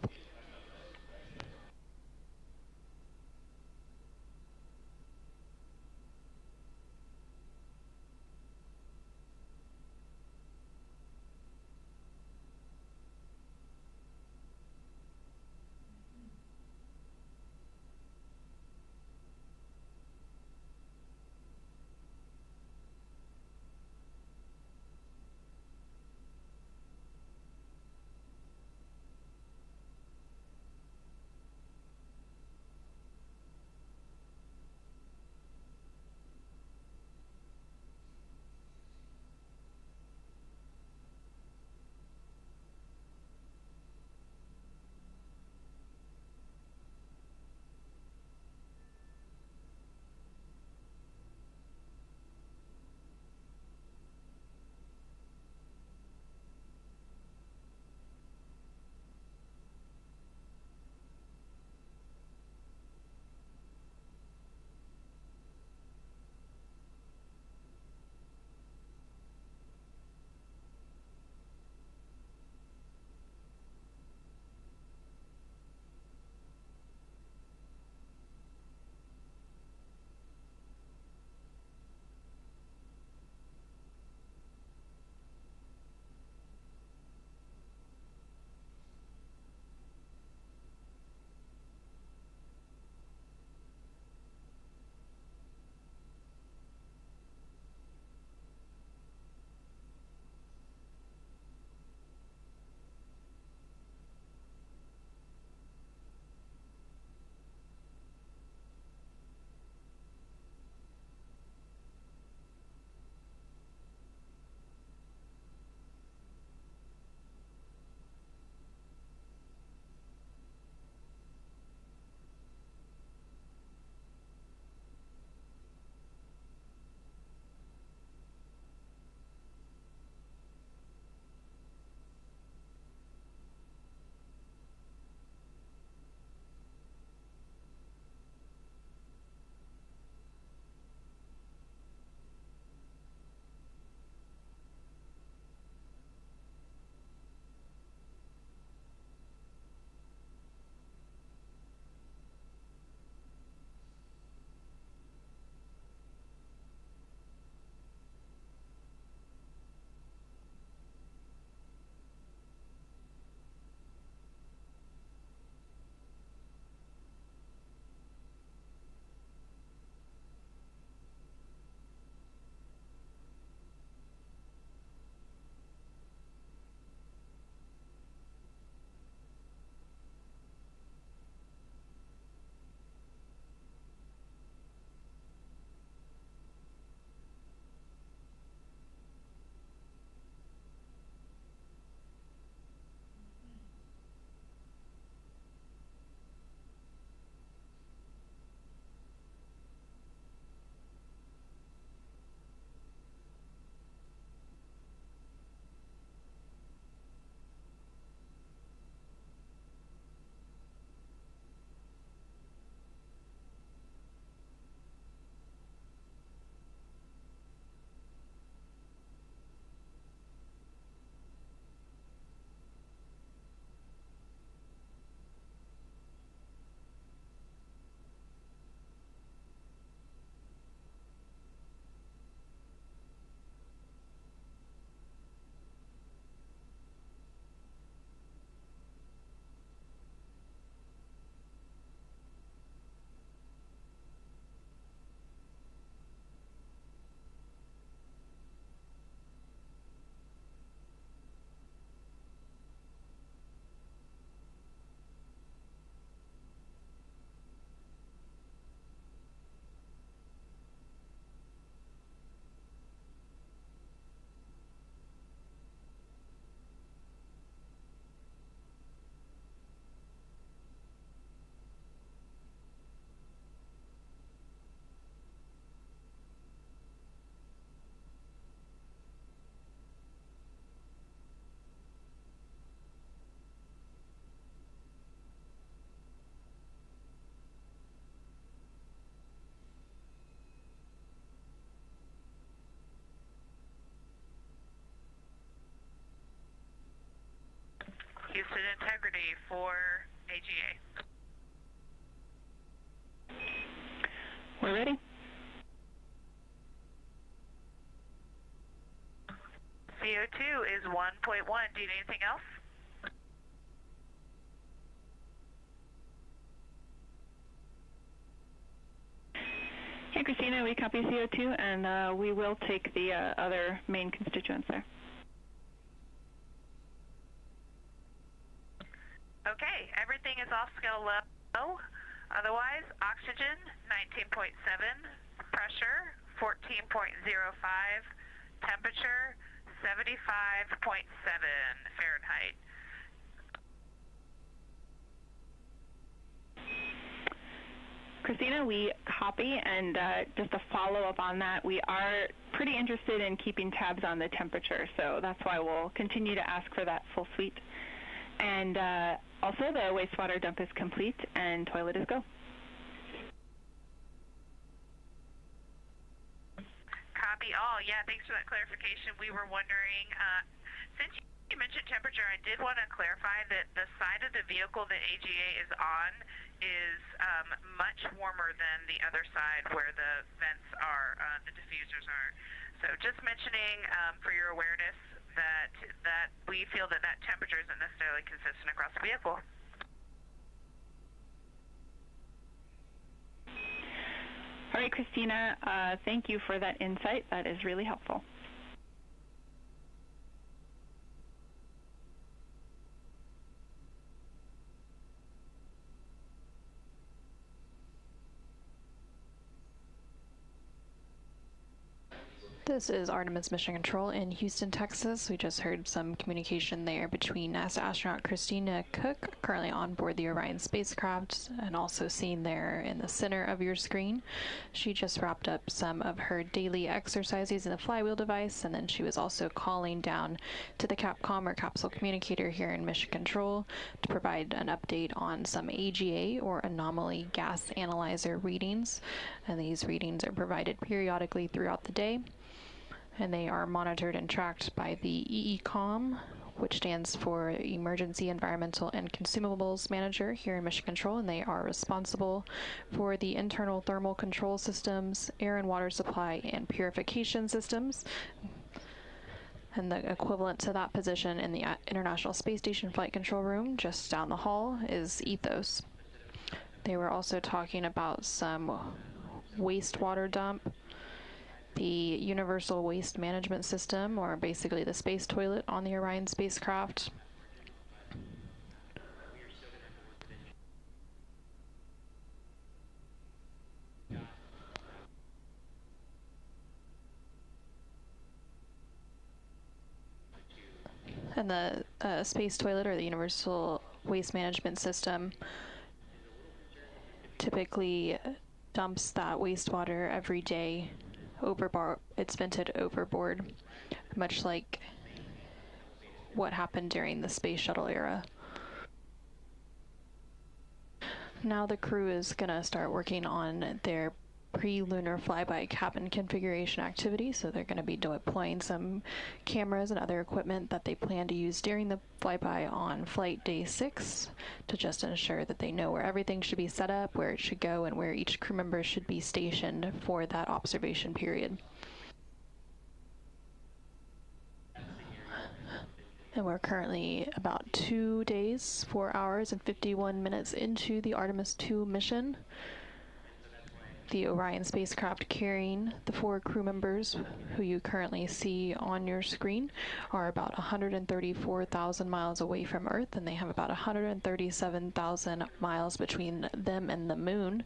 Speaker 8: for AGA.
Speaker 9: We're ready.
Speaker 8: CO2 is 1.1. Do you need anything else?
Speaker 9: Hey, Christina, we copy CO2, and we will take the other main constituents there.
Speaker 8: Okay, everything is off scale low. Otherwise, oxygen 19.7, pressure 14.05, temperature 75.7 Fahrenheit.
Speaker 9: Christina, we copy, and just a follow-up on that, we are pretty interested in keeping tabs on the temperature, so that's why we'll continue to ask for that full suite. And also, the wastewater dump is complete, and toilet is go.
Speaker 8: Copy all. Yeah, thanks for that clarification. We were wondering, since you mentioned temperature, I did want to clarify that the side of the vehicle that AGA is on is much warmer than the other side where the vents are, the diffusers are. So just mentioning for your awareness that we feel that temperature isn't necessarily consistent across the vehicle.
Speaker 9: All right, Christina, thank you for that insight. That is really helpful.
Speaker 10: This is Artemis Mission Control in Houston, Texas. We just heard some communication there between NASA astronaut Christina Koch, currently on board the Orion spacecraft, and also seen there in the center of your screen. She just wrapped up some of her daily exercises in the flywheel device, and then she was also calling down to the Capcom or capsule communicator here in Mission Control to provide an update on some AGA or anomaly gas analyzer readings. And these readings are provided periodically throughout the day, and they are monitored and tracked by the EECOM, which stands for Emergency Environmental and Consumables Manager here in Mission Control, and they are responsible for the internal thermal control systems, air and water supply, and purification systems. And the equivalent to that position in the International Space Station Flight Control Room just down the hall is Ethos. They were also talking about some wastewater dump, the Universal Waste Management System, or basically the space toilet on the Orion spacecraft. And the space toilet, or the Universal Waste Management System, typically dumps that wastewater every day overboard. It's vented overboard, much like what happened during the space shuttle era. Now the crew is gonna start working on their pre-lunar flyby cabin configuration activity, so they're going to be deploying some cameras and other equipment that they plan to use during the flyby on flight day 6 to just ensure that they know where everything should be set up, where it should go, and where each crew member should be stationed for that observation period. And we're currently about 2 days, 4 hours, and 51 minutes into the Artemis II mission. The Orion spacecraft carrying the 4 crew members who you currently see on your screen are about 134,000 miles away from Earth, and they have about 137,000 miles between them and the moon.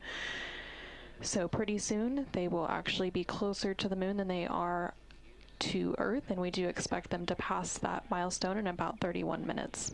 Speaker 10: So pretty soon they will actually be closer to the moon than they are to Earth, and we do expect them to pass that milestone in about 31 minutes.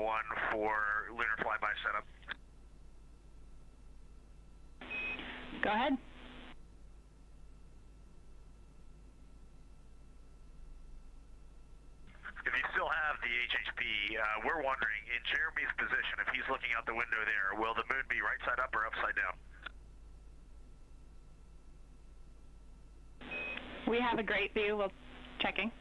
Speaker 11: one for lunar flyby setup.
Speaker 9: Go ahead.
Speaker 11: If you still have the HHP, we're wondering, in Jeremy's position, if he's looking out the window there, will the moon be right side up or upside down?
Speaker 9: We have a great view. We're checking.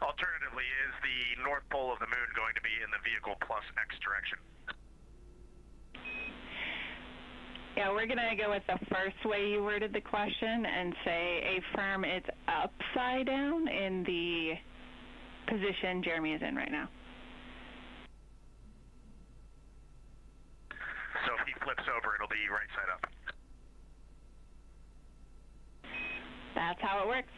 Speaker 11: Alternatively, is the north pole of the moon going to be in the vehicle plus X direction?
Speaker 9: Yeah, we're going to go with the first way you worded the question and say affirm it's upside down in the position Jeremy is in right now.
Speaker 11: So if he flips over, it'll be right side up.
Speaker 9: That's how it works.